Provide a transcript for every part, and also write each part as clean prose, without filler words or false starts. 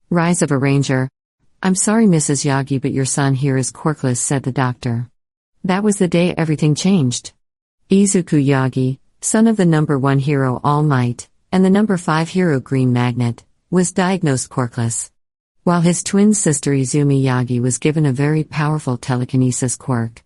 Rise of a Ranger. I'm sorry, Mrs. Yagi, but your son here is quirkless, said the doctor. That was the day everything changed. Izuku Yagi, son of the number 1 hero All Might, and the number 5 hero Green Magnet, was diagnosed quirkless. While his twin sister Izumi Yagi was given a very powerful telekinesis quirk.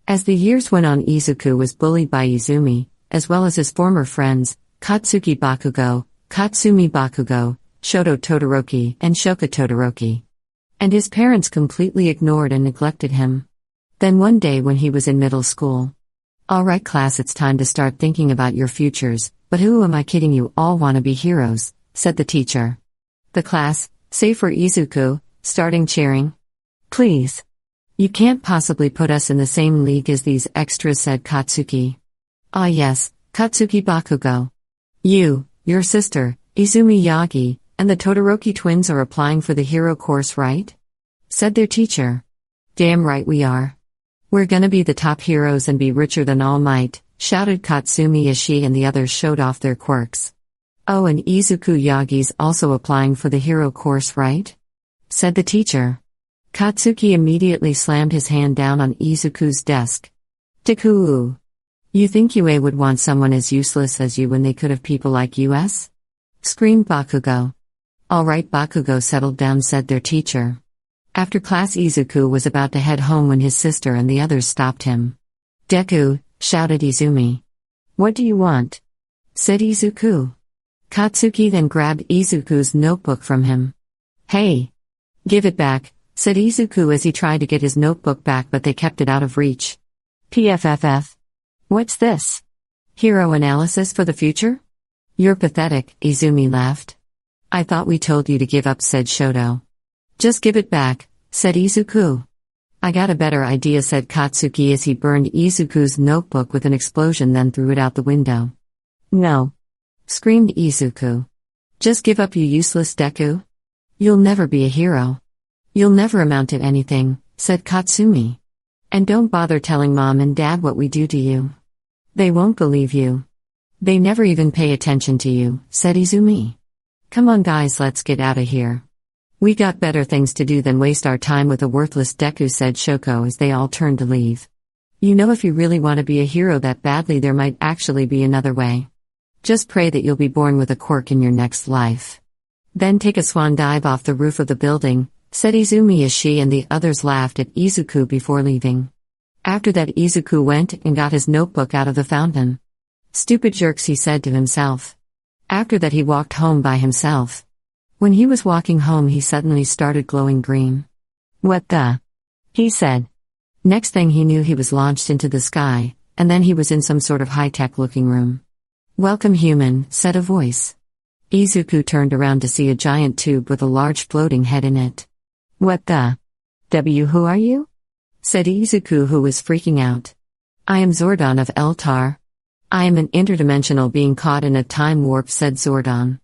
As the years went on, Izuku was bullied by Izumi, as well as his former friends, Katsuki Bakugo, Katsumi Bakugo, Shoto Todoroki, and Shoka Todoroki. And his parents completely ignored and neglected him. Then one day when he was in middle school. Alright class, it's time to start thinking about your futures, but who am I kidding, you all want to be heroes, said the teacher. The class, save for Izuku, starting cheering. Please. You can't possibly put us in the same league as these extras, said Katsuki. Ah yes, Katsuki Bakugo. You, your sister, Izumi Yagi, and the Todoroki twins are applying for the hero course, right? Said their teacher. Damn right we are. We're gonna be the top heroes and be richer than All Might, shouted Katsumi as she and the others showed off their quirks. Oh, and Izuku Yagi's also applying for the hero course, right? Said the teacher. Katsuki immediately slammed his hand down on Izuku's desk. Takuu. You think UA would want someone as useless as you when they could have people like us? Screamed Bakugo. Alright Bakugo, settled down, said their teacher. After class, Izuku was about to head home when his sister and the others stopped him. Deku, shouted Izumi. What do you want? Said Izuku. Katsuki then grabbed Izuku's notebook from him. Hey! Give it back, said Izuku as he tried to get his notebook back, but they kept it out of reach. PFFF. What's this? Hero analysis for the future? You're pathetic, Izumi laughed. I thought we told you to give up, said Shoto. Just give it back, said Izuku. I got a better idea, said Katsuki as he burned Izuku's notebook with an explosion, then threw it out the window. No! Screamed Izuku. Just give up, you useless Deku. You'll never be a hero. You'll never amount to anything, said Katsumi. And don't bother telling Mom and Dad what we do to you. They won't believe you. They never even pay attention to you, said Izumi. Come on guys, let's get out of here. We got better things to do than waste our time with a worthless Deku, said Shoko as they all turned to leave. You know, if you really want to be a hero that badly, there might actually be another way. Just pray that you'll be born with a quirk in your next life. Then take a swan dive off the roof of the building, said Izumi as she and the others laughed at Izuku before leaving. After that, Izuku went and got his notebook out of the fountain. Stupid jerks, he said to himself. After that, he walked home by himself. When he was walking home, he suddenly started glowing green. What the? He said. Next thing he knew, he was launched into the sky, and then he was in some sort of high-tech looking room. Welcome, human, said a voice. Izuku turned around to see a giant tube with a large floating head in it. What the? Who are you? Said Izuku, who was freaking out. I am Zordon of Eltar. I am an interdimensional being caught in a time warp, said Zordon.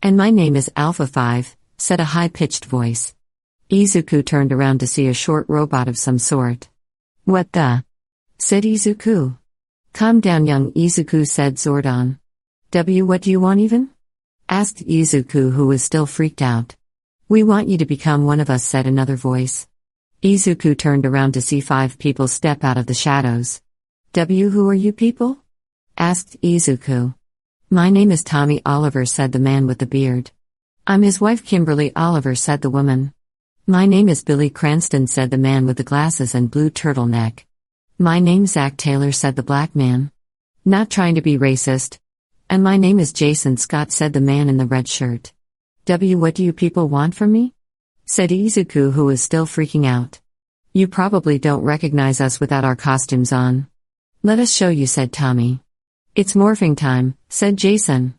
And my name is Alpha 5, said a high-pitched voice. Izuku turned around to see a short robot of some sort. What the? Said Izuku. Calm down, young Izuku, said Zordon. What do you want even? Asked Izuku, who was still freaked out. We want you to become one of us, said another voice. Izuku turned around to see 5 people step out of the shadows. Who are you people? Asked Izuku. My name is Tommy Oliver, said the man with the beard. I'm his wife Kimberly Oliver, said the woman. My name is Billy Cranston, said the man with the glasses and blue turtleneck. My name's Zach Taylor, said the black man. Not trying to be racist. And my name is Jason Scott, said the man in the red shirt. What do you people want from me? Said Izuku, who was still freaking out. You probably don't recognize us without our costumes on. Let us show you, said Tommy. It's morphing time, said Jason.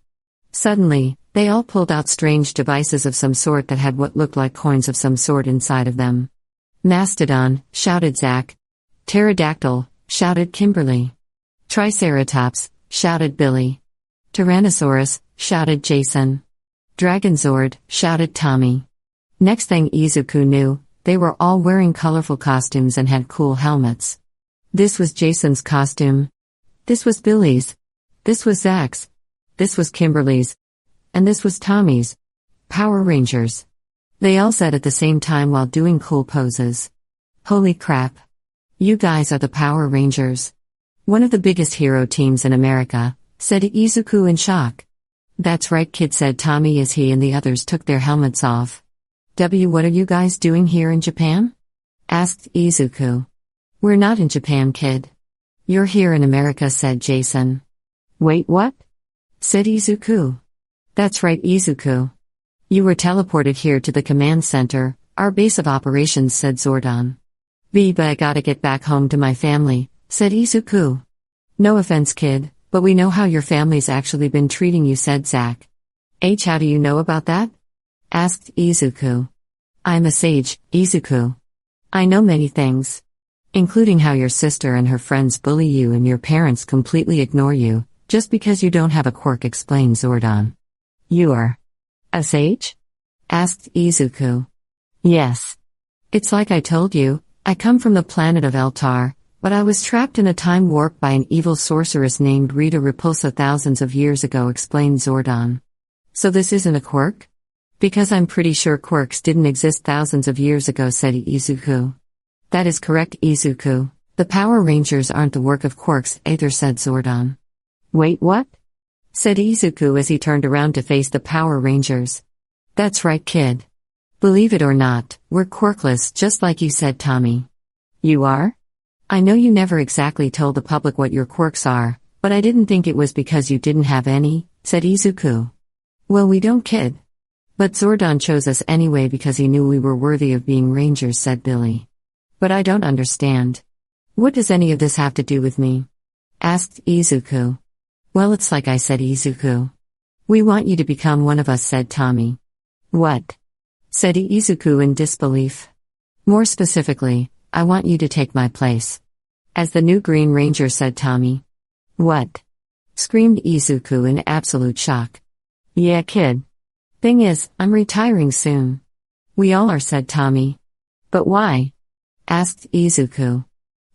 Suddenly, they all pulled out strange devices of some sort that had what looked like coins of some sort inside of them. Mastodon, shouted Zack. Pterodactyl, shouted Kimberly. Triceratops, shouted Billy. Tyrannosaurus, shouted Jason. Dragonzord, shouted Tommy. Next thing Izuku knew, they were all wearing colorful costumes and had cool helmets. This was Jason's costume. This was Billy's. This was Zach's. This was Kimberly's. And this was Tommy's. Power Rangers. They all said at the same time while doing cool poses. Holy crap. You guys are the Power Rangers. One of the biggest hero teams in America, said Izuku in shock. That's right, kid, said Tommy as he and the others took their helmets off. What are you guys doing here in Japan? Asked Izuku. We're not in Japan, kid. You're here in America, said Jason. Wait, what? Said Izuku. That's right, Izuku. You were teleported here to the command center, our base of operations, said Zordon. But I gotta get back home to my family, said Izuku. No offense, kid, but we know how your family's actually been treating you, said Zack. How do you know about that? Asked Izuku. I'm a sage, Izuku. I know many things. Including how your sister and her friends bully you and your parents completely ignore you, just because you don't have a quirk, explained Zordon. You are a sage? Asked Izuku. Yes. It's like I told you, I come from the planet of Eltar, but I was trapped in a time warp by an evil sorceress named Rita Repulsa thousands of years ago, explained Zordon. So this isn't a quirk? Because I'm pretty sure quirks didn't exist thousands of years ago, said Izuku. That is correct, Izuku. The Power Rangers aren't the work of quirks either, said Zordon. Wait, what? Said Izuku as he turned around to face the Power Rangers. That's right, kid. Believe it or not, we're quirkless, just like you said, Tommy. You are? I know you never exactly told the public what your quirks are, but I didn't think it was because you didn't have any, said Izuku. Well, we don't, kid. But Zordon chose us anyway because he knew we were worthy of being Rangers, said Billy. But I don't understand. What does any of this have to do with me? Asked Izuku. Well, it's like I said, Izuku. We want you to become one of us, said Tommy. What? Said Izuku in disbelief. More specifically, I want you to take my place. As the new Green Ranger, said Tommy. What? Screamed Izuku in absolute shock. Yeah, kid. Thing is, I'm retiring soon. We all are, said Tommy. But why? Asked Izuku.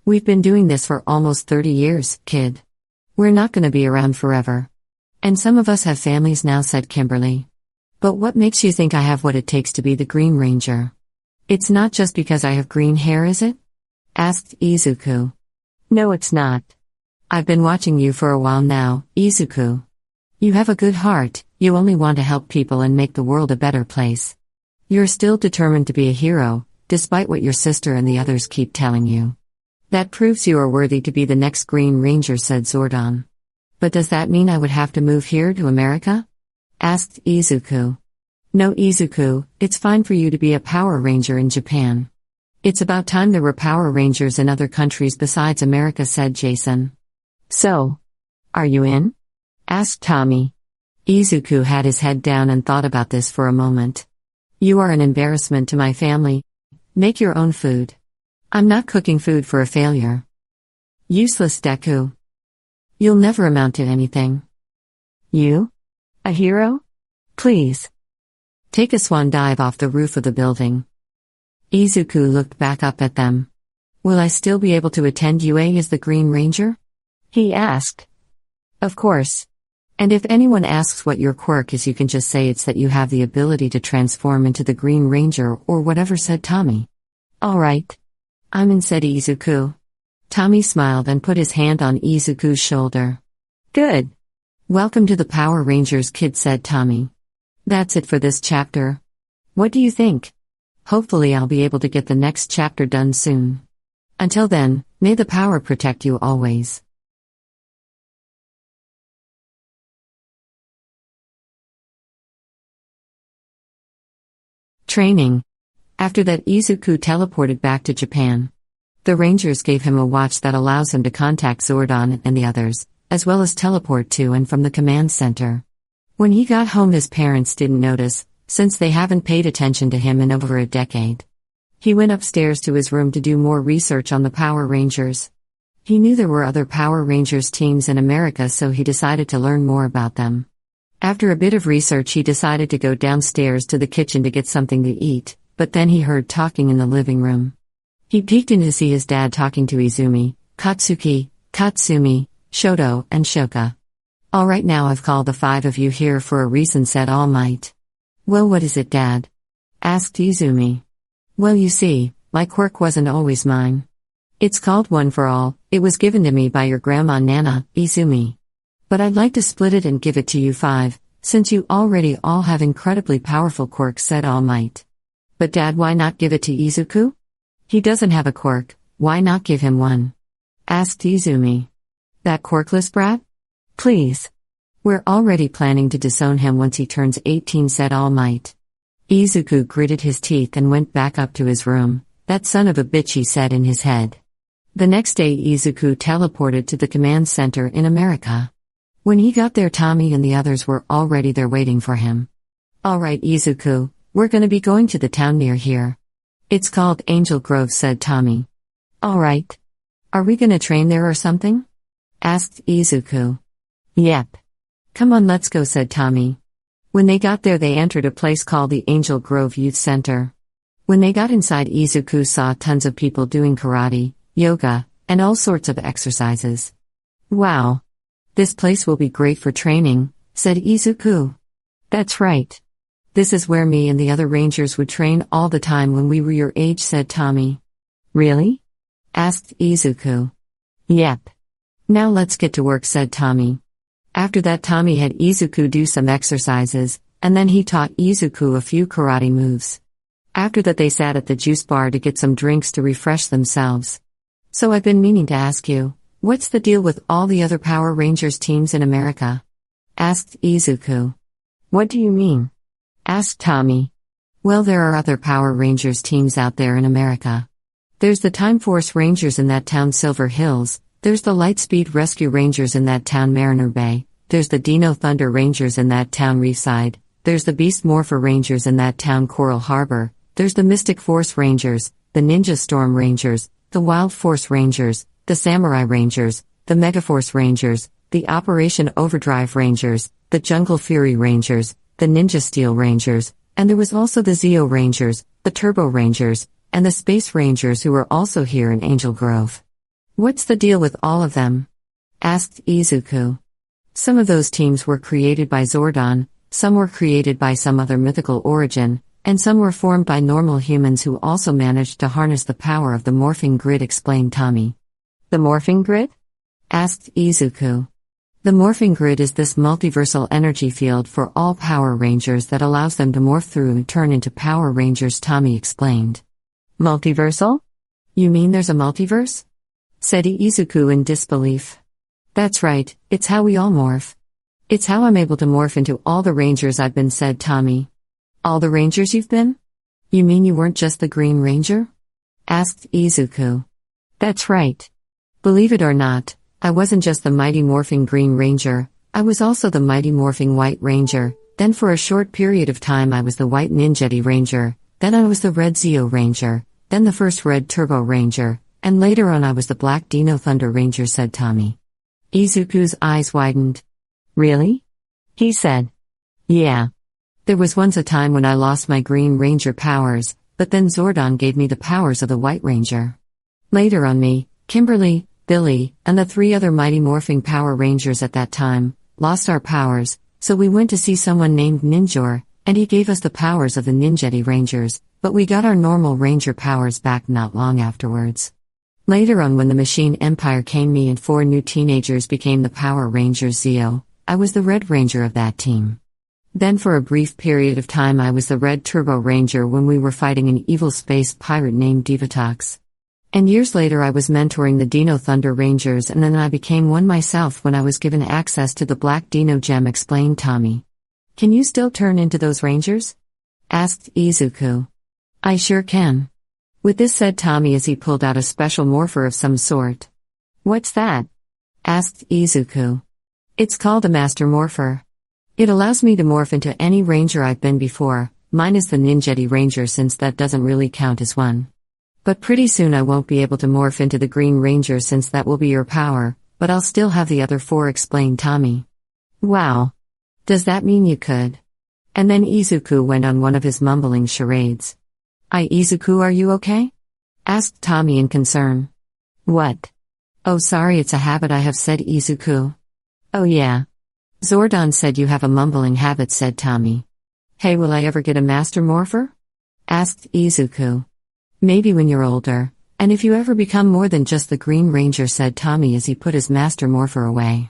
We've been doing this for almost 30 years, kid. We're not gonna be around forever. And some of us have families now, said Kimberly. But what makes you think I have what it takes to be the Green Ranger? It's not just because I have green hair, is it? Asked Izuku. No, it's not. I've been watching you for a while now, Izuku. You have a good heart, you only want to help people and make the world a better place. You're still determined to be a hero, despite what your sister and the others keep telling you. That proves you are worthy to be the next Green Ranger, said Zordon. But does that mean I would have to move here to America? Asked Izuku. No, Izuku, it's fine for you to be a Power Ranger in Japan. It's about time there were Power Rangers in other countries besides America, said Jason. So, are you in? Asked Tommy. Izuku had his head down and thought about this for a moment. You are an embarrassment to my family. Make your own food. I'm not cooking food for a failure. Useless, Deku. You'll never amount to anything. You? A hero? Please. Take a swan dive off the roof of the building. Izuku looked back up at them. Will I still be able to attend UA as the Green Ranger? He asked. Of course. And if anyone asks what your quirk is, you can just say it's that you have the ability to transform into the Green Ranger or whatever, said Tommy. All right. I'm in, said Izuku. Tommy smiled and put his hand on Izuku's shoulder. Good. Welcome to the Power Rangers, kid, said Tommy. That's it for this chapter. What do you think? Hopefully I'll be able to get the next chapter done soon. Until then, may the power protect you always. Training. After that, Izuku teleported back to Japan. The Rangers gave him a watch that allows him to contact Zordon and the others, as well as teleport to and from the command center. When he got home, his parents didn't notice, since they haven't paid attention to him in over a decade. He went upstairs to his room to do more research on the Power Rangers. He knew there were other Power Rangers teams in America, so he decided to learn more about them. After a bit of research, he decided to go downstairs to the kitchen to get something to eat, but then he heard talking in the living room. He peeked in to see his dad talking to Izumi, Katsuki, Tatsumi, Shoto, and Shoka. All right, now I've called the 5 of you here for a reason, said All Might. Well, what is it, Dad? Asked Izumi. Well, you see, my quirk wasn't always mine. It's called One for All, it was given to me by your grandma Nana, Izumi. But I'd like to split it and give it to you 5, since you already all have incredibly powerful quirks, said All Might. But Dad, why not give it to Izuku? He doesn't have a quirk, why not give him one? Asked Izumi. That quirkless brat? Please. We're already planning to disown him once he turns 18, said All Might. Izuku gritted his teeth and went back up to his room. That son of a bitch, he said in his head. The next day Izuku teleported to the command center in America. When he got there, Tommy and the others were already there waiting for him. Alright Izuku, we're gonna be going to the town near here. It's called Angel Grove, said Tommy. Alright. Are we gonna train there or something? Asked Izuku. Yep. Come on, let's go, said Tommy. When they got there, they entered a place called the Angel Grove Youth Center. When they got inside, Izuku saw tons of people doing karate, yoga, and all sorts of exercises. Wow. This place will be great for training, said Izuku. That's right. This is where me and the other rangers would train all the time when we were your age, said Tommy. Really? Asked Izuku. Yep. Now let's get to work, said Tommy. After that, Tommy had Izuku do some exercises, and then he taught Izuku a few karate moves. After that, they sat at the juice bar to get some drinks to refresh themselves. So I've been meaning to ask you, what's the deal with all the other Power Rangers teams in America? Asked Izuku. What do you mean? Asked Tommy. Well, there are other Power Rangers teams out there in America. There's the Time Force Rangers in that town, Silver Hills. There's the Lightspeed Rescue Rangers in that town, Mariner Bay. There's the Dino Thunder Rangers in that town, Reefside. There's the Beast Morpher Rangers in that town, Coral Harbor. There's the Mystic Force Rangers, the Ninja Storm Rangers, the Wild Force Rangers, the Samurai Rangers, the Megaforce Rangers, the Operation Overdrive Rangers, the Jungle Fury Rangers, the Ninja Steel Rangers, and there was also the Zeo Rangers, the Turbo Rangers, and the Space Rangers, who were also here in Angel Grove. What's the deal with all of them? Asked Izuku. Some of those teams were created by Zordon, some were created by some other mythical origin, and some were formed by normal humans who also managed to harness the power of the morphing grid, explained Tommy. The morphing grid? Asked Izuku. The morphing grid is this multiversal energy field for all Power Rangers that allows them to morph through and turn into Power Rangers, Tommy explained. Multiversal? You mean there's a multiverse? Said Izuku in disbelief. That's right, it's how we all morph. It's how I'm able to morph into all the Rangers I've been, said Tommy. All the Rangers you've been? You mean you weren't just the Green Ranger? Asked Izuku. That's right. Believe it or not, I wasn't just the Mighty Morphing Green Ranger, I was also the Mighty Morphing White Ranger, then for a short period of time I was the White Ninjetti Ranger, then I was the Red Zeo Ranger, then the first Red Turbo Ranger, and later on I was the Black Dino Thunder Ranger, said Tommy. Izuku's eyes widened. Really? He said. Yeah. There was once a time when I lost my Green Ranger powers, but then Zordon gave me the powers of the White Ranger. Later on, me, Kimberly, Billy, and the 3 other Mighty Morphing Power Rangers at that time, lost our powers, so we went to see someone named Ninjor, and he gave us the powers of the Ninjetti Rangers, but we got our normal Ranger powers back not long afterwards. Later on, when the Machine Empire came, me and 4 new teenagers became the Power Rangers Zeo. I was the Red Ranger of that team. Then for a brief period of time I was the Red Turbo Ranger when we were fighting an evil space pirate named Divatox. And years later I was mentoring the Dino Thunder Rangers, and then I became one myself when I was given access to the Black Dino Gem, explained Tommy. Can you still turn into those Rangers? Asked Izuku. I sure can. With this, said Tommy as he pulled out a special morpher of some sort. What's that? Asked Izuku. It's called a Master Morpher. It allows me to morph into any Ranger I've been before, mine is the Ninjetti Ranger since that doesn't really count as one. But pretty soon I won't be able to morph into the Green Ranger since that will be your power, but I'll still have the other 4, explained Tommy. Wow. Does that mean you could? And then Izuku went on one of his mumbling charades. Izuku, are you okay? Asked Tommy in concern. What? Oh, sorry, it's a habit I have, said Izuku. Oh yeah. Zordon said you have a mumbling habit, said Tommy. Hey, will I ever get a Master Morpher? asked Izuku. Maybe when you're older, and if you ever become more than just the Green Ranger, said Tommy as he put his master morpher away.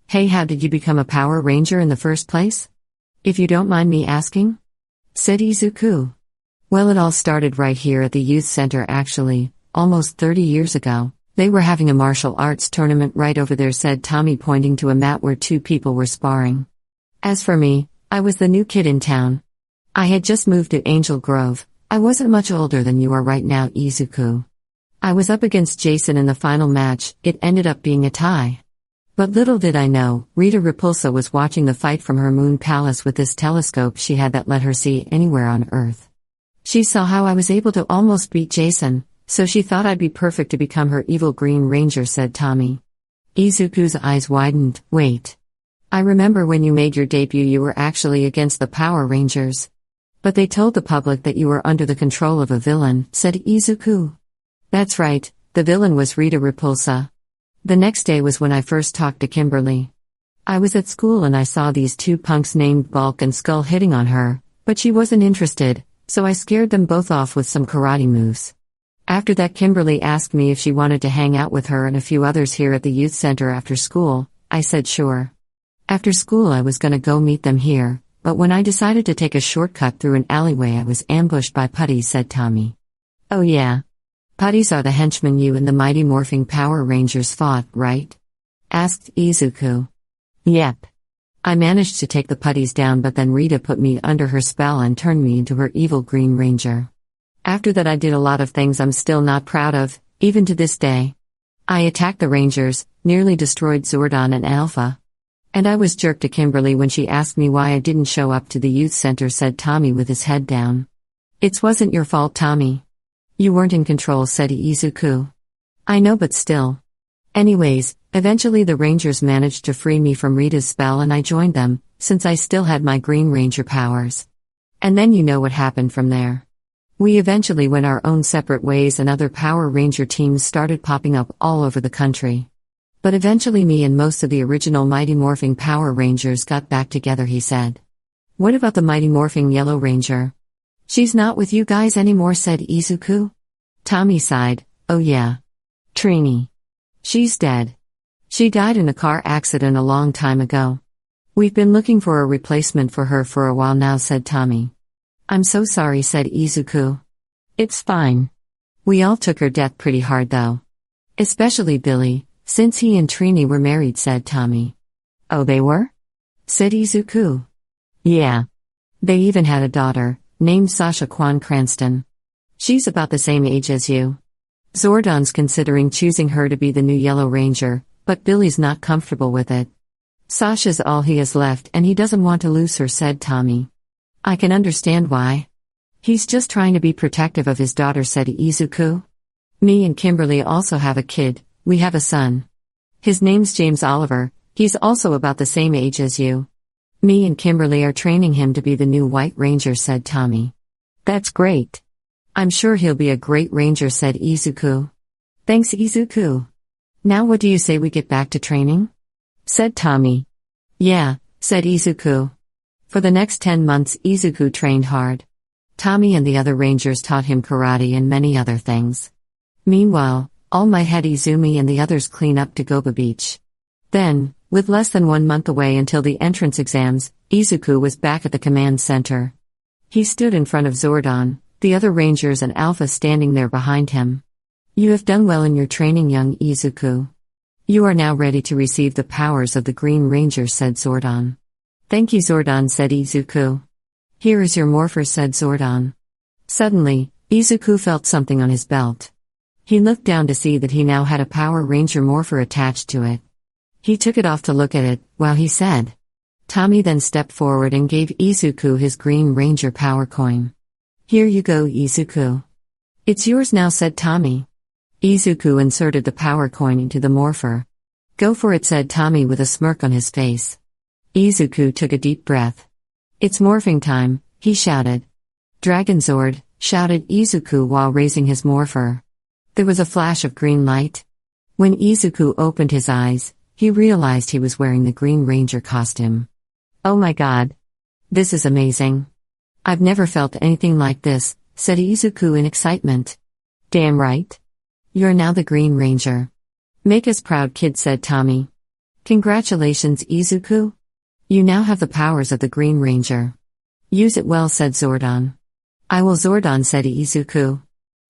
Hey, how did you become a Power Ranger in the first place? If you don't mind me asking? Said Izuku. Well, it all started right here at the youth center actually, almost 30 years ago. They were having a martial arts tournament right over there, said Tommy, pointing to a mat where two people were sparring. As for me, I was the new kid in town. I had just moved to Angel Grove. I wasn't much older than you are right now, Izuku. I was up against Jason in the final match. It ended up being a tie. But little did I know, Rita Repulsa was watching the fight from her moon palace with this telescope she had that let her see anywhere on Earth. She saw how I was able to almost beat Jason, so she thought I'd be perfect to become her evil Green Ranger, said Tommy. Izuku's eyes widened. Wait. I remember when you made your debut you were actually against the Power Rangers. But they told the public that you were under the control of a villain, said Izuku. That's right, the villain was Rita Repulsa. The next day was when I first talked to Kimberly. I was at school and I saw these two punks named Bulk and Skull hitting on her, but she wasn't interested, so I scared them both off with some karate moves. After that, Kimberly asked me if she wanted to hang out with her and a few others here at the youth center after school. I said sure. After school I was gonna go meet them here, but when I decided to take a shortcut through an alleyway I was ambushed by putties, said Tommy. Oh yeah. Putties are the henchmen you and the mighty morphing Power Rangers fought, right? Asked Izuku. Yep. I managed to take the putties down, but then Rita put me under her spell and turned me into her evil Green Ranger. After that I did a lot of things I'm still not proud of, even to this day. I attacked the Rangers, nearly destroyed Zordon and Alpha. And I was jerked to Kimberly when she asked me why I didn't show up to the youth center, said Tommy with his head down. It wasn't your fault, Tommy. You weren't in control, said Izuku. I know, but still. Anyways, eventually the Rangers managed to free me from Rita's spell and I joined them, since I still had my Green Ranger powers. And then you know what happened from there. We eventually went our own separate ways and other Power Ranger teams started popping up all over the country. But eventually me and most of the original Mighty Morphing Power Rangers got back together, he said. What about the Mighty Morphing Yellow Ranger? She's not with you guys anymore, said Izuku. Tommy sighed. Oh yeah. Trini. She's dead. She died in a car accident a long time ago. We've been looking for a replacement for her for a while now, said Tommy. I'm so sorry, said Izuku. It's fine. We all took her death pretty hard though. Especially Billy, since he and Trini were married, said Tommy. Oh, they were? Said Izuku. Yeah. They even had a daughter, named Sasha Quan Cranston. She's about the same age as you. Zordon's considering choosing her to be the new Yellow Ranger, but Billy's not comfortable with it. Sasha's all he has left and he doesn't want to lose her, said Tommy. I can understand why. He's just trying to be protective of his daughter, said Izuku. Me and Kimberly also have a kid, we have a son. His name's James Oliver, he's also about the same age as you. Me and Kimberly are training him to be the new White Ranger, said Tommy. That's great. I'm sure he'll be a great ranger, said Izuku. Thanks, Izuku. Now what do you say we get back to training? Said Tommy. Yeah, said Izuku. For the next 10 months Izuku trained hard. Tommy and the other rangers taught him karate and many other things. Meanwhile, All Might had Izumi and the others clean up to Goba Beach. Then, with less than 1 month away until the entrance exams, Izuku was back at the command center. He stood in front of Zordon, the other rangers and Alpha standing there behind him. You have done well in your training, young Izuku. You are now ready to receive the powers of the Green Ranger, said Zordon. Thank you, Zordon, said Izuku. Here is your morpher, said Zordon. Suddenly, Izuku felt something on his belt. He looked down to see that he now had a Power Ranger morpher attached to it. He took it off to look at it, while he said. Tommy then stepped forward and gave Izuku his Green Ranger power coin. Here you go, Izuku. It's yours now, said Tommy. Izuku inserted the power coin into the morpher. Go for it, said Tommy with a smirk on his face. Izuku took a deep breath. It's morphing time, he shouted. Dragon Zord, shouted Izuku while raising his morpher. There was a flash of green light. When Izuku opened his eyes, he realized he was wearing the Green Ranger costume. Oh my god. This is amazing. I've never felt anything like this, said Izuku in excitement. Damn right. You're now the Green Ranger. Make us proud, kid, said Tommy. Congratulations, Izuku. You now have the powers of the Green Ranger. Use it well, said Zordon. I will, Zordon, said Izuku.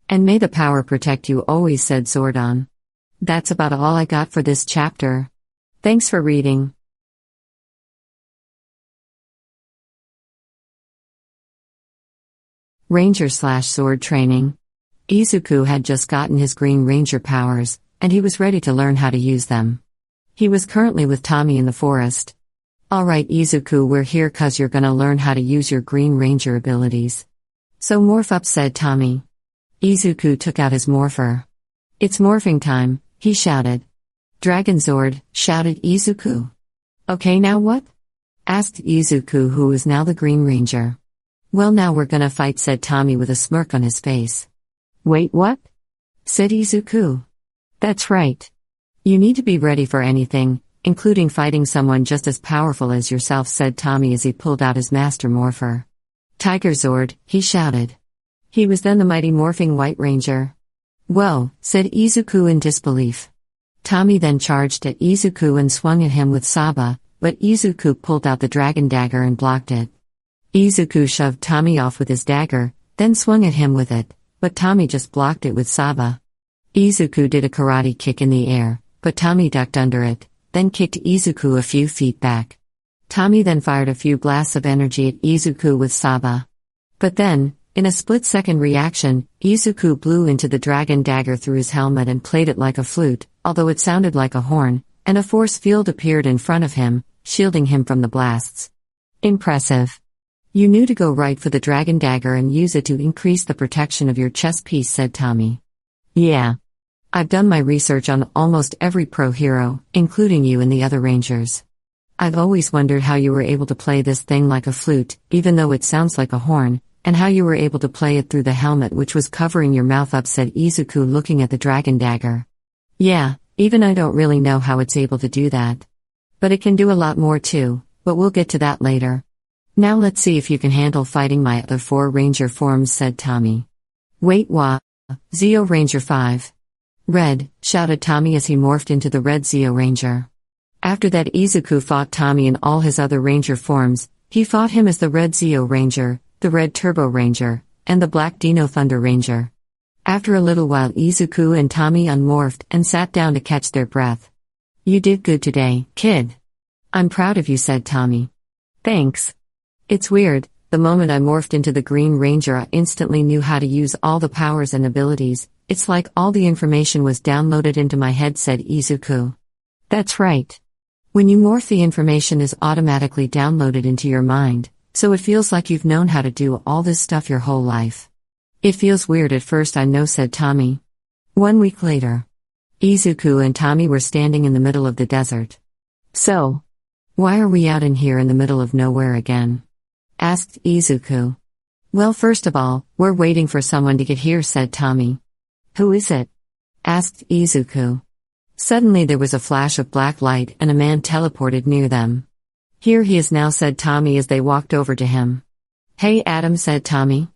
And may the power protect you always, said Zordon. That's about all I got for this chapter. Thanks for reading. Ranger/Sword Training. Izuku had just gotten his Green Ranger powers, and he was ready to learn how to use them. He was currently with Tommy in the forest. Alright, Izuku, we're here 'cause you're gonna learn how to use your Green Ranger abilities. So morph up, said Tommy. Izuku took out his morpher. It's morphing time, he shouted. Dragon Zord, shouted Izuku. Okay, now what? Asked Izuku, who was now the Green Ranger. Well, now we're gonna fight, said Tommy with a smirk on his face. Wait, what? Said Izuku. That's right. You need to be ready for anything, including fighting someone just as powerful as yourself, said Tommy as he pulled out his master morpher. Tiger Zord, he shouted. He was then the mighty morphing White Ranger. Whoa, said Izuku in disbelief. Tommy then charged at Izuku and swung at him with Saba, but Izuku pulled out the dragon dagger and blocked it. Izuku shoved Tommy off with his dagger, then swung at him with it, but Tommy just blocked it with Saba. Izuku did a karate kick in the air, but Tommy ducked under it, then kicked Izuku a few feet back. Tommy then fired a few blasts of energy at Izuku with Saba. But then, in a split-second reaction, Izuku blew into the dragon dagger through his helmet and played it like a flute, although it sounded like a horn, and a force field appeared in front of him, shielding him from the blasts. Impressive. You knew to go right for the dragon dagger and use it to increase the protection of your chest piece, said Tommy. Yeah. I've done my research on almost every pro hero, including you and the other Rangers. I've always wondered how you were able to play this thing like a flute, even though it sounds like a horn, and how you were able to play it through the helmet which was covering your mouth up, said Izuku looking at the dragon dagger. Yeah, even I don't really know how it's able to do that. But it can do a lot more too, but we'll get to that later. Now let's see if you can handle fighting my other 4 Ranger forms, said Tommy. Wait, what? Zeo Ranger 5. Red, shouted Tommy as he morphed into the Red Zeo Ranger. After that, Izuku fought Tommy in all his other Ranger forms. He fought him as the Red Zeo Ranger, the Red Turbo Ranger, and the Black Dino Thunder Ranger. After a little while, Izuku and Tommy unmorphed and sat down to catch their breath. You did good today, kid. I'm proud of you, said Tommy. Thanks. It's weird, the moment I morphed into the Green Ranger I instantly knew how to use all the powers and abilities. It's like all the information was downloaded into my head, said Izuku. That's right. When you morph, the information is automatically downloaded into your mind, so it feels like you've known how to do all this stuff your whole life. It feels weird at first, I know, said Tommy. 1 week later. Izuku and Tommy were standing in the middle of the desert. So, why are we out in here in the middle of nowhere again? Asked Izuku. Well, first of all, we're waiting for someone to get here, said Tommy. Who is it? Asked Izuku. Suddenly there was a flash of black light and a man teleported near them. Here he is now, said Tommy as they walked over to him. Hey Adam, said Tommy.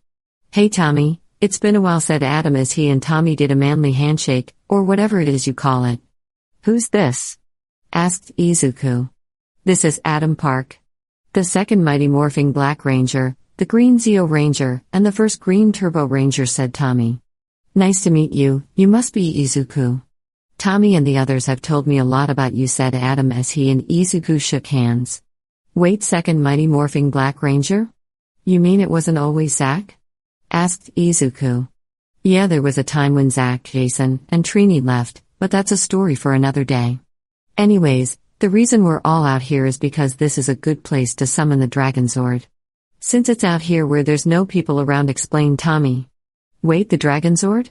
Hey Tommy, it's been a while, said Adam as he and Tommy did a manly handshake, or whatever it is you call it. Who's this? Asked Izuku. This is Adam Park. The second mighty morphing Black Ranger, the Green Zeo Ranger, and the first Green Turbo Ranger, said Tommy. Nice to meet you, you must be Izuku. Tommy and the others have told me a lot about you, said Adam as he and Izuku shook hands. Wait, second mighty morphing Black Ranger? You mean it wasn't always Zack? Asked Izuku. Yeah, there was a time when Zack, Jason, and Trini left, but that's a story for another day. Anyways, the reason we're all out here is because this is a good place to summon the Dragon Zord. Since it's out here where there's no people around, explained Tommy. Wait, the Dragon Zord?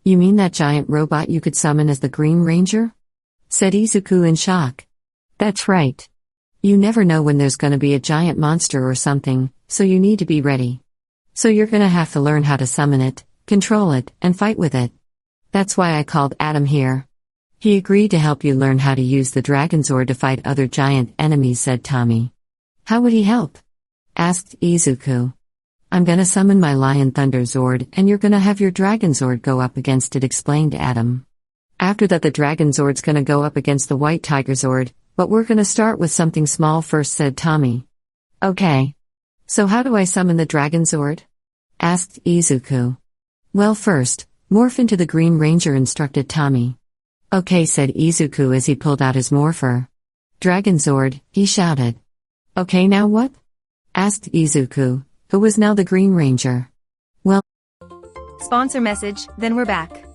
You mean that giant robot you could summon as the Green Ranger? Said Izuku in shock. That's right. You never know when there's gonna be a giant monster or something, so you need to be ready. So you're gonna have to learn how to summon it, control it, and fight with it. That's why I called Adam here. He agreed to help you learn how to use the Dragon Zord to fight other giant enemies, said Tommy. How would he help? Asked Izuku. I'm gonna summon my Lion Thunder Zord and you're gonna have your Dragon Zord go up against it, explained Adam. After that the Dragon Zord's gonna go up against the White Tiger Zord, but we're gonna start with something small first, said Tommy. Okay. So how do I summon the Dragon Zord? Asked Izuku. Well, first, morph into the Green Ranger, instructed Tommy. Okay, said Izuku as he pulled out his morpher. Dragon Zord, he shouted. Okay, now what? Asked Izuku, who was now the Green Ranger. Well, sponsor message, then we're back.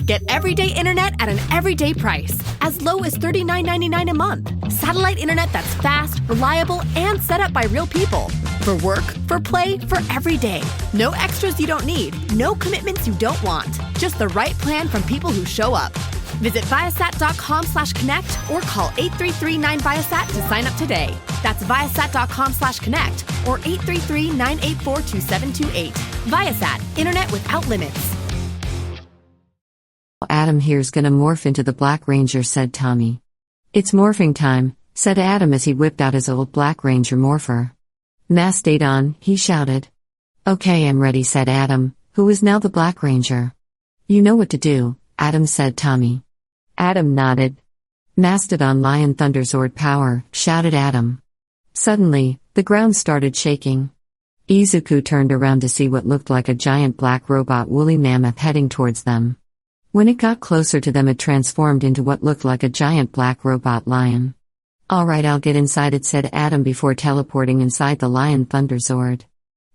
Get everyday internet at an everyday price, as low as $39.99 a month. Satellite internet that's fast, reliable, and set up by real people. For work, for play, for every day. No extras you don't need, no commitments you don't want. Just the right plan from people who show up. Visit Viasat.com/connect or call 833-9Viasat to sign up today. That's Viasat.com/connect or 833-984-2728. Viasat, internet without limits. Adam here's gonna morph into the Black Ranger, said Tommy. It's morphing time, said Adam as he whipped out his old Black Ranger morpher. Mask stayed on, he shouted. Okay, I'm ready, said Adam, who was now the Black Ranger. You know what to do, Adam, said Tommy. Adam nodded. Mastodon Lion Thunder Zord power, shouted Adam. Suddenly, the ground started shaking. Izuku turned around to see what looked like a giant black robot woolly mammoth heading towards them. When it got closer to them, it transformed into what looked like a giant black robot lion. Alright, I'll get inside it, said Adam before teleporting inside the Lion Thunder Zord.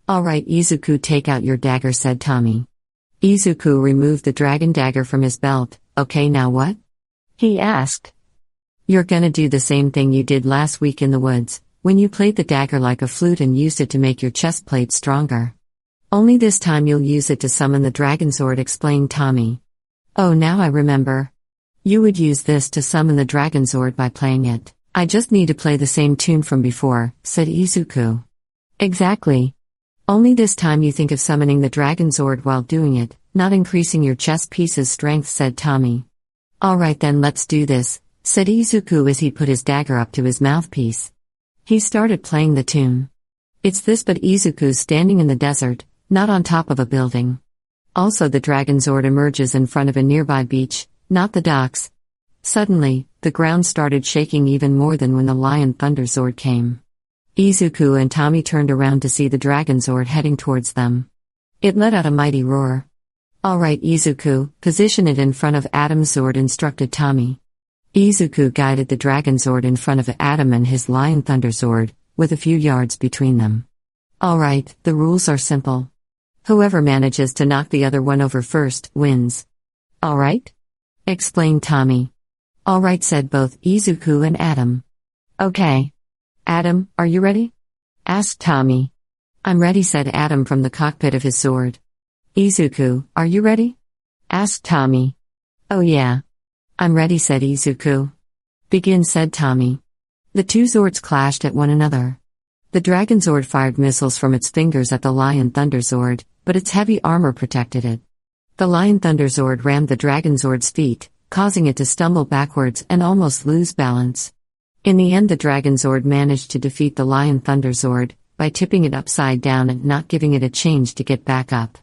Alright, Izuku, take out your dagger, said Tommy. Izuku removed the dragon dagger from his belt. Okay, now what? He asked. You're gonna do the same thing you did last week in the woods, when you played the dagger like a flute and used it to make your chest plate stronger. Only this time you'll use it to summon the Dragon Zord, explained Tommy. Oh, now I remember. You would use this to summon the Dragon Zord by playing it. I just need to play the same tune from before, said Izuku. Exactly. Only this time you think of summoning the Dragon Zord while doing it, not increasing your chess piece's strength, said Tommy. Alright then, let's do this, said Izuku as he put his dagger up to his mouthpiece. He started playing the tune. It's this, but Izuku's standing in the desert, not on top of a building. Also, the Dragon Zord emerges in front of a nearby beach, not the docks. Suddenly, the ground started shaking even more than when the Lion Thunder Zord came. Izuku and Tommy turned around to see the Dragon Zord heading towards them. It let out a mighty roar. Alright, Izuku, position it in front of Adam's Zord, instructed Tommy. Izuku guided the Dragon Zord in front of Adam and his Lion Thunder Zord, with a few yards between them. Alright, the rules are simple. Whoever manages to knock the other one over first, wins. Alright? Explained Tommy. Alright, said both Izuku and Adam. Okay. Adam, are you ready? Asked Tommy. I'm ready, said Adam from the cockpit of his sword. Izuku, are you ready? Asked Tommy. Oh yeah. I'm ready, said Izuku. Begin, said Tommy. The two Zords clashed at one another. The Dragon Zord fired missiles from its fingers at the Lion Thunder Zord, but its heavy armor protected it. The Lion Thunder Zord rammed the Dragon Zord's feet, causing it to stumble backwards and almost lose balance. In the end, the Dragon Zord managed to defeat the Lion Thunder Zord by tipping it upside down and not giving it a chance to get back up.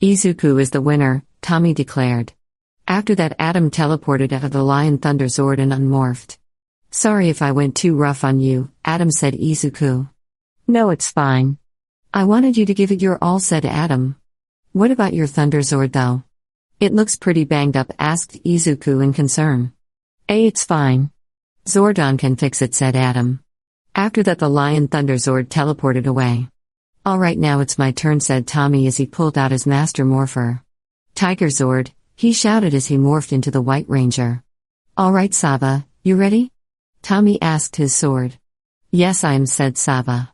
Izuku is the winner, Tommy declared. After that, Adam teleported out of the Lion Thunder Zord and unmorphed. Sorry if I went too rough on you, Adam, said Izuku. No, it's fine. I wanted you to give it your all, said Adam. What about your Thunder Zord though? It looks pretty banged up, asked Izuku in concern. It's fine. Zordon can fix it, said Adam. After that, the Lion Thunder Zord teleported away. Alright, now it's my turn, said Tommy as he pulled out his master morpher. Tiger Zord, he shouted as he morphed into the White Ranger. Alright, Saba, you ready? Tommy asked his sword. Yes, I am, said Saba.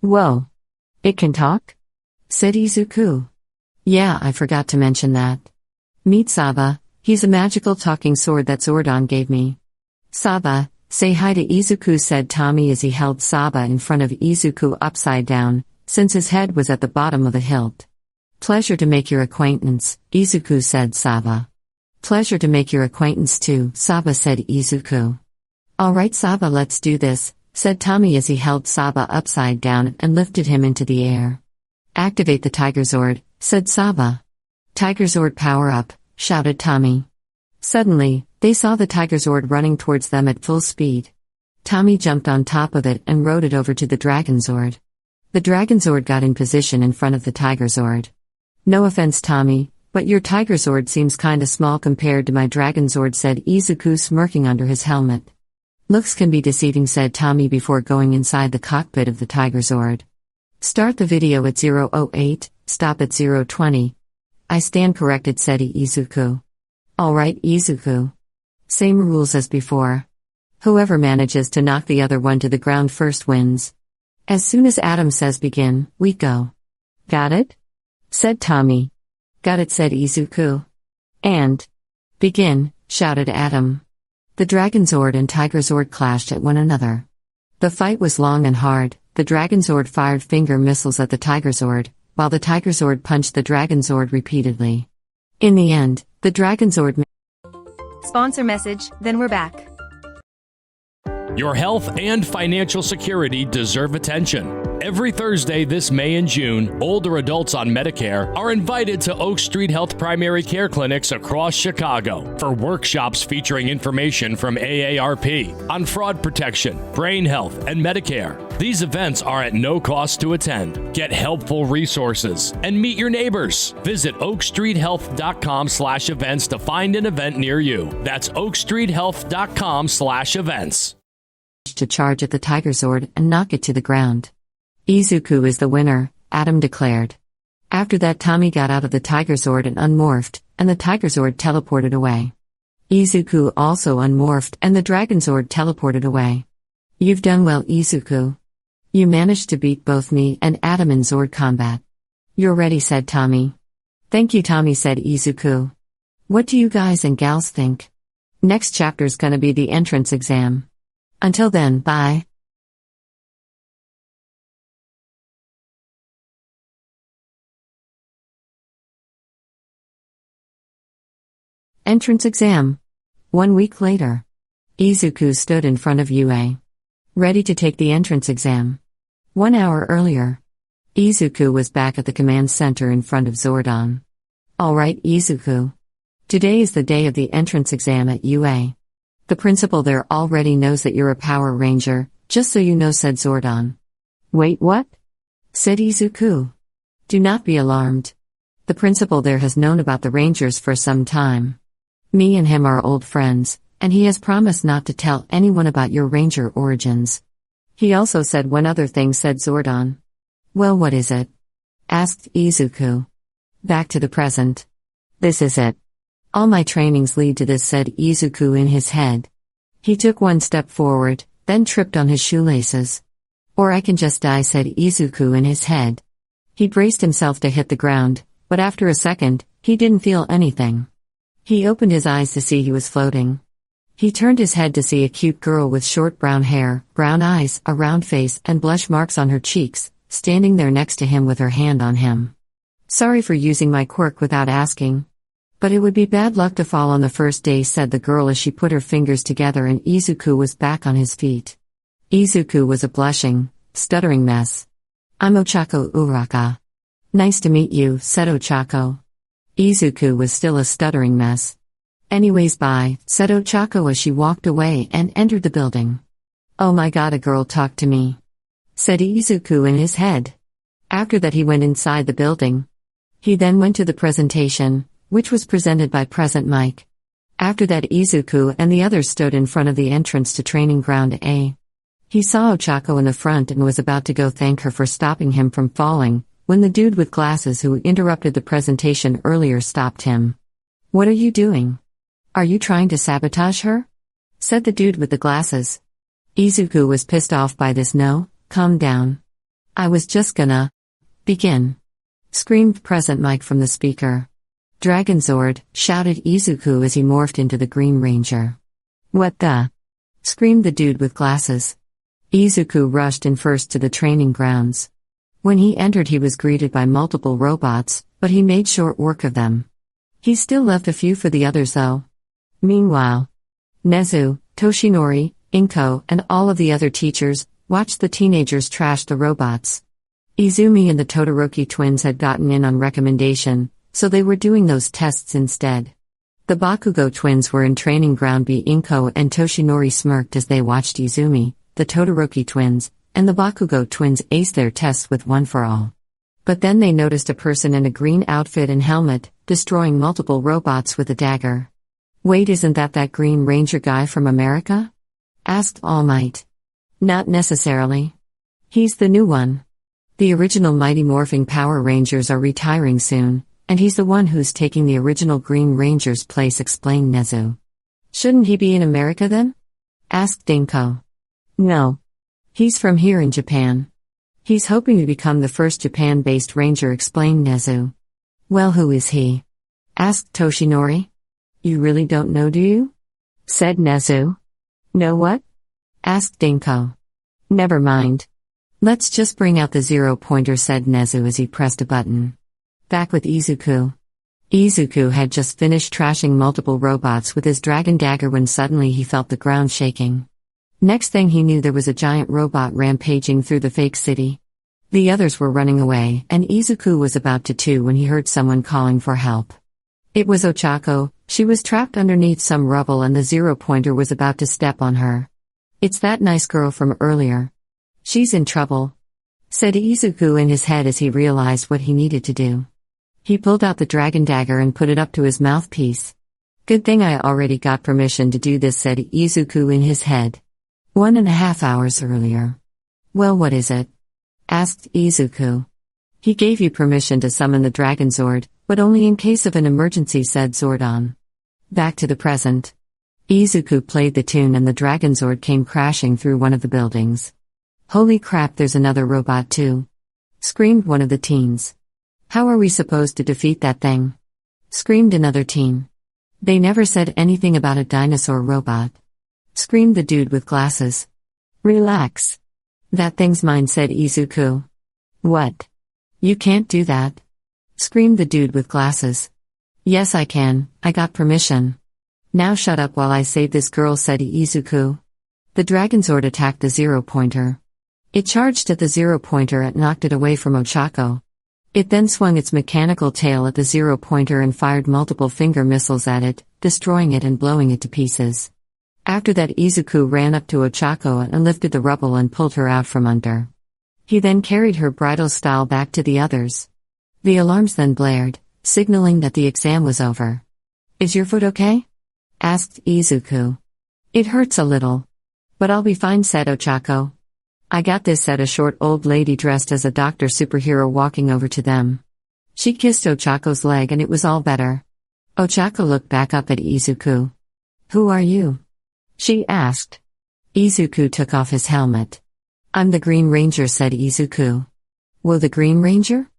Whoa. It can talk? Said Izuku. Yeah, I forgot to mention that. Meet Saba, he's a magical talking sword that Zordon gave me. Saba, say hi to Izuku, said Tommy as he held Saba in front of Izuku upside down, since his head was at the bottom of the hilt. Pleasure to make your acquaintance, Izuku, said Saba. Pleasure to make your acquaintance too, Saba, said Izuku. Alright, Saba, let's do this, said Tommy as he held Saba upside down and lifted him into the air. Activate the Tiger Zord, said Saba. Tiger Zord power up, shouted Tommy. Suddenly, they saw the Tiger Zord running towards them at full speed. Tommy jumped on top of it and rode it over to the Dragon Zord. The Dragon Zord got in position in front of the Tiger Zord. No offense, Tommy, but your Tiger Zord seems kinda small compared to my Dragon Zord, said Izuku, smirking under his helmet. Looks can be deceiving, said Tommy before going inside the cockpit of the Tiger Zord. Start the video at 0:08, stop at 0:20. I stand corrected, said Izuku. Alright, Izuku. Same rules as before. Whoever manages to knock the other one to the ground first wins. As soon as Adam says begin, we go. Got it? Said Tommy. Got it, said Izuku. And begin, shouted Adam. The Dragon Zord and Tiger Zord clashed at one another. The fight was long and hard. The Dragon Zord fired finger missiles at the Tiger Zord, while the Tiger Zord punched the Dragon Zord repeatedly. In the end, the Dragon Zord... Sponsor message, then we're back. Your health and financial security deserve attention. Every Thursday this May and June, older adults on Medicare are invited to Oak Street Health primary care clinics across Chicago for workshops featuring information from AARP on fraud protection, brain health, and Medicare. These events are at no cost to attend. Get helpful resources and meet your neighbors. Visit oakstreethealth.com/events to find an event near you. That's oakstreethealth.com/events. To charge at the Tiger Zord and knock it to the ground. Izuku is the winner, Adam declared. After that, Tommy got out of the Tiger Zord and unmorphed, and the Tiger Zord teleported away. Izuku also unmorphed and the Dragon Zord teleported away. You've done well, Izuku. You managed to beat both me and Adam in Zord combat. You're ready, said Tommy. Thank you, Tommy, said Izuku. What do you guys and gals think? Next chapter's gonna be the entrance exam. Until then, bye. Entrance exam. 1 week later. Izuku stood in front of UA. Ready to take the entrance exam. 1 hour earlier. Izuku was back at the command center in front of Zordon. Alright, Izuku. Today is the day of the entrance exam at UA. The principal there already knows that you're a Power Ranger, just so you know, said Zordon. Wait, what? Said Izuku. Do not be alarmed. The principal there has known about the Rangers for some time. Me and him are old friends, and he has promised not to tell anyone about your Ranger origins. He also said one other thing, said Zordon. Well, what is it? Asked Izuku. Back to the present. This is it. All my trainings lead to this, said Izuku in his head. He took one step forward, then tripped on his shoelaces. Or I can just die, said Izuku in his head. He braced himself to hit the ground, but after a second, he didn't feel anything. He opened his eyes to see he was floating. He turned his head to see a cute girl with short brown hair, brown eyes, a round face, and blush marks on her cheeks, standing there next to him with her hand on him. Sorry for using my quirk without asking. But it would be bad luck to fall on the first day, said the girl as she put her fingers together and Izuku was back on his feet. Izuku was a blushing, stuttering mess. I'm Ochako Uraka. Nice to meet you, said Ochako. Izuku was still a stuttering mess. Anyways, bye, said Ochako as she walked away and entered the building. Oh my god, a girl talked to me, said Izuku in his head. After that he went inside the building. He then went to the presentation, which was presented by Present Mike. After that Izuku and the others stood in front of the entrance to Training Ground A. He saw Ochako in the front and was about to go thank her for stopping him from falling, when the dude with glasses who interrupted the presentation earlier stopped him. What are you doing? Are you trying to sabotage her? Said the dude with the glasses. Izuku was pissed off by this. No, calm down. I was just gonna begin, screamed Present Mike from the speaker. Dragon Zord, shouted Izuku as he morphed into the Green Ranger. What the? Screamed the dude with glasses. Izuku rushed in first to the training grounds. When he entered he was greeted by multiple robots, but he made short work of them. He still left a few for the others though. Meanwhile, Nezu, Toshinori, Inko, and all of the other teachers, watched the teenagers trash the robots. Izumi and the Todoroki twins had gotten in on recommendation, so they were doing those tests instead. The Bakugo twins were in training ground B. Inko and Toshinori smirked as they watched Izumi, the Todoroki twins, and the Bakugo twins ace their tests with one for all. But then they noticed a person in a green outfit and helmet, destroying multiple robots with a dagger. "Wait, isn't that Green Ranger guy from America?" asked All Might. "Not necessarily. He's the new one. The original Mighty Morphing Power Rangers are retiring soon, and he's the one who's taking the original Green Ranger's place," explained Nezu. "Shouldn't he be in America then?" asked Inko. "No. He's from here in Japan. He's hoping to become the first Japan-based ranger," explained Nezu. "Well, who is he?" asked Toshinori. "You really don't know, do you?" said Nezu. "Know what?" asked Inko. "Never mind. Let's just bring out the 0-pointer," said Nezu as he pressed a button. Back with Izuku. Izuku had just finished trashing multiple robots with his dragon dagger when suddenly he felt the ground shaking. Next thing he knew, there was a giant robot rampaging through the fake city. The others were running away, and Izuku was about to too when he heard someone calling for help. It was Ochako. She was trapped underneath some rubble and the 0-pointer was about to step on her. "It's that nice girl from earlier. She's in trouble," said Izuku in his head as he realized what he needed to do. He pulled out the dragon dagger and put it up to his mouthpiece. "Good thing I already got permission to do this," said Izuku in his head. 1.5 hours earlier. "Well, what is it?" asked Izuku. "He gave you permission to summon the Dragon Zord, but only in case of an emergency," said Zordon. Back to the present. Izuku played the tune and the Dragon Zord came crashing through one of the buildings. "Holy crap, there's another robot too!" screamed one of the teens. "How are we supposed to defeat that thing?" screamed another teen. "They never said anything about a dinosaur robot," screamed the dude with glasses. "Relax. That thing's mine," said Izuku. "What? You can't do that," screamed the dude with glasses. "Yes, I can, I got permission." "Now shut up while I save this girl," said Izuku. The Dragon Zord attacked the 0-pointer. It charged at the 0-pointer and knocked it away from Ochako. It then swung its mechanical tail at the 0-pointer and fired multiple finger missiles at it, destroying it and blowing it to pieces. After that, Izuku ran up to Ochako and lifted the rubble and pulled her out from under. He then carried her bridal style back to the others. The alarms then blared, signaling that the exam was over. "Is your foot okay?" asked Izuku. "It hurts a little. But I'll be fine," said Ochako. "I got this," said a short old lady dressed as a doctor superhero walking over to them. She kissed Ochako's leg and it was all better. Ochako looked back up at Izuku. "Who are you?" she asked. Izuku took off his helmet. "I'm the Green Ranger," said Izuku. "Whoa, the Green Ranger?"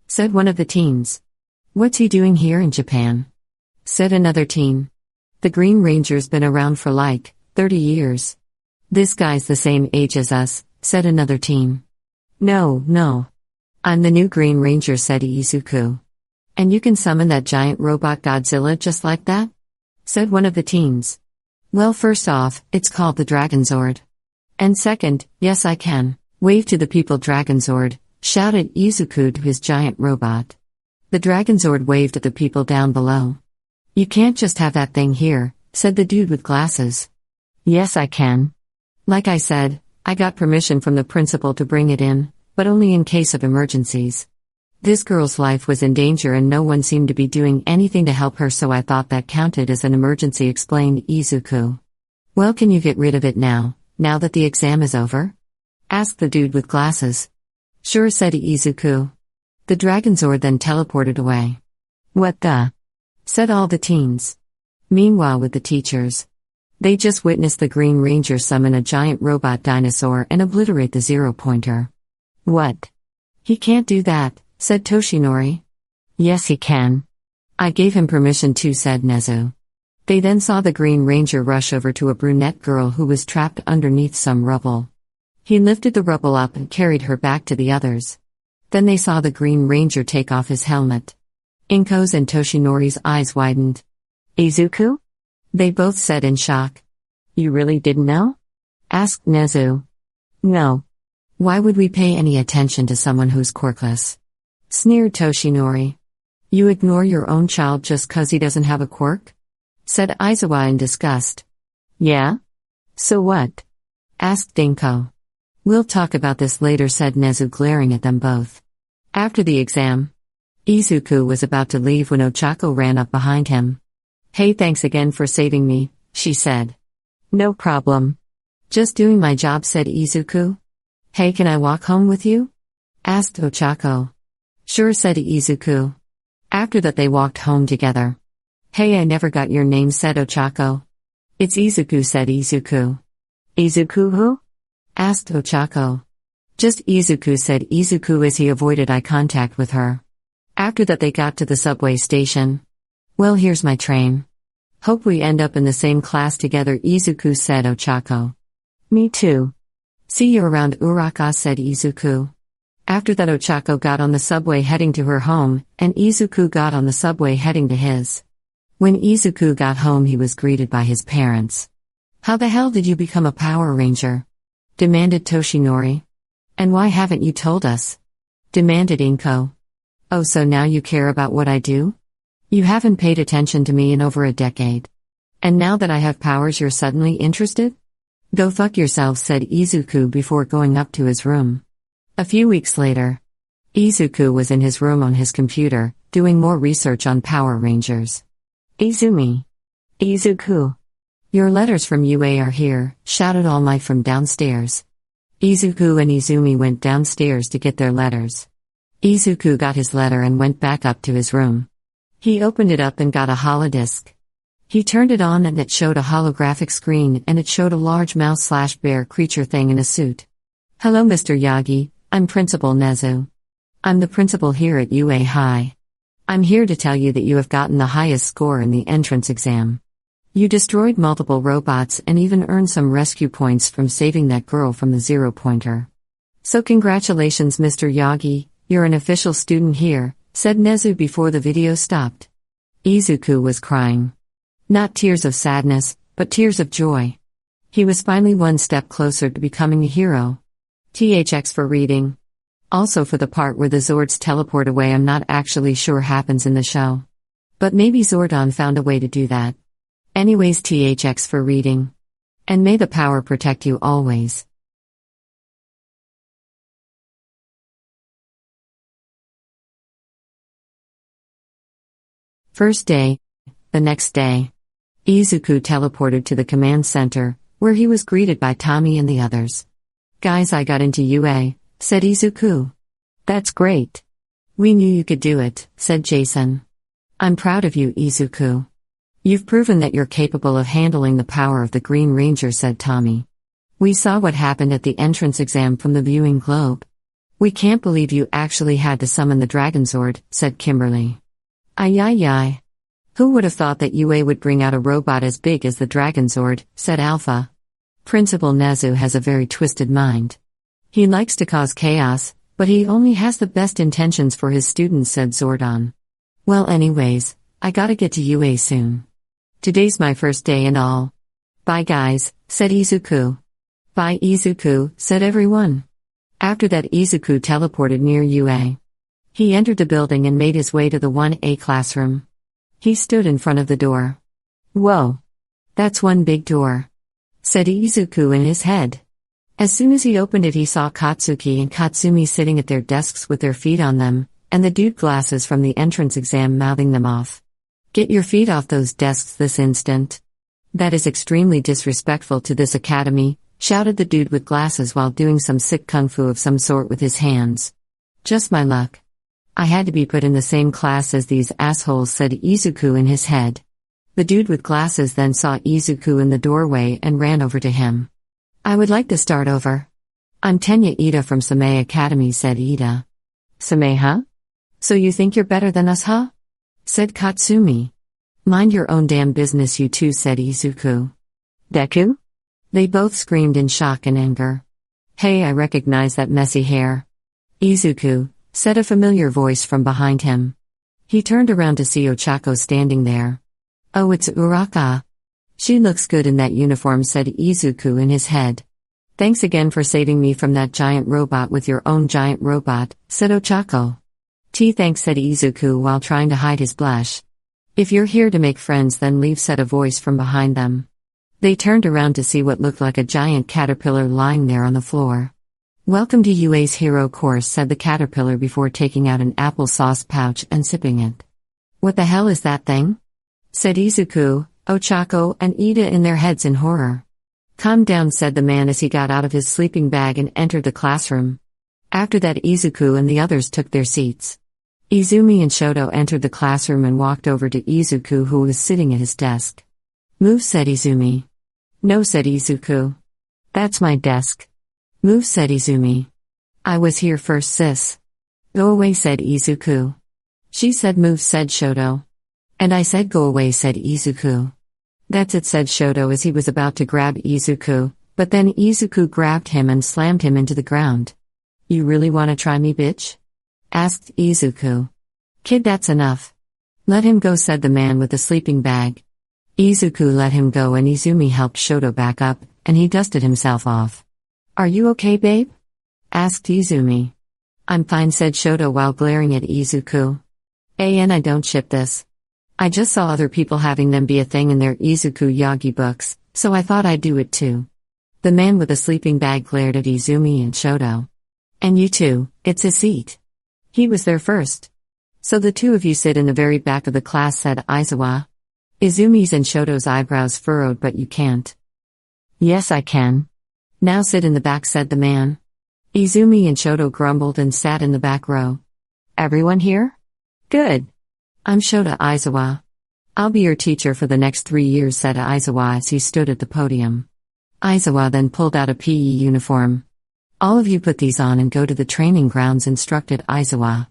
said one of the teens. "What's he doing here in Japan?" said another teen. "The Green Ranger's been around for like 30 years. This guy's the same age as us," said another teen. No. "I'm the new Green Ranger," said Izuku. "And you can summon that giant robot Godzilla just like that?" said one of the teens. "Well, first off, it's called the Dragon Zord. And second, yes, I can wave to the people." "Dragon Zord," shouted Izuku to his giant robot. The Dragon Zord waved at the people down below. "You can't just have that thing here," said the dude with glasses. "Yes, I can. Like I said, I got permission from the principal to bring it in, but only in case of emergencies. This girl's life was in danger and no one seemed to be doing anything to help her, so I thought that counted as an emergency," explained Izuku. "Well, can you get rid of it now that the exam is over?" asked the dude with glasses. "Sure," said Izuku. The Dragon Zord then teleported away. "What the?" said all the teens. Meanwhile, with the teachers, they just witnessed the Green Ranger summon a giant robot dinosaur and obliterate the 0-pointer. "What? He can't do that," said Toshinori. "Yes, he can. I gave him permission to," said Nezu. They then saw the Green Ranger rush over to a brunette girl who was trapped underneath some rubble. He lifted the rubble up and carried her back to the others. Then they saw the Green Ranger take off his helmet. Inko's and Toshinori's eyes widened. "Izuku?" they both said in shock. "You really didn't know?" asked Nezu. No. Why would we pay any attention to someone who's quirkless? Sneered Toshinori. You ignore your own child just 'cause he doesn't have a quirk? Said Izuocha in disgust. Yeah? So what? Asked Inko. We'll talk about this later, said Nezu, glaring at them both. After the exam, Izuku was about to leave when Ochako ran up behind him. Hey, thanks again for saving me, she said. No problem. Just doing my job, said Izuku. Hey, can I walk home with you? Asked Ochako. Sure, said Izuku. After that they walked home together. Hey, I never got your name, said Ochako. It's Izuku, said Izuku. Izuku who? Asked Ochako. Just Izuku, said Izuku as he avoided eye contact with her. After that they got to the subway station. Well, here's my train. Hope we end up in the same class together, Izuku, said Ochako. Me too. See you around Uraka, said Izuku. After that Ochako got on the subway heading to her home, and Izuku got on the subway heading to his. When Izuku got home he was greeted by his parents. How the hell did you become a Power Ranger? Demanded Toshinori. And why haven't you told us? Demanded Inko. Oh, so now you care about what I do? You haven't paid attention to me in over a decade. And now that I have powers you're suddenly interested? Go fuck yourself, said Izuku before going up to his room. A few weeks later, Izuku was in his room on his computer, doing more research on Power Rangers. Izumi. Izuku. Your letters from UA are here, shouted All Might from downstairs. Izuku and Izumi went downstairs to get their letters. Izuku got his letter and went back up to his room. He opened it up and got a holodisc. He turned it on and it showed a holographic screen and it showed a large mouse/bear creature thing in a suit. Hello, Mr. Yagi, I'm Principal Nezu. I'm the principal here at UA High. I'm here to tell you that you have gotten the highest score in the entrance exam. You destroyed multiple robots and even earned some rescue points from saving that girl from the zero-pointer. So congratulations, Mr. Yagi, you're an official student here, said Nezu before the video stopped. Izuku was crying. Not tears of sadness, but tears of joy. He was finally one step closer to becoming a hero. THX for reading. Also for the part where the Zords teleport away, I'm not actually sure happens in the show. But maybe Zordon found a way to do that. Anyways, THX for reading. And may the power protect you always. First day. The next day. Izuku teleported to the command center, where he was greeted by Tommy and the others. Guys, I got into UA, said Izuku. That's great. We knew you could do it, said Jason. I'm proud of you, Izuku. You've proven that you're capable of handling the power of the Green Ranger, said Tommy. We saw what happened at the entrance exam from the viewing globe. We can't believe you actually had to summon the Dragon Zord, said Kimberly. Ay. Who would have thought that UA would bring out a robot as big as the Dragon Zord, said Alpha. Principal Nezu has a very twisted mind. He likes to cause chaos, but he only has the best intentions for his students, said Zordon. Well, anyways, I gotta get to UA soon. Today's my first day and all. Bye guys, said Izuku. Bye Izuku, said everyone. After that Izuku teleported near UA. He entered the building and made his way to the 1A classroom. He stood in front of the door. Whoa. That's one big door, said Izuku in his head. As soon as he opened it he saw Katsuki and Katsumi sitting at their desks with their feet on them, and the dude glasses from the entrance exam mouthing them off. Get your feet off those desks this instant. That is extremely disrespectful to this academy, shouted the dude with glasses while doing some sick kung fu of some sort with his hands. Just my luck. I had to be put in the same class as these assholes, said Izuku in his head. The dude with glasses then saw Izuku in the doorway and ran over to him. I would like to start over. I'm Tenya Ida from Samei Academy, said Ida. Samei, huh? So you think you're better than us, huh? Said Katsumi. Mind your own damn business, you two, said Izuku. Deku? They both screamed in shock and anger. Hey, I recognize that messy hair. Izuku, said a familiar voice from behind him. He turned around to see Ochako standing there. Oh, it's Uraka. She looks good in that uniform, said Izuku in his head. Thanks again for saving me from that giant robot with your own giant robot, said Ochako. Thanks, said Izuku while trying to hide his blush. If you're here to make friends, then leave, said a voice from behind them. They turned around to see what looked like a giant caterpillar lying there on the floor. Welcome to UA's hero course, said the caterpillar before taking out an applesauce pouch and sipping it. What the hell is that thing? Said Izuku, Ochako, and Ida in their heads in horror. Calm down, said the man as he got out of his sleeping bag and entered the classroom. After that, Izuku and the others took their seats. Izumi and Shoto entered the classroom and walked over to Izuku, who was sitting at his desk. Move, said Izumi. No, said Izuku. That's my desk. Move, said Izumi. I was here first, sis. Go away, said Izuku. She said move, said Shoto. And I said go away, said Izuku. That's it, said Shoto as he was about to grab Izuku, but then Izuku grabbed him and slammed him into the ground. You really want to try me, bitch? Asked Izuku. Kid, that's enough. Let him go, said the man with the sleeping bag. Izuku let him go and Izumi helped Shoto back up, and he dusted himself off. Are you okay, babe? Asked Izumi. I'm fine, said Shoto while glaring at Izuku. And I don't ship this. I just saw other people having them be a thing in their Izuku Yagi books, so I thought I'd do it too. The man with the sleeping bag glared at Izumi and Shoto. And you too, it's a seat. He was there first. So the two of you sit in the very back of the class, said Izuwa. Izumi's and Shoto's eyebrows furrowed, but you can't. Yes, I can. Now sit in the back, said the man. Izumi and Shoto grumbled and sat in the back row. Everyone here? Good. I'm Shota Izuwa. I'll be your teacher for the next 3 years, said Izuwa as he stood at the podium. Izuwa then pulled out a PE uniform. All of you put these on and go to the training grounds, instructed Izuwa.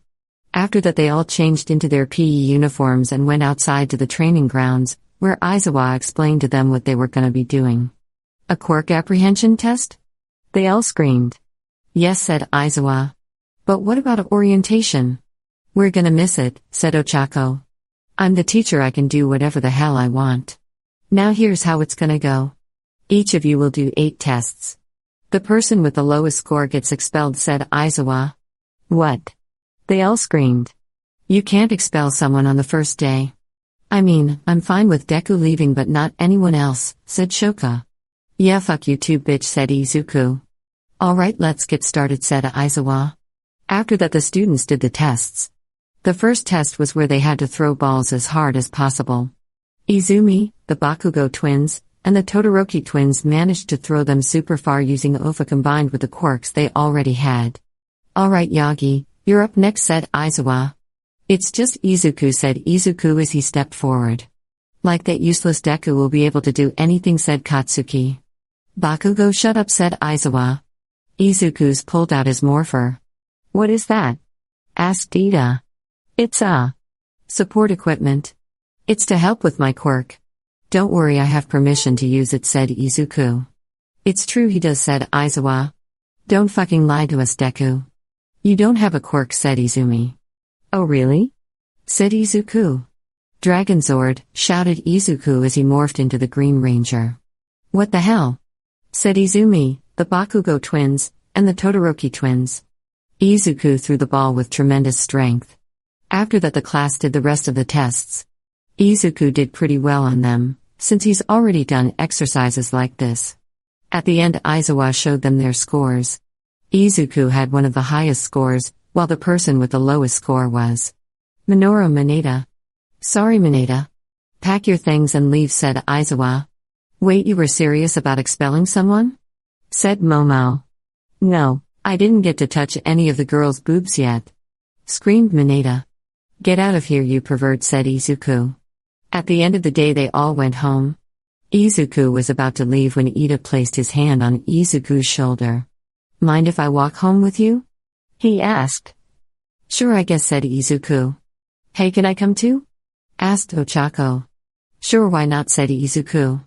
After that, they all changed into their PE uniforms and went outside to the training grounds, where Izuwa explained to them what they were going to be doing. A quirk apprehension test? They all screamed. Yes, said Izuwa. But what about orientation? We're gonna miss it, said Ochako. I'm the teacher, I can do whatever the hell I want. Now here's how it's gonna go. Each of you will do 8 tests. The person with the lowest score gets expelled, said Izuwa. What? They all screamed. You can't expel someone on the first day. I mean, I'm fine with Deku leaving but not anyone else, said Shoka. Yeah, fuck you too, bitch, said Izuku. Alright, let's get started, said Izuwa. After that, the students did the tests. The first test was where they had to throw balls as hard as possible. Izumi, the Bakugo twins, and the Todoroki twins managed to throw them super far using OFA combined with the quirks they already had. Alright, Yagi, you're up next, said Izuwa. It's just Izuku, said Izuku as he stepped forward. Like that useless Deku will be able to do anything, said Katsuki. Bakugo, shut up, said Izuwa. Izuku's pulled out his morpher. What is that? Asked Ida. It's support equipment. It's to help with my quirk. Don't worry, I have permission to use it, said Izuku. It's true he does, said Izuwa. Don't fucking lie to us, Deku. You don't have a quirk, said Izumi. Oh really? Said Izuku. Dragon Zord, shouted Izuku as he morphed into the Green Ranger. What the hell? Said Izumi, the Bakugo twins, and the Todoroki twins. Izuku threw the ball with tremendous strength. After that, the class did the rest of the tests. Izuku did pretty well on them, since he's already done exercises like this. At the end, Izuwa showed them their scores. Izuku had one of the highest scores, while the person with the lowest score was Minoru Mineta. Sorry, Mineta. Pack your things and leave, said Izuwa. Wait, you were serious about expelling someone? Said Momo. No, I didn't get to touch any of the girls' boobs yet. Screamed Mineta. Get out of here, you pervert, said Izuku. At the end of the day, they all went home. Izuku was about to leave when Ida placed his hand on Izuku's shoulder. Mind if I walk home with you? He asked. Sure, I guess, said Izuku. Hey, can I come too? Asked Ochako. Sure, why not, said Izuku.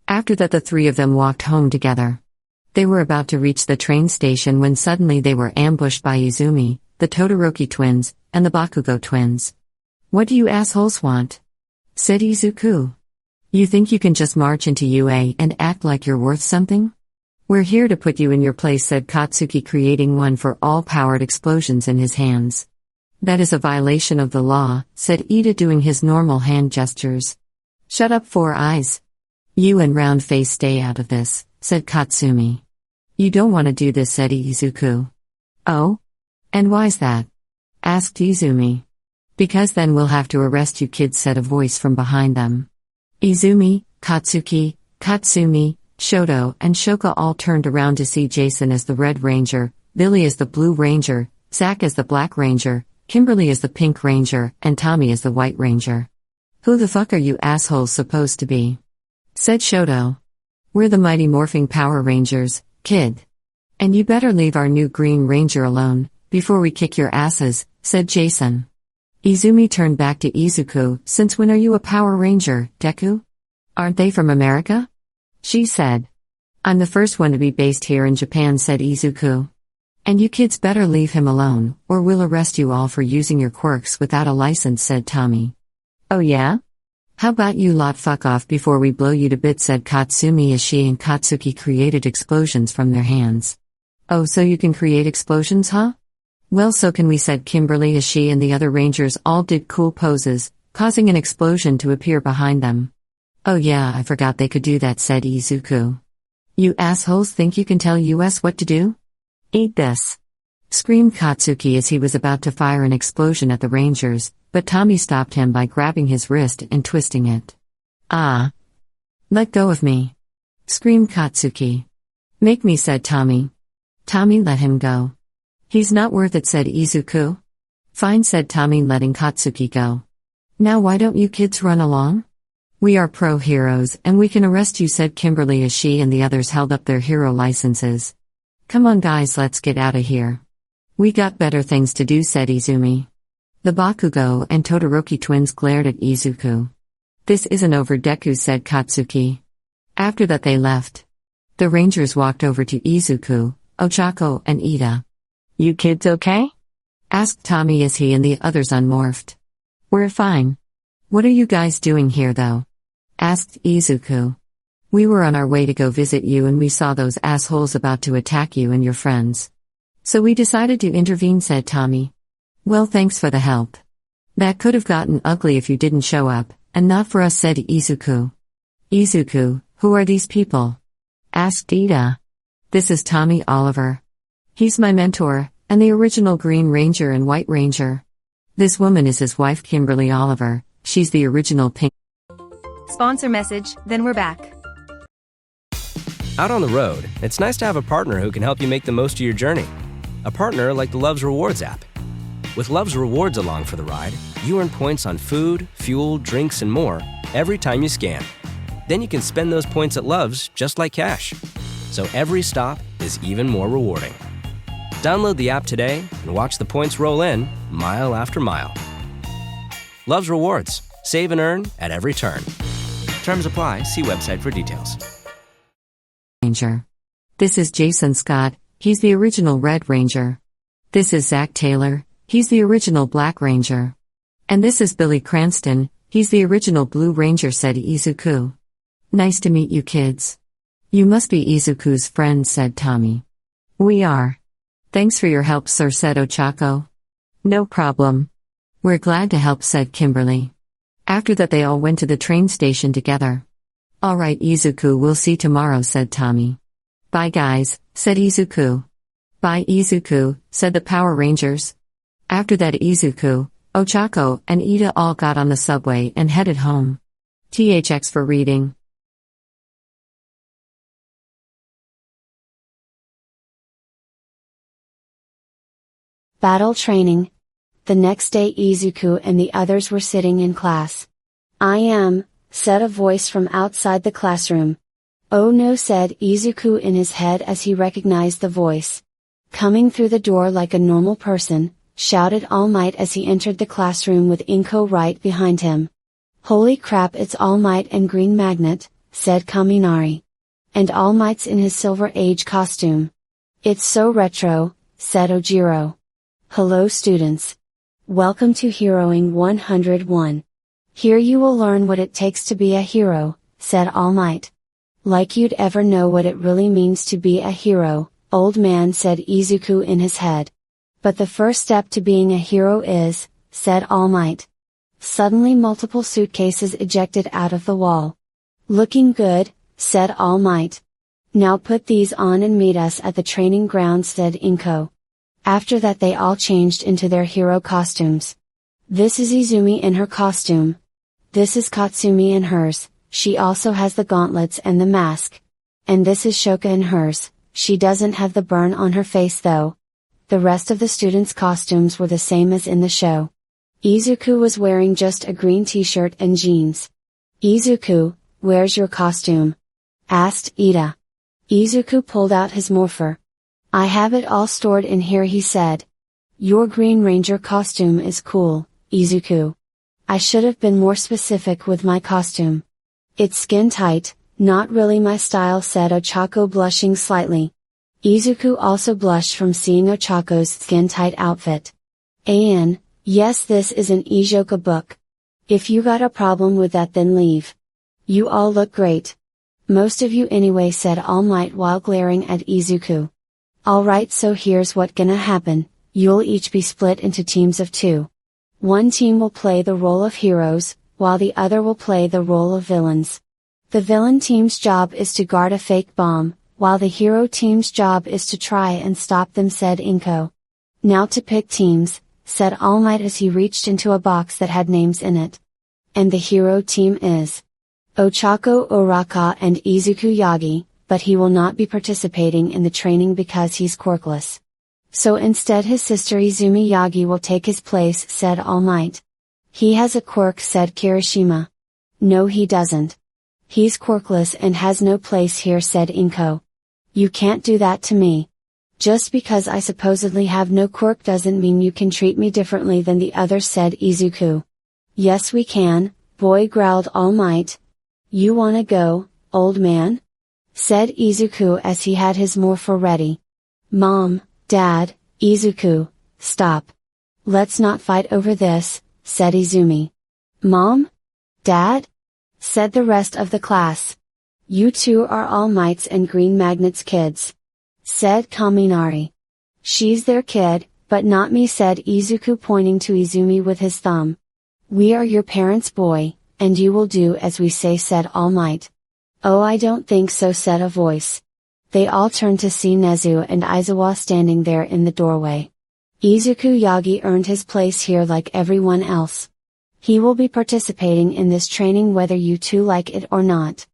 After that, the three of them walked home together. They were about to reach the train station when suddenly they were ambushed by Izumi, the Todoroki twins, and the Bakugo twins. What do you assholes want? Said Izuku. You think you can just march into UA and act like you're worth something? We're here to put you in your place, said Katsuki, creating one for all-powered explosions in his hands. That is a violation of the law, said Ida, doing his normal hand gestures. Shut up, Four Eyes. You and Round Face stay out of this, said Katsumi. You don't want to do this, said Izuku. Oh? And why's that? Asked Izumi. Because then we'll have to arrest you kids, said a voice from behind them. Izumi, Katsuki, Katsumi, Shoto, and Shoka all turned around to see Jason as the Red Ranger, Billy as the Blue Ranger, Zack as the Black Ranger, Kimberly as the Pink Ranger, and Tommy as the White Ranger. Who the fuck are you assholes supposed to be? Said Shoto. We're the Mighty Morphing Power Rangers, kid. And you better leave our new Green Ranger alone, before we kick your asses, said Jason. Izumi turned back to Izuku. Since when are you a Power Ranger, Deku? Aren't they from America? She said. I'm the first one to be based here in Japan, said Izuku. And you kids better leave him alone, or we'll arrest you all for using your quirks without a license, said Tommy. Oh yeah? How about you lot fuck off before we blow you to bits, said Katsumi as she and Katsuki created explosions from their hands. Oh, so you can create explosions, huh? Well, so can we, said Kimberly as she and the other Rangers all did cool poses, causing an explosion to appear behind them. Oh yeah, I forgot they could do that, said Izuku. You assholes think you can tell us what to do? Eat this! Screamed Katsuki as he was about to fire an explosion at the Rangers, but Tommy stopped him by grabbing his wrist and twisting it. Ah! Let go of me! Screamed Katsuki. Make me, said Tommy. Tommy let him go. He's not worth it, said Izuku. Fine, said Tommy, letting Katsuki go. Now why don't you kids run along? We are pro heroes and we can arrest you, said Kimberly as she and the others held up their hero licenses. Come on guys, let's get out of here. We got better things to do, said Izumi. The Bakugo and Todoroki twins glared at Izuku. This isn't over, Deku, said Katsuki. After that they left. The Rangers walked over to Izuku, Ochako, and Ida. You kids okay? Asked Tommy as he and the others unmorphed. We're fine. What are you guys doing here though? Asked Izuku. We were on our way to go visit you and we saw those assholes about to attack you and your friends. So we decided to intervene, said Tommy. Well, thanks for the help. That could have gotten ugly if you didn't show up, and not for us, said Izuku. Izuku, who are these people? Asked Ida. This is Tommy Oliver. He's my mentor, and the original Green Ranger and White Ranger. This woman is his wife, Kimberly Oliver. She's the original Pink. Sponsor message, then we're back. Out on the road, it's nice to have a partner who can help you make the most of your journey. A partner like the Love's Rewards app. With Love's Rewards along for the ride, you earn points on food, fuel, drinks, and more every time you scan. Then you can spend those points at Love's just like cash. So every stop is even more rewarding. Download the app today and watch the points roll in mile after mile. Love's Rewards. Save and earn at every turn. Terms apply. See website for details. Ranger. This is Jason Scott. He's the original Red Ranger. This is Zack Taylor. He's the original Black Ranger. And this is Billy Cranston. He's the original Blue Ranger, said Izuku. Nice to meet you kids. You must be Izuku's friends, said Tommy. We are. Thanks for your help, sir, said Ochako. No problem. We're glad to help, said Kimberly. After that they all went to the train station together. Alright Izuku, we'll see tomorrow, said Tommy. Bye guys, said Izuku. Bye Izuku, said the Power Rangers. After that Izuku, Ochako, and Ida all got on the subway and headed home. THX for reading. Battle training. The next day Izuku and the others were sitting in class. I am, said a voice from outside the classroom. Oh no, said Izuku in his head as he recognized the voice. Coming through the door like a normal person, shouted All Might as he entered the classroom with Inko right behind him. Holy crap, it's All Might and Green Magnet, said Kaminari. And All Might's in his Silver Age costume. It's so retro, said Ojiro. Hello students. Welcome to Heroing 101. Here you will learn what it takes to be a hero, said All Might. Like you'd ever know what it really means to be a hero, old man, said Izuku in his head. But the first step to being a hero is, said All Might. Suddenly multiple suitcases ejected out of the wall. Looking good, said All Might. Now put these on and meet us at the training grounds, said Inko. After that they all changed into their hero costumes. This is Izumi in her costume. This is Katsumi in hers, she also has the gauntlets and the mask. And this is Shoka in hers, she doesn't have the burn on her face though. The rest of the students' costumes were the same as in the show. Izuku was wearing just a green t-shirt and jeans. Izuku, where's your costume? Asked Ida. Izuku pulled out his morpher. I have it all stored in here, he said. Your Green Ranger costume is cool, Izuku. I should have been more specific with my costume. It's skin tight, not really my style, said Ochako, blushing slightly. Izuku also blushed from seeing Ochako's skin tight outfit. Yes, this is an Izuocha book. If you got a problem with that, then leave. You all look great. Most of you anyway, said All Might while glaring at Izuku. Alright, so here's what gonna happen, you'll each be split into teams of 2. One team will play the role of heroes, while the other will play the role of villains. The villain team's job is to guard a fake bomb, while the hero team's job is to try and stop them, said Inko. Now to pick teams, said All Might as he reached into a box that had names in it. And the hero team is Ochako Uraka and Izuku Yagi, but he will not be participating in the training because he's quirkless. So instead his sister Izumi Yagi will take his place, said All Might. He has a quirk, said Kirishima. No, he doesn't. He's quirkless and has no place here, said Inko. You can't do that to me. Just because I supposedly have no quirk doesn't mean you can treat me differently than the others, said Izuku. Yes we can, boy, growled All Might. You wanna go, old man? Said Izuku as he had his morpher ready. Mom, Dad, Izuku, stop. Let's not fight over this, said Izumi. Mom? Dad? Said the rest of the class. You two are All Might's and Green Magnet's kids. Said Kaminari. She's their kid, but not me, said Izuku, pointing to Izumi with his thumb. We are your parents, boy, and you will do as we say, said All Might. Oh, I don't think so, said a voice. They all turned to see Nezu and Izuocha standing there in the doorway. Izuku Yagi earned his place here like everyone else. He will be participating in this training whether you two like it or not.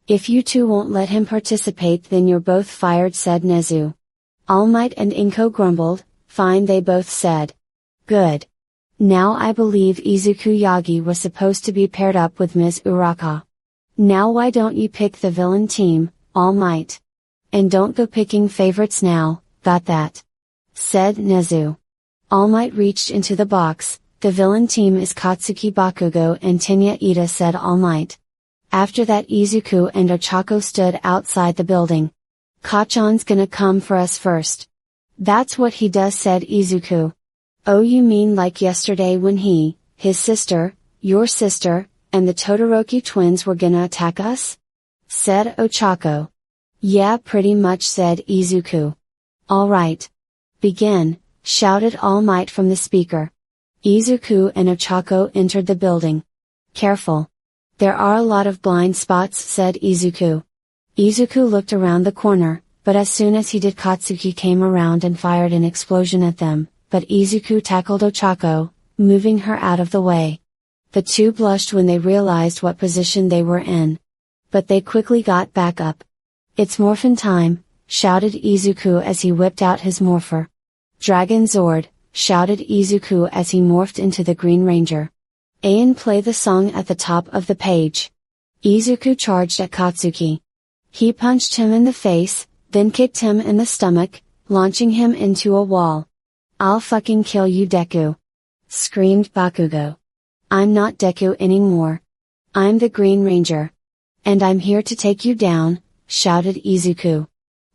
If you two won't let him participate, then you're both fired, said Nezu. All Might and Inko grumbled. Fine, they both said. Good. Now I believe Izuku Yagi was supposed to be paired up with Ms. Uraka. Now why don't you pick the villain team, All Might? And don't go picking favorites now, got that? Said Nezu. All Might reached into the box. The villain team is Katsuki Bakugo and Tenya Ida, said All Might. After that Izuku and Ochako stood outside the building. Kachan's gonna come for us first. That's what he does, said Izuku. Oh, you mean like yesterday when he, his sister, your sister, and the Todoroki twins were gonna attack us? Said Ochako. Yeah, pretty much, said Izuku. Alright. Begin, shouted All Might from the speaker. Izuku and Ochako entered the building. Careful. There are a lot of blind spots, said Izuku. Izuku looked around the corner, but as soon as he did, Katsuki came around and fired an explosion at them, but Izuku tackled Ochako, moving her out of the way. The two blushed when they realized what position they were in. But they quickly got back up. It's morphin' time, shouted Izuku as he whipped out his morpher. Dragon Zord, shouted Izuku as he morphed into the Green Ranger. Ain, play the song at the top of the page. Izuku charged at Katsuki. He punched him in the face, then kicked him in the stomach, launching him into a wall. I'll fucking kill you, Deku! Screamed Bakugo. I'm not Deku anymore. I'm the Green Ranger. And I'm here to take you down, shouted Izuku.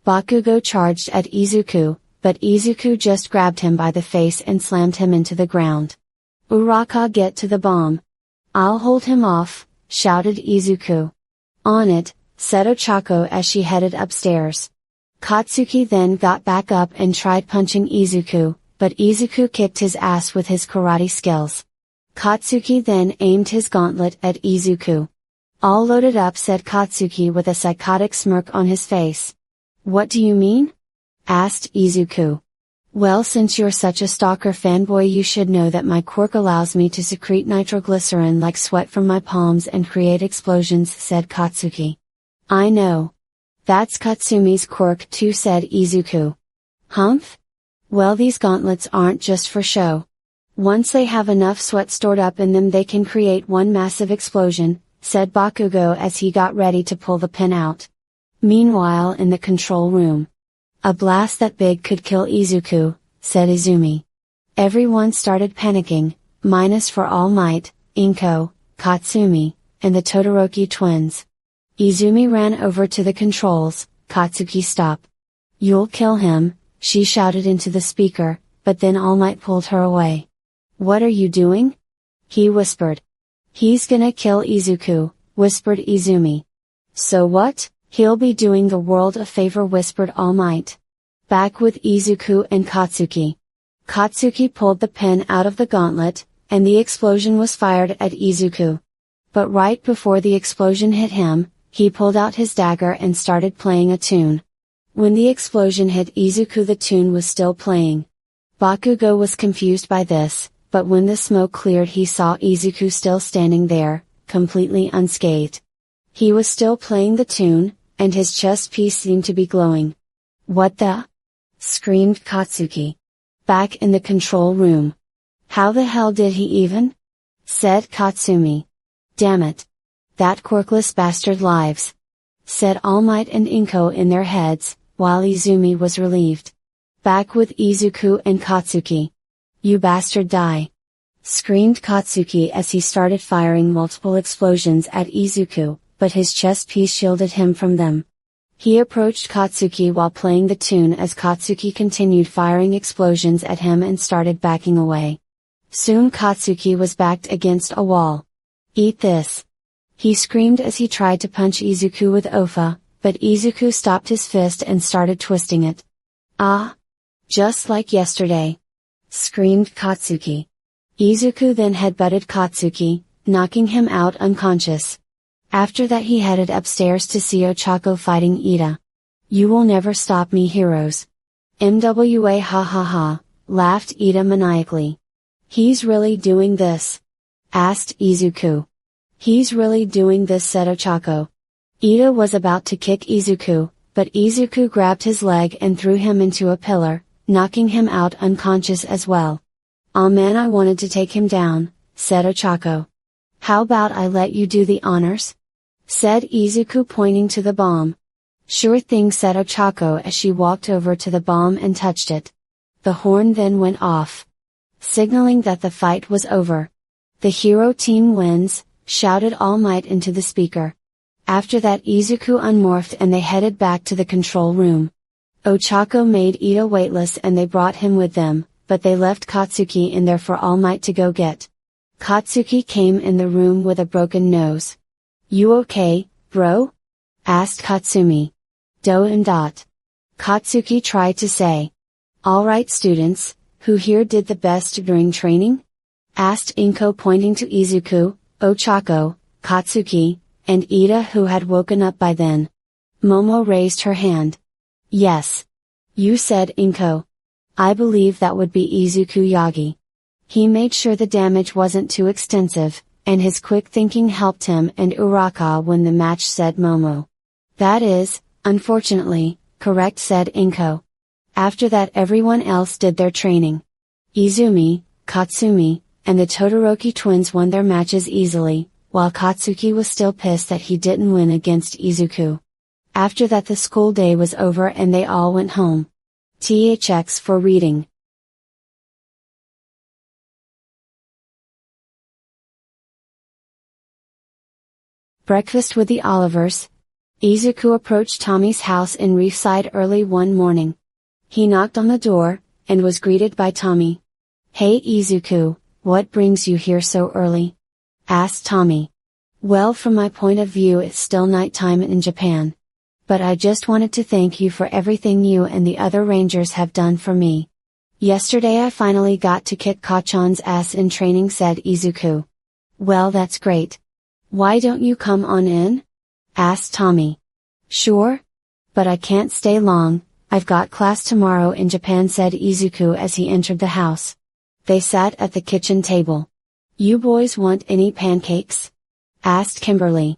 Bakugo charged at Izuku, but Izuku just grabbed him by the face and slammed him into the ground. Uraka, get to the bomb. I'll hold him off, shouted Izuku. On it, said Ochako as she headed upstairs. Katsuki then got back up and tried punching Izuku, but Izuku kicked his ass with his karate skills. Katsuki then aimed his gauntlet at Izuku. All loaded up, said Katsuki with a psychotic smirk on his face. What do you mean? Asked Izuku. Well, since you're such a stalker fanboy, you should know that my quirk allows me to secrete nitroglycerin like sweat from my palms and create explosions, said Katsuki. I know. That's Katsumi's quirk too, said Izuku. Humph? Well, these gauntlets aren't just for show. Once they have enough sweat stored up in them, they can create one massive explosion, said Bakugo as he got ready to pull the pin out. Meanwhile, in the control room. A blast that big could kill Izuku, said Izumi. Everyone started panicking, minus for All Might, Inko, Katsumi, and the Todoroki twins. Izumi ran over to the controls. Katsuki, stop. You'll kill him, she shouted into the speaker, but then All Might pulled her away. What are you doing? He whispered. He's gonna kill Izuku, whispered Izumi. So what? He'll be doing the world a favor, whispered All Might. Back with Izuku and Katsuki. Katsuki pulled the pin out of the gauntlet, and the explosion was fired at Izuku. But right before the explosion hit him, he pulled out his dagger and started playing a tune. When the explosion hit Izuku, the tune was still playing. Bakugo was confused by this, but when the smoke cleared, he saw Izuku still standing there, completely unscathed. He was still playing the tune, and his chest piece seemed to be glowing. What the? Screamed Katsuki. Back in the control room. How the hell did he even? Said Katsumi. Damn it. That quirkless bastard lives. Said All Might and Inko in their heads, while Izumi was relieved. Back with Izuku and Katsuki. You bastard, die. Screamed Katsuki as he started firing multiple explosions at Izuku, but his chest piece shielded him from them. He approached Katsuki while playing the tune as Katsuki continued firing explosions at him and started backing away. Soon Katsuki was backed against a wall. Eat this! He screamed as he tried to punch Izuku with Ofa, but Izuku stopped his fist and started twisting it. Ah! Just like yesterday! Screamed Katsuki. Izuku then headbutted Katsuki, knocking him out unconscious. After that he headed upstairs to see Ochako fighting Ida. You will never stop me, heroes. MWA, ha ha ha, laughed Ida maniacally. He's really doing this? Asked Izuku. He's really doing this, said Ochako. Ida was about to kick Izuku, but Izuku grabbed his leg and threw him into a pillar, knocking him out unconscious as well. Aw man, I wanted to take him down, said Ochako. How about I let you do the honors? Said Izuku, pointing to the bomb. Sure thing, said Ochako as she walked over to the bomb and touched it. The horn then went off, signaling that the fight was over. The hero team wins, shouted All Might into the speaker. After that Izuku unmorphed and they headed back to the control room. Ochako made Ida weightless and they brought him with them, but they left Katsuki in there for All Might to go get. Katsuki came in the room with a broken nose. You okay, bro? Asked Katsumi. Dot. Katsuki tried to say. Alright students, who here did the best during training? Asked Inko, pointing to Izuku, Ochako, Katsuki, and Ida, who had woken up by then. Momo raised her hand. Yes. You said Inko. I believe that would be Izuku Yagi. He made sure the damage wasn't too extensive, and his quick thinking helped him and Uraka win the match, said Momo. That is, unfortunately, correct, said Inko. After that everyone else did their training. Izumi, Katsumi, and the Todoroki twins won their matches easily, while Katsuki was still pissed that he didn't win against Izuku. After that the school day was over and they all went home. THX for reading. Breakfast with the Olivers. Izuku approached Tommy's house in Reefside early one morning. He knocked on the door, and was greeted by Tommy. Hey Izuku, what brings you here so early? Asked Tommy. Well, from my point of view it's still nighttime in Japan. But I just wanted to thank you for everything you and the other rangers have done for me. Yesterday I finally got to kick Kachan's ass in training, said Izuku. Well, that's great. Why don't you come on in? Asked Tommy. Sure? But I can't stay long, I've got class tomorrow in Japan, said Izuku as he entered the house. They sat at the kitchen table. You boys want any pancakes? Asked Kimberly.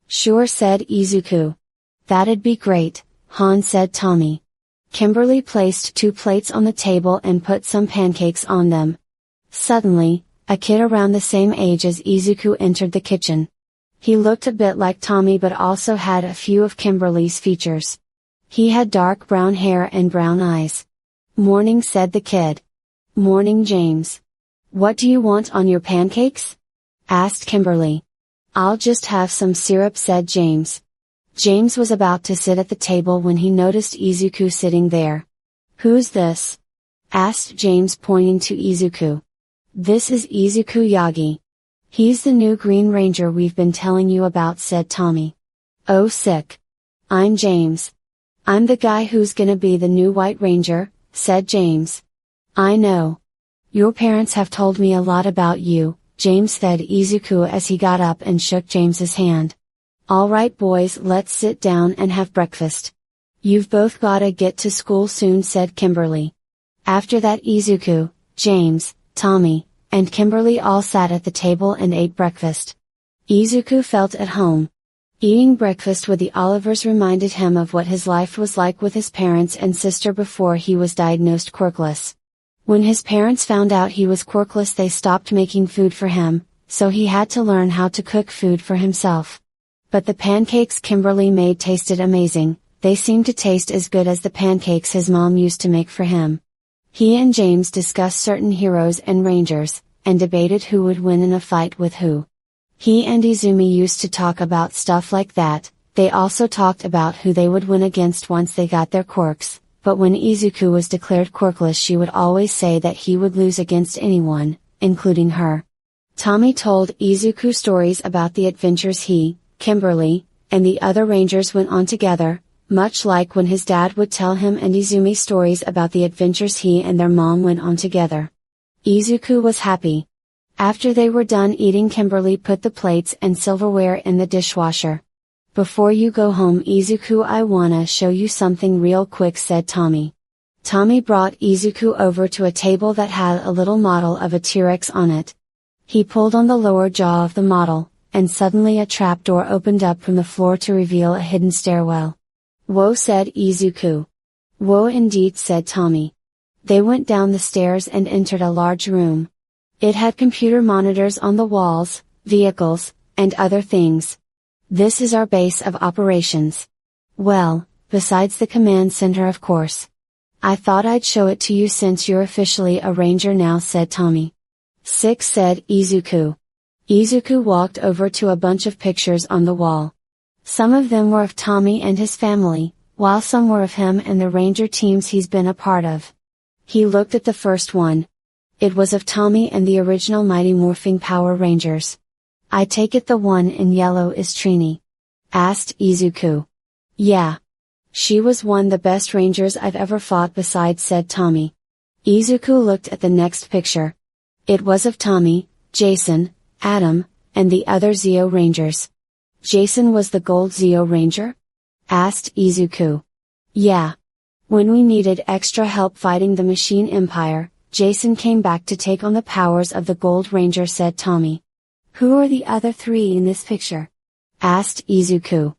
Sure, said Izuku. That'd be great, Han, said Tommy. Kimberly placed 2 plates on the table and put some pancakes on them. Suddenly, a kid around the same age as Izuku entered the kitchen. He looked a bit like Tommy but also had a few of Kimberly's features. He had dark brown hair and brown eyes. Morning, said the kid. Morning, James. What do you want on your pancakes? Asked Kimberly. I'll just have some syrup, said James. James was about to sit at the table when he noticed Izuku sitting there. Who's this? Asked James, pointing to Izuku. This is Izuku Yagi. He's the new Green Ranger we've been telling you about, said Tommy. Oh, sick. I'm James. I'm the guy who's gonna be the new White Ranger, said James. I know. Your parents have told me a lot about you, James said Izuku as he got up and shook James's hand. Alright boys, let's sit down and have breakfast. You've both gotta get to school soon, said Kimberly. After that Izuku, James, Tommy, and Kimberly all sat at the table and ate breakfast. Izuku felt at home. Eating breakfast with the Olivers reminded him of what his life was like with his parents and sister before he was diagnosed quirkless. When his parents found out he was quirkless, they stopped making food for him, so he had to learn how to cook food for himself. But the pancakes Kimberly made tasted amazing, they seemed to taste as good as the pancakes his mom used to make for him. He and James discussed certain heroes and rangers, and debated who would win in a fight with who. He and Izumi used to talk about stuff like that. They also talked about who they would win against once they got their quirks, but when Izuku was declared quirkless she would always say that he would lose against anyone, including her. Tommy told Izuku stories about the adventures he, Kimberly, and the other rangers went on together, much like when his dad would tell him and Izumi stories about the adventures he and their mom went on together. Izuku was happy. After they were done eating, Kimberly put the plates and silverware in the dishwasher. Before you go home, Izuku, I wanna show you something real quick, said Tommy. Tommy brought Izuku over to a table that had a little model of a T-Rex on it. He pulled on the lower jaw of the model, and suddenly a trapdoor opened up from the floor to reveal a hidden stairwell. Whoa, said Izuku. Whoa indeed, said Tommy. They went down the stairs and entered a large room. It had computer monitors on the walls, vehicles, and other things. This is our base of operations. Well, besides the command center, of course. I thought I'd show it to you since you're officially a ranger now, said Tommy. Sick, said Izuku. Izuku walked over to a bunch of pictures on the wall. Some of them were of Tommy and his family, while some were of him and the ranger teams he's been a part of. He looked at the first one. It was of Tommy and the original Mighty Morphing Power Rangers. I take it the one in yellow is Trini? Asked Izuku. Yeah. She was one of the best rangers I've ever fought besides, said Tommy. Izuku looked at the next picture. It was of Tommy, Jason, Adam, and the other Zeo Rangers. Jason was the gold Zeo Ranger? Asked Izuku. Yeah. When we needed extra help fighting the Machine Empire, Jason came back to take on the powers of the Gold Ranger, said Tommy. Who are the other 3 in this picture? Asked Izuku.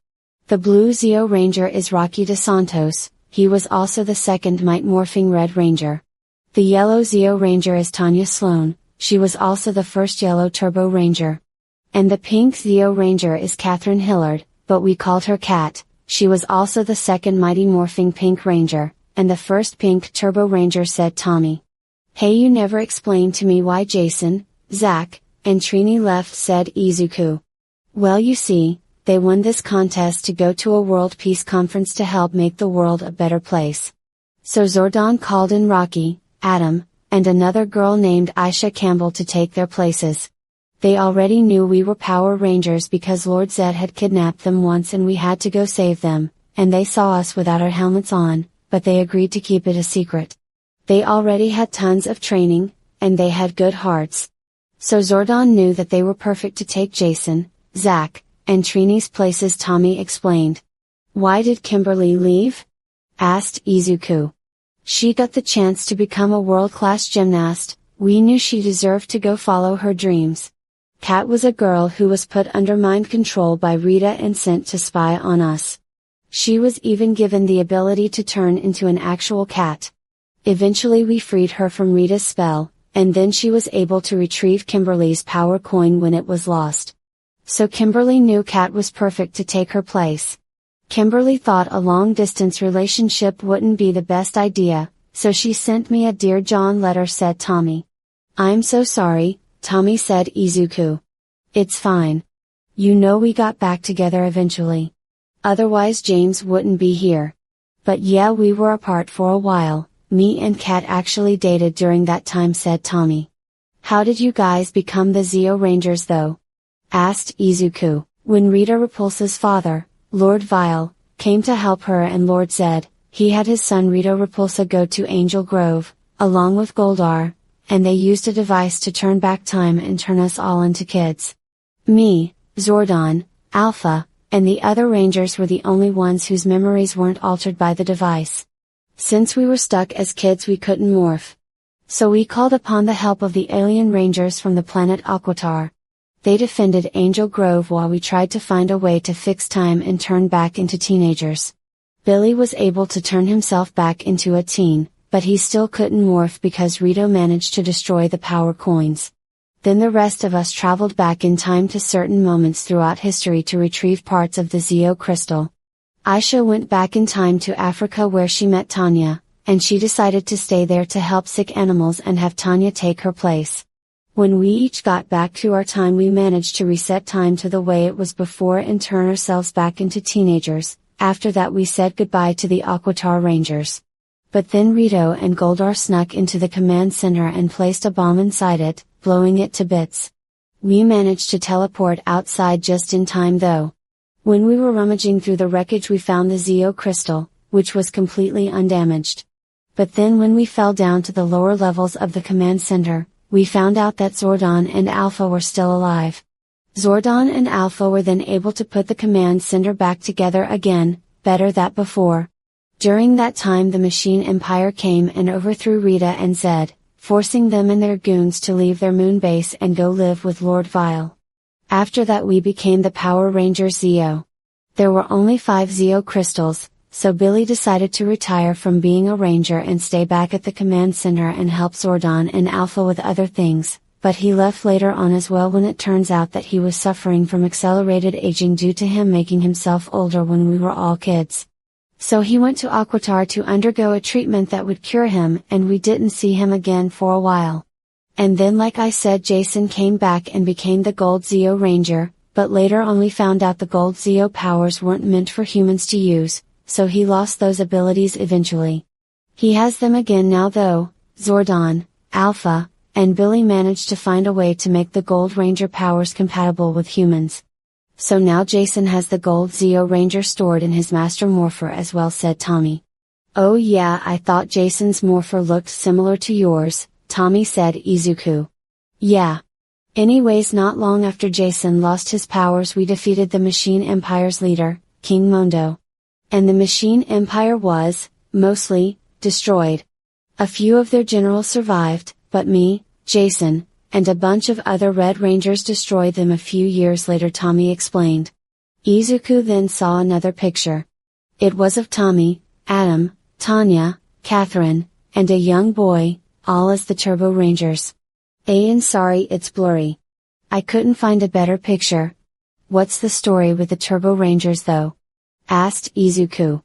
The blue Zeo Ranger is Rocky DeSantos, he was also the second Might Morphing Red Ranger. The yellow Zeo Ranger is Tanya Sloan, she was also the first yellow Turbo Ranger. And the pink Zeo Ranger is Catherine Hillard, but we called her Cat, she was also the second Mighty Morphing Pink Ranger, and the first pink Turbo Ranger, said Tommy. Hey, you never explained to me why Jason, Zach, and Trini left, said Izuku. Well, you see, they won this contest to go to a world peace conference to help make the world a better place. So Zordon called in Rocky, Adam, and another girl named Aisha Campbell to take their places. They already knew we were Power Rangers because Lord Zed had kidnapped them once and we had to go save them, and they saw us without our helmets on, but they agreed to keep it a secret. They already had tons of training, and they had good hearts. So Zordon knew that they were perfect to take Jason, Zack, and Trini's places. Tommy explained. Why did Kimberly leave? Asked Izuku. She got the chance to become a world-class gymnast. We knew she deserved to go follow her dreams. Kat was a girl who was put under mind control by Rita and sent to spy on us. She was even given the ability to turn into an actual cat. Eventually we freed her from Rita's spell, and then she was able to retrieve Kimberly's power coin when it was lost. So Kimberly knew Kat was perfect to take her place. Kimberly thought a long-distance relationship wouldn't be the best idea, so she sent me a Dear John letter, said Tommy. I'm so sorry, Tommy, said Izuku. It's fine. You know we got back together eventually. Otherwise James wouldn't be here. But yeah, we were apart for a while. Me and Kat actually dated during that time, said Tommy. How did you guys become the Zeo Rangers though? Asked Izuku. When Rita Repulsa's father, Lord Vile, came to help her and Lord Zed, he had his son Rita Repulsa go to Angel Grove, along with Goldar, and they used a device to turn back time and turn us all into kids. Me, Zordon, Alpha, and the other Rangers were the only ones whose memories weren't altered by the device. Since we were stuck as kids, we couldn't morph. So we called upon the help of the alien Rangers from the planet Aquitar. They defended Angel Grove while we tried to find a way to fix time and turn back into teenagers. Billy was able to turn himself back into a teen, but he still couldn't morph because Rito managed to destroy the power coins. Then the rest of us traveled back in time to certain moments throughout history to retrieve parts of the Zeo crystal. Aisha went back in time to Africa where she met Tanya, and she decided to stay there to help sick animals and have Tanya take her place. When we each got back to our time, we managed to reset time to the way it was before and turn ourselves back into teenagers. After that we said goodbye to the Aquitar Rangers. But then Rito and Goldar snuck into the command center and placed a bomb inside it, blowing it to bits. We managed to teleport outside just in time though. When we were rummaging through the wreckage we found the Zeo crystal, which was completely undamaged. But then when we fell down to the lower levels of the command center, we found out that Zordon and Alpha were still alive. Zordon and Alpha were then able to put the command center back together again, better than before. During that time the Machine Empire came and overthrew Rita and Zed, forcing them and their goons to leave their moon base and go live with Lord Vile. After that we became the Power Rangers Zeo. There were only 5 Zeo crystals, so Billy decided to retire from being a ranger and stay back at the command center and help Zordon and Alpha with other things, but he left later on as well when it turns out that he was suffering from accelerated aging due to him making himself older when we were all kids. So he went to Aquitar to undergo a treatment that would cure him, and we didn't see him again for a while. And then, like I said, Jason came back and became the Gold Zeo Ranger, but later on we found out the Gold Zeo powers weren't meant for humans to use, so he lost those abilities eventually. He has them again now though. Zordon, Alpha, and Billy managed to find a way to make the Gold Ranger powers compatible with humans. So now Jason has the Gold Zeo Ranger stored in his Master Morpher as well, said Tommy. Oh yeah, I thought Jason's Morpher looked similar to yours, Tommy, said Izuku. Yeah. Anyways, not long after Jason lost his powers we defeated the Machine Empire's leader, King Mondo. And the Machine Empire was, mostly, destroyed. A few of their generals survived, but me, Jason, and a bunch of other Red Rangers destroyed them a few years later, Tommy explained. Izuku then saw another picture. It was of Tommy, Adam, Tanya, Catherine, and a young boy, all as the Turbo Rangers. And sorry it's blurry. I couldn't find a better picture. What's the story with the Turbo Rangers though? Asked Izuku.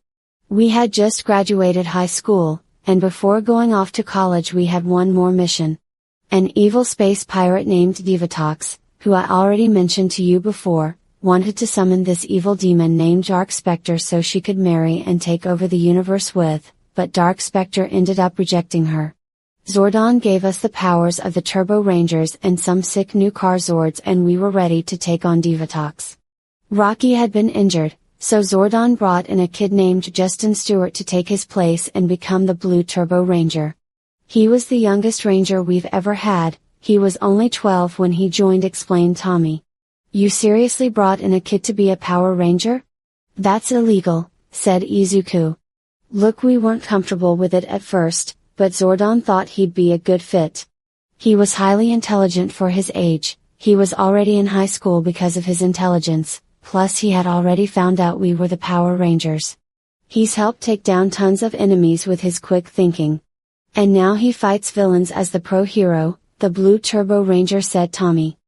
We had just graduated high school, and before going off to college we had one more mission. An evil space pirate named Divatox, who I already mentioned to you before, wanted to summon this evil demon named Dark Spectre so she could marry and take over the universe with, but Dark Spectre ended up rejecting her. Zordon gave us the powers of the Turbo Rangers and some sick new car Zords, and we were ready to take on Divatox. Rocky had been injured, so Zordon brought in a kid named Justin Stewart to take his place and become the Blue Turbo Ranger. He was the youngest Ranger we've ever had. He was only 12 when he joined, explained Tommy. You seriously brought in a kid to be a Power Ranger? That's illegal, said Izuku. Look, we weren't comfortable with it at first, but Zordon thought he'd be a good fit. He was highly intelligent for his age, he was already in high school because of his intelligence, plus he had already found out we were the Power Rangers. He's helped take down tons of enemies with his quick thinking. And now he fights villains as the pro hero, the Blue Turbo Ranger, said Tommy.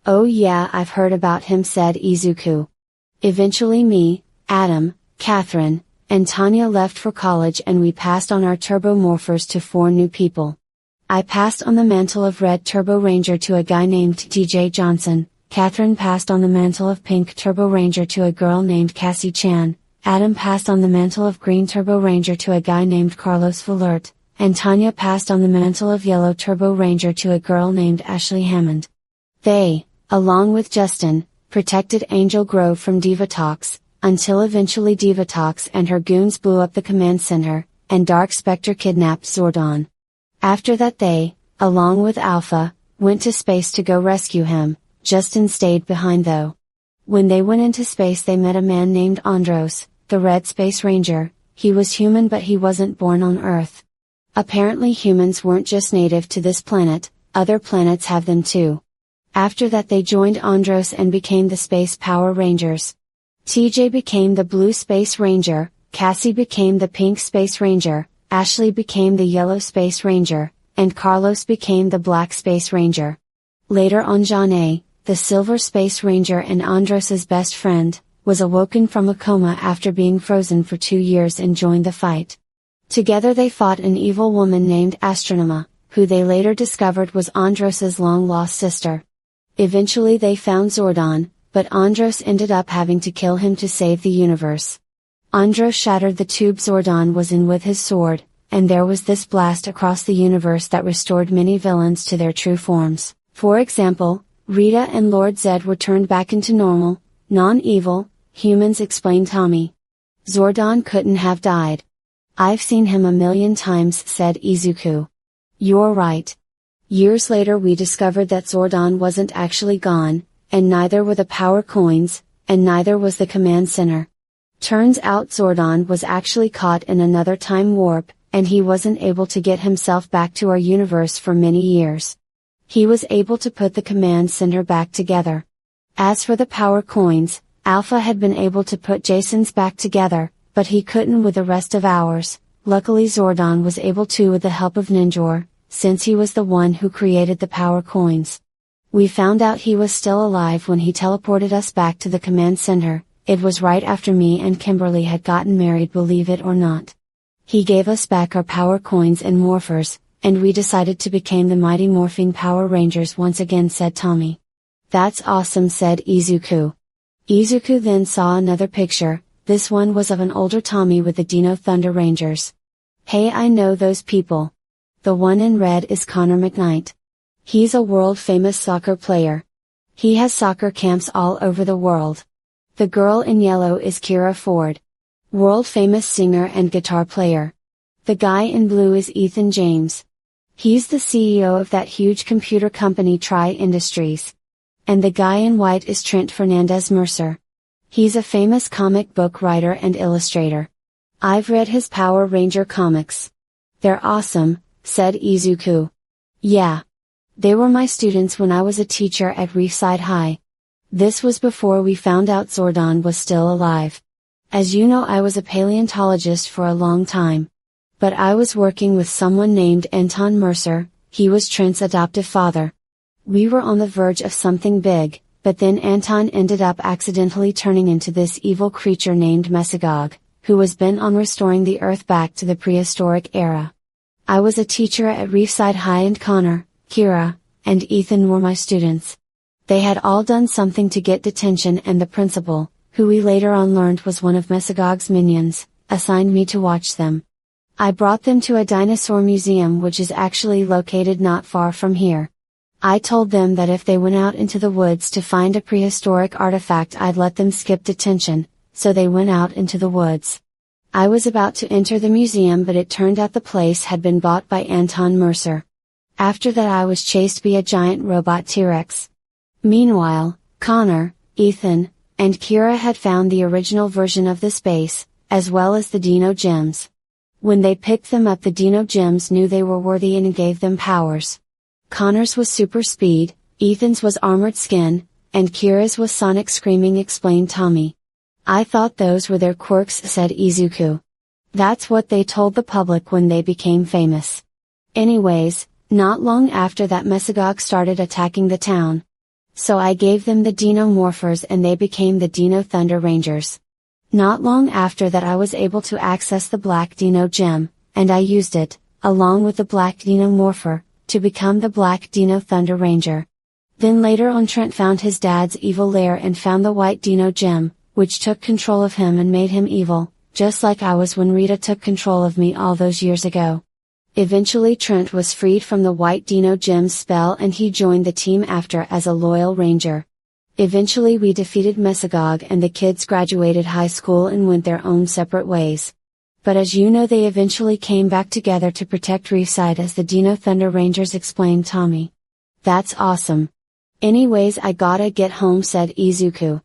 Oh yeah, I've heard about him, said Izuku. Eventually me, Adam, Catherine, and Tanya left for college, and we passed on our Turbo Morphers to 4 new people. I passed on the mantle of Red Turbo Ranger to a guy named TJ Johnson, Catherine passed on the mantle of Pink Turbo Ranger to a girl named Cassie Chan, Adam passed on the mantle of Green Turbo Ranger to a guy named Carlos Valert, and Tanya passed on the mantle of Yellow Turbo Ranger to a girl named Ashley Hammond. They, along with Justin, protected Angel Grove from Divatox, until eventually Divatox and her goons blew up the command center, and Dark Spectre kidnapped Zordon. After that they, along with Alpha, went to space to go rescue him. Justin stayed behind though. When they went into space they met a man named Andros, the Red Space Ranger. He was human but he wasn't born on Earth. Apparently humans weren't just native to this planet, other planets have them too. After that they joined Andros and became the Space Power Rangers. TJ became the Blue Space Ranger, Cassie became the Pink Space Ranger, Ashley became the Yellow Space Ranger, and Carlos became the Black Space Ranger. Later on Janae, the Silver Space Ranger and Andros's best friend, was awoken from a coma after being frozen for 2 years and joined the fight. Together they fought an evil woman named Astronema, who they later discovered was Andros's long-lost sister. Eventually they found Zordon, but Andros ended up having to kill him to save the universe. Andros shattered the tube Zordon was in with his sword, and there was this blast across the universe that restored many villains to their true forms. For example, Rita and Lord Zed were turned back into normal, non-evil, humans, explained Tommy. Zordon couldn't have died. I've seen him a million times, said Izuku. You're right. Years later we discovered that Zordon wasn't actually gone, and neither were the power coins, and neither was the command center. Turns out Zordon was actually caught in another time warp, and he wasn't able to get himself back to our universe for many years. He was able to put the command center back together. As for the power coins, Alpha had been able to put Jason's back together, but he couldn't with the rest of ours. Luckily Zordon was able to with the help of Ninjor, since he was the one who created the power coins. We found out he was still alive when he teleported us back to the command center. It was right after me and Kimberly had gotten married, believe it or not. He gave us back our power coins and morphers, and we decided to become the mighty morphing Power Rangers once again, said Tommy. That's awesome, said Izuku. Izuku then saw another picture. This one was of an older Tommy with the Dino Thunder Rangers. Hey, I know those people. The one in red is Connor McKnight. He's a world-famous soccer player. He has soccer camps all over the world. The girl in yellow is Kira Ford. World-famous singer and guitar player. The guy in blue is Ethan James. He's the CEO of that huge computer company Tri Industries. And the guy in white is Trent Fernandez Mercer. He's a famous comic book writer and illustrator. I've read his Power Ranger comics. They're awesome, said Izuku. Yeah. They were my students when I was a teacher at Reefside High. This was before we found out Zordon was still alive. As you know, I was a paleontologist for a long time. But I was working with someone named Anton Mercer. He was Trent's adoptive father. We were on the verge of something big, but then Anton ended up accidentally turning into this evil creature named Mesogog, who was bent on restoring the Earth back to the prehistoric era. I was a teacher at Reefside High, and Connor, Kira, and Ethan were my students. They had all done something to get detention, and the principal, who we later on learned was one of Mesogog's minions, assigned me to watch them. I brought them to a dinosaur museum which is actually located not far from here. I told them that if they went out into the woods to find a prehistoric artifact I'd let them skip detention, so they went out into the woods. I was about to enter the museum but it turned out the place had been bought by Anton Mercer. After that I was chased by a giant robot T-Rex. Meanwhile, Connor, Ethan, and Kira had found the original version of the space, as well as the Dino Gems. When they picked them up the Dino Gems knew they were worthy and gave them powers. Connor's was super speed, Ethan's was armored skin, and Kira's was sonic screaming, explained Tommy. I thought those were their quirks, said Izuku. That's what they told the public when they became famous. Anyways, not long after that Mesogog started attacking the town. So I gave them the Dino Morphers and they became the Dino Thunder Rangers. Not long after that I was able to access the Black Dino Gem, and I used it, along with the Black Dino Morpher, to become the Black Dino Thunder Ranger. Then later on Trent found his dad's evil lair and found the White Dino Gem, which took control of him and made him evil, just like I was when Rita took control of me all those years ago. Eventually Trent was freed from the White Dino Gem's spell and he joined the team after as a loyal ranger. Eventually we defeated Mesogog and the kids graduated high school and went their own separate ways. But as you know they eventually came back together to protect Reefside as the Dino Thunder Rangers, explained Tommy. That's awesome. Anyways I gotta get home, said Izuku.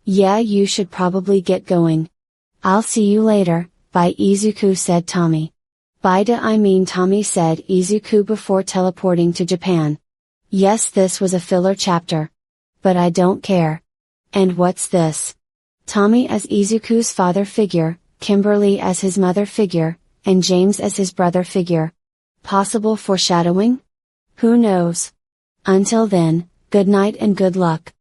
Yeah, you should probably get going. I'll see you later, bye Izuku, said Tommy. Bye do I mean Tommy, said Izuku before teleporting to Japan. Yes, this was a filler chapter. But I don't care. And what's this? Tommy as Izuku's father figure, Kimberly as his mother figure, and James as his brother figure. Possible foreshadowing? Who knows? Until then, good night and good luck.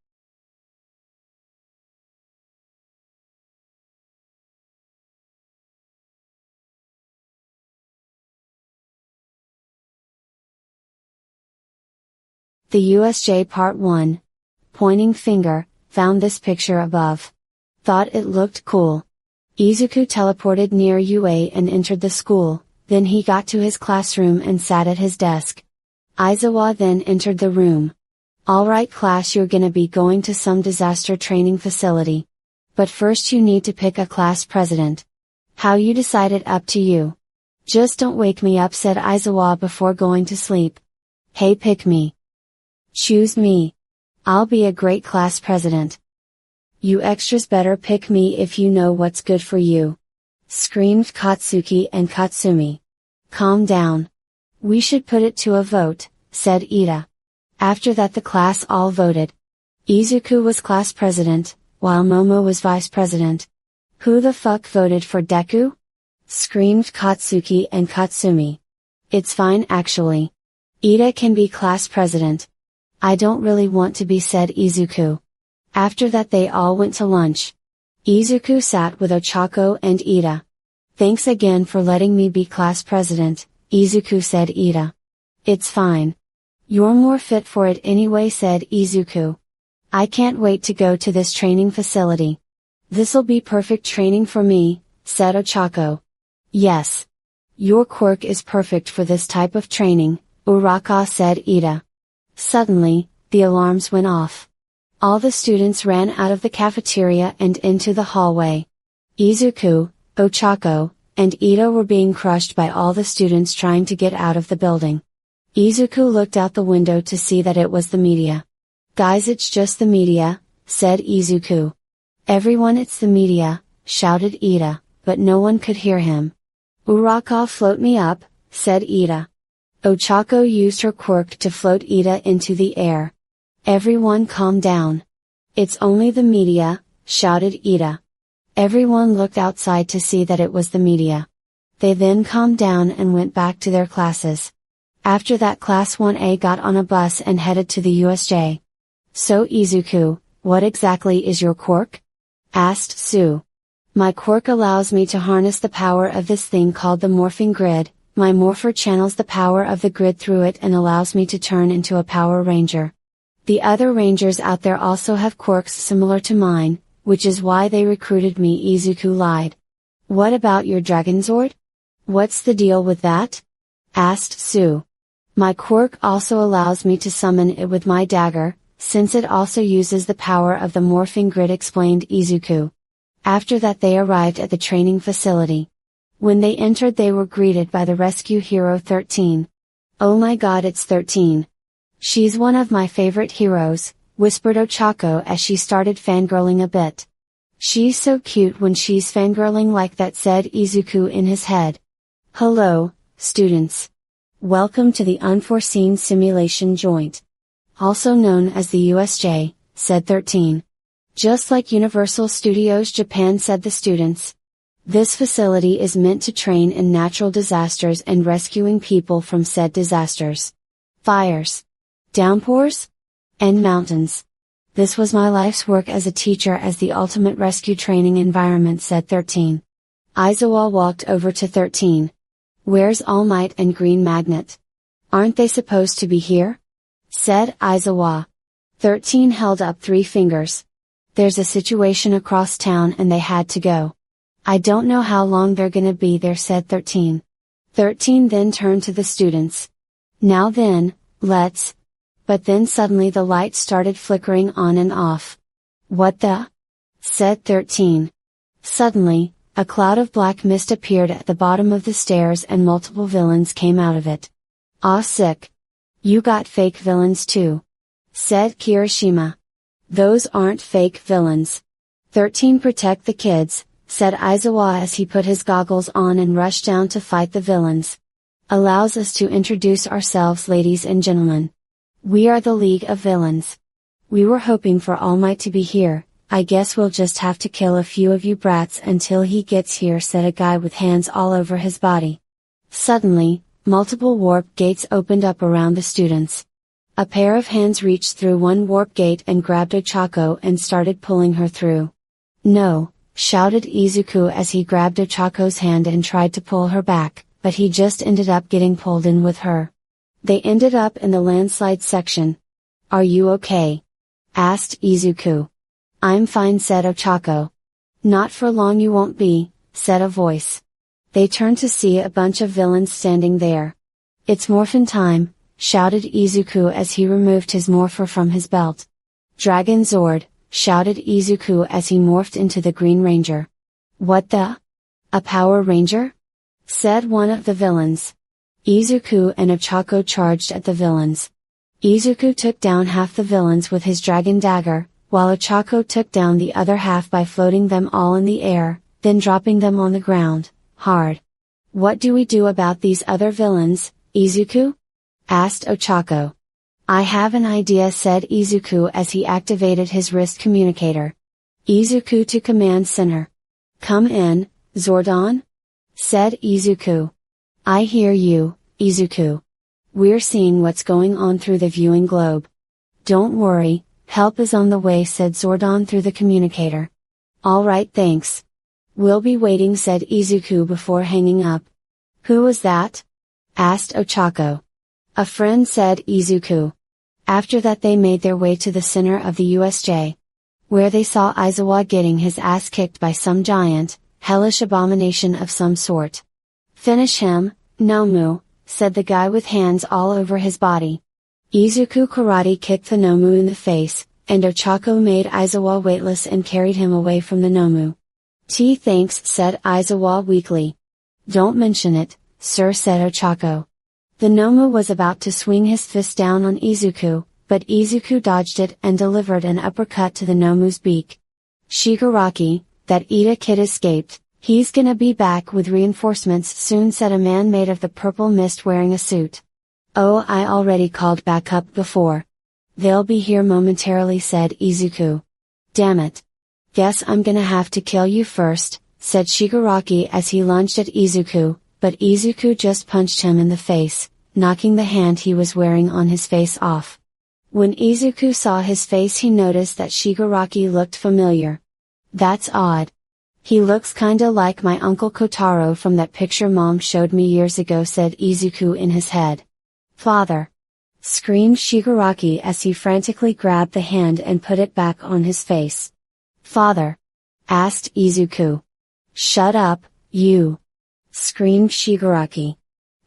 The USJ Part 1. Pointing finger, found this picture above. Thought it looked cool. Izuku teleported near UA and entered the school, then he got to his classroom and sat at his desk. Izuocha then entered the room. Alright class, you're gonna be going to some disaster training facility. But first you need to pick a class president. How you decided up to you. Just don't wake me up, said Izuocha before going to sleep. Hey, pick me. Choose me. I'll be a great class president. You extras better pick me if you know what's good for you. Screamed Katsuki and Katsumi. Calm down. We should put it to a vote, said Ida. After that the class all voted. Izuku was class president, while Momo was vice president. Who the fuck voted for Deku? Screamed Katsuki and Katsumi. It's fine actually. Ida can be class president. I don't really want to be, said Izuku. After that they all went to lunch. Izuku sat with Ochako and Ida. Thanks again for letting me be class president, Izuku, said Ida. It's fine. You're more fit for it anyway, said Izuku. I can't wait to go to this training facility. This'll be perfect training for me, said Ochako. Yes. Your quirk is perfect for this type of training, Uraka, said Ida. Suddenly, the alarms went off. All the students ran out of the cafeteria and into the hallway. Izuku, Ochako, and Ida were being crushed by all the students trying to get out of the building. Izuku looked out the window to see that it was the media. Guys, it's just the media, said Izuku. Everyone, it's the media, shouted Ida, but no one could hear him. Uraka, float me up, said Ida. Ochako used her quirk to float Ida into the air. Everyone calm down. It's only the media, shouted Ida. Everyone looked outside to see that it was the media. They then calmed down and went back to their classes. After that Class 1A got on a bus and headed to the USJ. So Izuku, what exactly is your quirk? Asked Sue. My quirk allows me to harness the power of this thing called the morphing grid. My morpher channels the power of the grid through it and allows me to turn into a Power Ranger. The other Rangers out there also have quirks similar to mine, which is why they recruited me, Izuku lied. What about your Dragonzord? What's the deal with that? Asked Sue. My quirk also allows me to summon it with my dagger, since it also uses the power of the morphing grid, explained Izuku. After that they arrived at the training facility. When they entered they were greeted by the rescue hero 13. Oh my god, it's 13. She's one of my favorite heroes, whispered Ochako as she started fangirling a bit. She's so cute when she's fangirling like that, said Izuku in his head. Hello, students. Welcome to the Unforeseen Simulation Joint. Also known as the USJ, said 13. Just like Universal Studios Japan, said the students. This facility is meant to train in natural disasters and rescuing people from said disasters. Fires. Downpours? And mountains. This was my life's work as a teacher as the ultimate rescue training environment, said 13. Izuocha walked over to 13. Where's All Might and Green Magnet? Aren't they supposed to be here? Said Izuocha. 13 held up 3 fingers. There's a situation across town and they had to go. I don't know how long they're gonna be there, said 13. 13 then turned to the students. Now then, let's. But then suddenly the light started flickering on and off. What the? Said 13. Suddenly, a cloud of black mist appeared at the bottom of the stairs and multiple villains came out of it. Aw, sick. You got fake villains too. Said Kirishima. Those aren't fake villains. 13 protect the kids, said Izuocha as he put his goggles on and rushed down to fight the villains. Allows us to introduce ourselves, ladies and gentlemen. We are the League of Villains. We were hoping for All Might to be here. I guess we'll just have to kill a few of you brats until he gets here, said a guy with hands all over his body. Suddenly, multiple warp gates opened up around the students. A pair of hands reached through one warp gate and grabbed Ochako and started pulling her through. No, shouted Izuku as he grabbed Ochako's hand and tried to pull her back, but he just ended up getting pulled in with her. They ended up in the landslide section. Are you okay? Asked Izuku. I'm fine, said Ochako. Not for long you won't be, said a voice. They turned to see a bunch of villains standing there. It's morphin' time, shouted Izuku as he removed his morpher from his belt. Dragon Zord, shouted Izuku as he morphed into the Green Ranger. What the? A Power Ranger? Said one of the villains. Izuku and Ochako charged at the villains. Izuku took down half the villains with his dragon dagger, while Ochako took down the other half by floating them all in the air, then dropping them on the ground, hard. What do we do about these other villains, Izuku? Asked Ochako. I have an idea, said Izuku as he activated his wrist communicator. Izuku to Command Center. Come in, Zordon? Said Izuku. I hear you, Izuku. We're seeing what's going on through the viewing globe. Don't worry, help is on the way, said Zordon through the communicator. Alright, thanks. We'll be waiting, said Izuku before hanging up. Who was that? Asked Ochako. A friend, said Izuku. After that they made their way to the center of the USJ. Where they saw Izuocha getting his ass kicked by some giant, hellish abomination of some sort. Finish him, Nomu, said the guy with hands all over his body. Izuku karate kicked the Nomu in the face, and Ochako made Izuocha weightless and carried him away from the Nomu. Thanks, said Izuocha weakly. Don't mention it, sir, said Ochako. The Nomu was about to swing his fist down on Izuku, but Izuku dodged it and delivered an uppercut to the Nomu's beak. Shigaraki, that Ida kid escaped, he's gonna be back with reinforcements soon, said a man made of the purple mist wearing a suit. Oh, I already called backup before. They'll be here momentarily, said Izuku. Damn it. Guess I'm gonna have to kill you first, said Shigaraki as he lunged at Izuku, but Izuku just punched him in the face, knocking the hand he was wearing on his face off. When Izuku saw his face he noticed that Shigaraki looked familiar. That's odd. He looks kinda like my Uncle Kotaro from that picture Mom showed me years ago, said Izuku in his head. Father! Screamed Shigaraki as he frantically grabbed the hand and put it back on his face. Father! Asked Izuku. Shut up, you! screamed Shigaraki.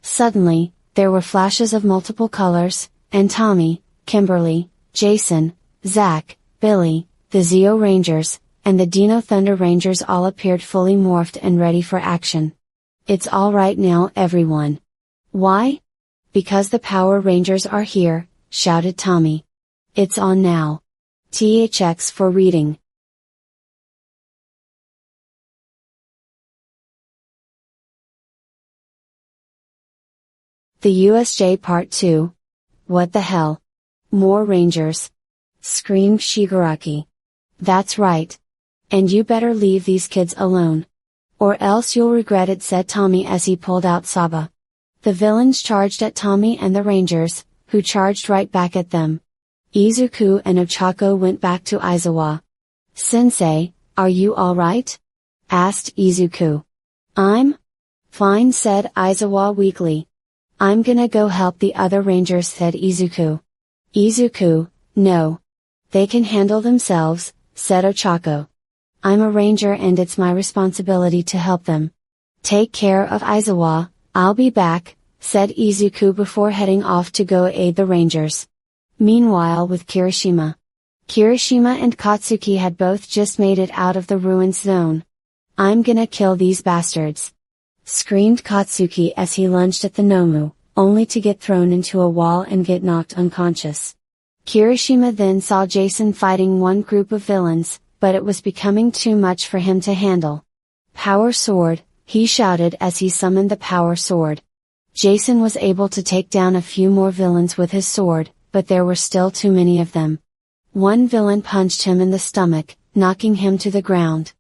Suddenly, there were flashes of multiple colors, and Tommy, Kimberly, Jason, Zack, Billy, the Zeo Rangers, and the Dino Thunder Rangers all appeared fully morphed and ready for action. It's all right now, everyone. Why? Because the Power Rangers are here, shouted Tommy. It's on now. THX for reading. The USJ Part 2. What the hell? More Rangers! Screamed Shigaraki. That's right. And you better leave these kids alone. Or else you'll regret it, said Tommy as he pulled out Saba. The villains charged at Tommy and the Rangers, who charged right back at them. Izuku and Ochako went back to Izuocha. Sensei, are you alright? Asked Izuku. I'm fine, said Izuocha weakly. I'm gonna go help the other Rangers, said Izuku. Izuku, no. They can handle themselves, said Ochako. I'm a ranger and it's my responsibility to help them. Take care of Izuocha, I'll be back, said Izuku before heading off to go aid the Rangers. Meanwhile with Kirishima. Kirishima and Katsuki had both just made it out of the ruins zone. I'm gonna kill these bastards! Screamed Katsuki as he lunged at the Nomu, only to get thrown into a wall and get knocked unconscious. Kirishima then saw Jason fighting one group of villains, but it was becoming too much for him to handle. Power Sword, he shouted as he summoned the Power Sword. Jason was able to take down a few more villains with his sword, but there were still too many of them. One villain punched him in the stomach, knocking him to the ground.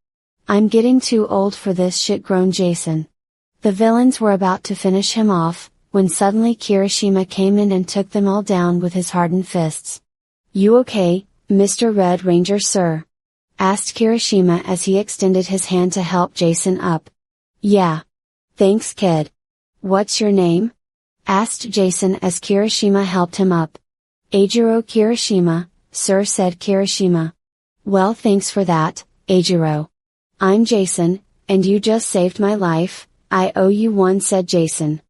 I'm getting too old for this shit, groaned Jason. The villains were about to finish him off, when suddenly Kirishima came in and took them all down with his hardened fists. You okay, Mr. Red Ranger, sir? Asked Kirishima as he extended his hand to help Jason up. Yeah. Thanks, kid. What's your name? Asked Jason as Kirishima helped him up. Eijiro Kirishima, sir, said Kirishima. Well, thanks for that, Eijiro. I'm Jason, and you just saved my life, I owe you one, said Jason.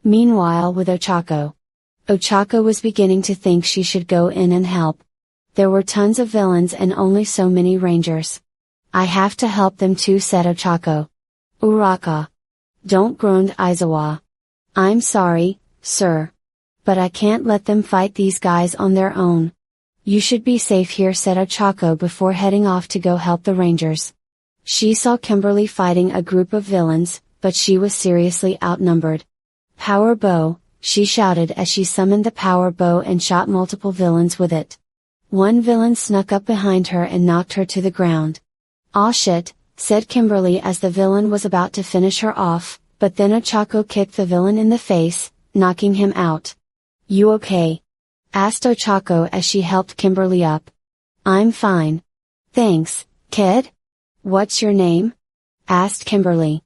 Meanwhile with Ochako. Ochako was beginning to think she should go in and help. There were tons of villains and only so many Rangers. I have to help them too, said Ochako. Uraka. Don't, groaned Izuocha. I'm sorry, sir. But I can't let them fight these guys on their own. You should be safe here, said Ochako before heading off to go help the Rangers. She saw Kimberly fighting a group of villains, but she was seriously outnumbered. Power Bow, she shouted as she summoned the Power Bow and shot multiple villains with it. One villain snuck up behind her and knocked her to the ground. Aw shit, said Kimberly as the villain was about to finish her off, but then Ochako kicked the villain in the face, knocking him out. You okay? Asked Ochako as she helped Kimberly up. I'm fine. Thanks, kid? What's your name? Asked Kimberly.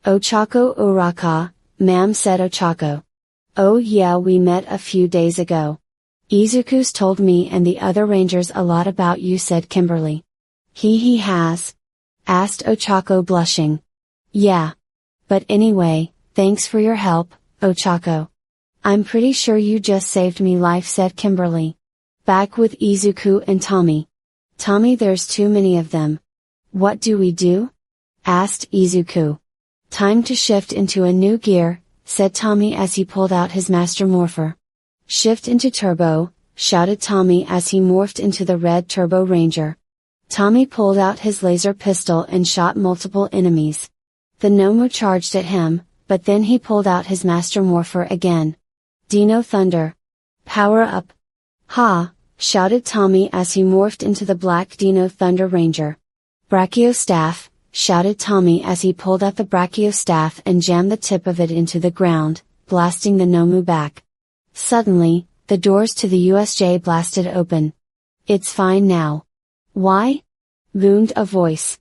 Ochako Uraka, ma'am, said Ochako. Oh yeah, we met a few days ago. Izuku's told me and the other Rangers a lot about you, said Kimberly. He has? Asked Ochako, blushing. Yeah. But anyway, thanks for your help, Ochako. I'm pretty sure you just saved me life, said Kimberly. Back with Izuku and Tommy. Tommy, there's too many of them. What do we do? Asked Izuku. Time to shift into a new gear, said Tommy as he pulled out his Master Morpher. Shift into Turbo, shouted Tommy as he morphed into the Red Turbo Ranger. Tommy pulled out his laser pistol and shot multiple enemies. The Nomu charged at him, but then he pulled out his Master Morpher again. Dino Thunder. Power up! Ha! Shouted Tommy as he morphed into the Black Dino Thunder Ranger. Brachio Staff, shouted Tommy as he pulled out the Brachio Staff and jammed the tip of it into the ground, blasting the Nomu back. Suddenly, the doors to the USJ blasted open. It's fine now. Why? Boomed a voice.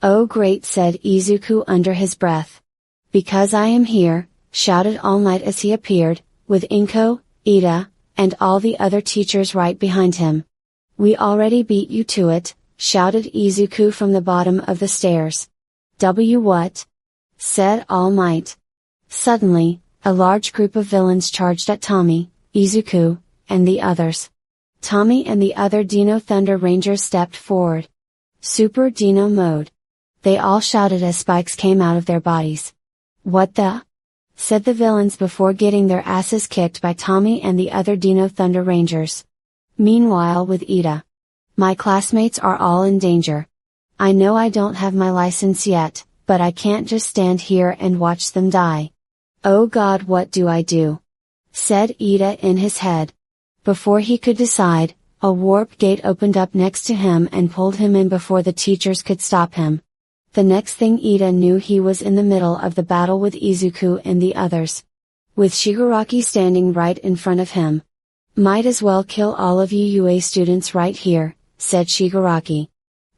Oh great, said Izuku under his breath. Because I am here, shouted All Might as he appeared, with Inko, Ida, and all the other teachers right behind him. We already beat you to it, shouted Izuku from the bottom of the stairs. What? Said All Might. Suddenly, a large group of villains charged at Tommy, Izuku, and the others. Tommy and the other Dino Thunder Rangers stepped forward. Super Dino Mode. They all shouted as spikes came out of their bodies. "What the?" said the villains before getting their asses kicked by Tommy and the other Dino Thunder Rangers. Meanwhile with Ida. "My classmates are all in danger. I know I don't have my license yet, but I can't just stand here and watch them die. Oh God, what do I do?" said Ida in his head. Before he could decide, a warp gate opened up next to him and pulled him in before the teachers could stop him. The next thing Ida knew, he was in the middle of the battle with Izuku and the others. With Shigaraki standing right in front of him. "Might as well kill all of you UA students right here," said Shigaraki.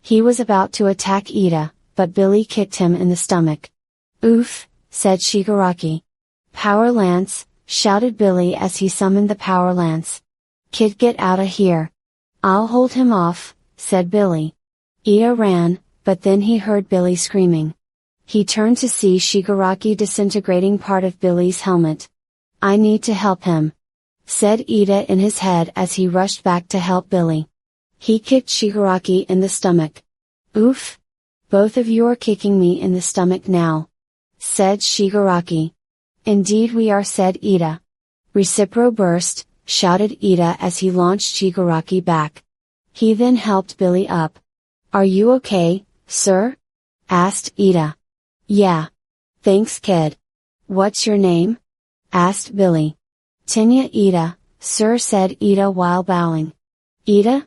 He was about to attack Ida, but Billy kicked him in the stomach. "Oof," said Shigaraki. "Power Lance," shouted Billy as he summoned the Power Lance. "Kid, get outta here." "I'll hold him off," said Billy. Ida ran, but then he heard Billy screaming. He turned to see Shigaraki disintegrating part of Billy's helmet. "I need to help him," said Ida in his head as he rushed back to help Billy. He kicked Shigaraki in the stomach. "Oof! Both of you are kicking me in the stomach now," said Shigaraki. "Indeed we are," said Ida. "Recipro burst," shouted Ida as he launched Shigaraki back. He then helped Billy up. "Are you okay, sir?" asked Ida. "Yeah. Thanks, kid. What's your name?" asked Billy. "Tenya Ida, sir," said Ida while bowing. "Ida?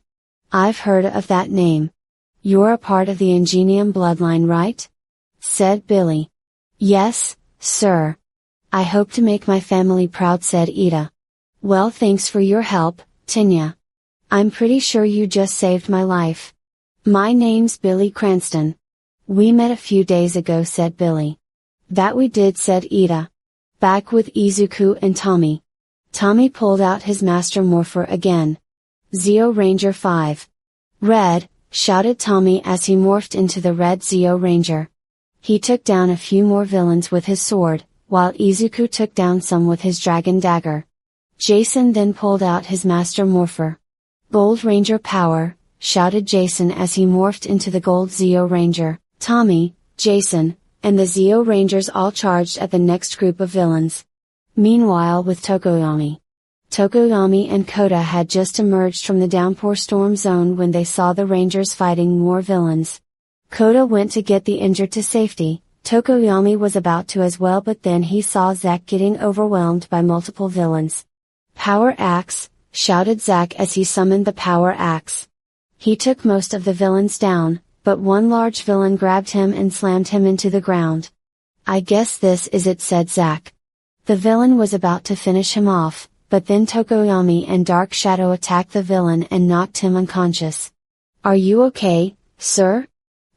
I've heard of that name. You're a part of the Ingenium bloodline, right?" said Billy. "Yes, sir. I hope to make my family proud," said Ida. "Well, thanks for your help, Tenya. I'm pretty sure you just saved my life. My name's Billy Cranston. We met a few days ago," said Billy. "That we did," said Ida. Back with Izuku and Tommy. Tommy pulled out his Master Morpher again. "Zeo Ranger 5. Red," shouted Tommy as he morphed into the red Zeo Ranger. He took down a few more villains with his sword, while Izuku took down some with his dragon dagger. Jason then pulled out his Master Morpher. "Gold Ranger Power," shouted Jason as he morphed into the Gold Zeo Ranger. Tommy, Jason, and the Zeo Rangers all charged at the next group of villains. Meanwhile with Tokoyami. Tokoyami and Kota had just emerged from the downpour storm zone when they saw the Rangers fighting more villains. Kota went to get the injured to safety. Tokoyami was about to as well, but then he saw Zack getting overwhelmed by multiple villains. "Power Axe," shouted Zack as he summoned the Power Axe. He took most of the villains down, but one large villain grabbed him and slammed him into the ground. "I guess this is it," said Zack. The villain was about to finish him off, but then Tokoyami and Dark Shadow attacked the villain and knocked him unconscious. "Are you okay, sir?"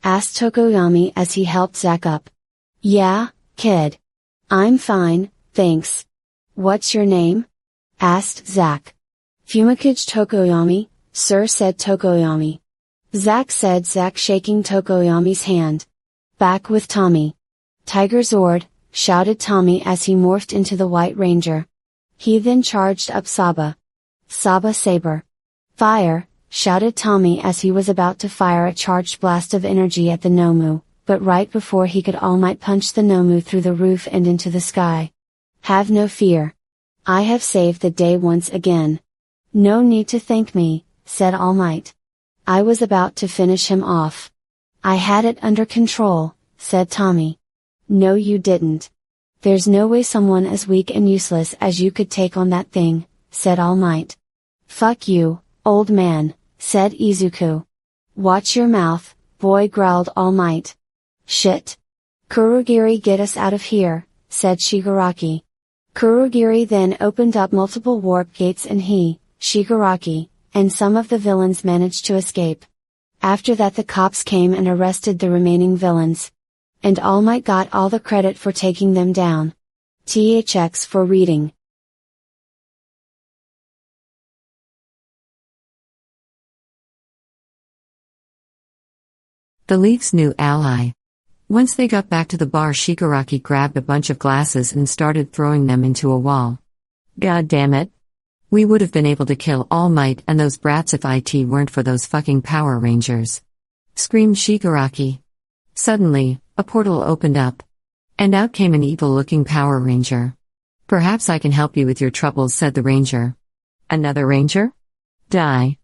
asked Tokoyami as he helped Zack up. "Yeah, kid. I'm fine, thanks. What's your name?" asked Zack. "Fumikage Tokoyami, sir," said Tokoyami. Zack said Zack, shaking Tokoyami's hand. Back with Tommy. "Tiger Zord," shouted Tommy as he morphed into the White Ranger. He then charged up Saba. "Saba Saber. Fire," shouted Tommy as he was about to fire a charged blast of energy at the Nomu, but right before he could, All Might punched the Nomu through the roof and into the sky. "Have no fear. I have saved the day once again." "No need to thank me," said All Might. "I was about to finish him off." "I had it under control," said Tommy. "No you didn't. There's no way someone as weak and useless as you could take on that thing," said All Might. "Fuck you, old man," said Izuku. "Watch your mouth, boy," growled All Might. "Shit. Kurogiri, get us out of here," said Shigaraki. Kurogiri then opened up multiple warp gates and he, Shigaraki, and some of the villains managed to escape. After that the cops came and arrested the remaining villains. And All Might got all the credit for taking them down. THX for reading. The League's new ally. Once they got back to the bar, Shigaraki grabbed a bunch of glasses and started throwing them into a wall. God damn it. We would have been able to kill All Might and those brats if it weren't for those fucking Power Rangers. Screamed Shigaraki. Suddenly, a portal opened up. And out came an evil-looking Power Ranger. Perhaps I can help you with your troubles, said the Ranger. Another Ranger? Die.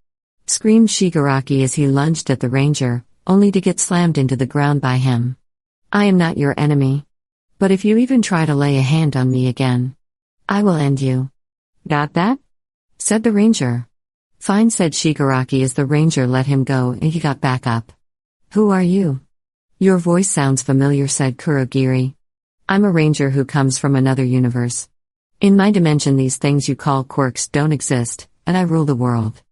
Screamed Shigaraki as he lunged at the Ranger, only to get slammed into the ground by him. I am not your enemy. But if you even try to lay a hand on me again, I will end you. Got that? Said the Ranger. Fine, said Shigaraki as the Ranger let him go and he got back up. Who are you? Your voice sounds familiar, said Kurogiri. I'm a Ranger who comes from another universe. In my dimension, these things you call quirks don't exist, and I rule the world.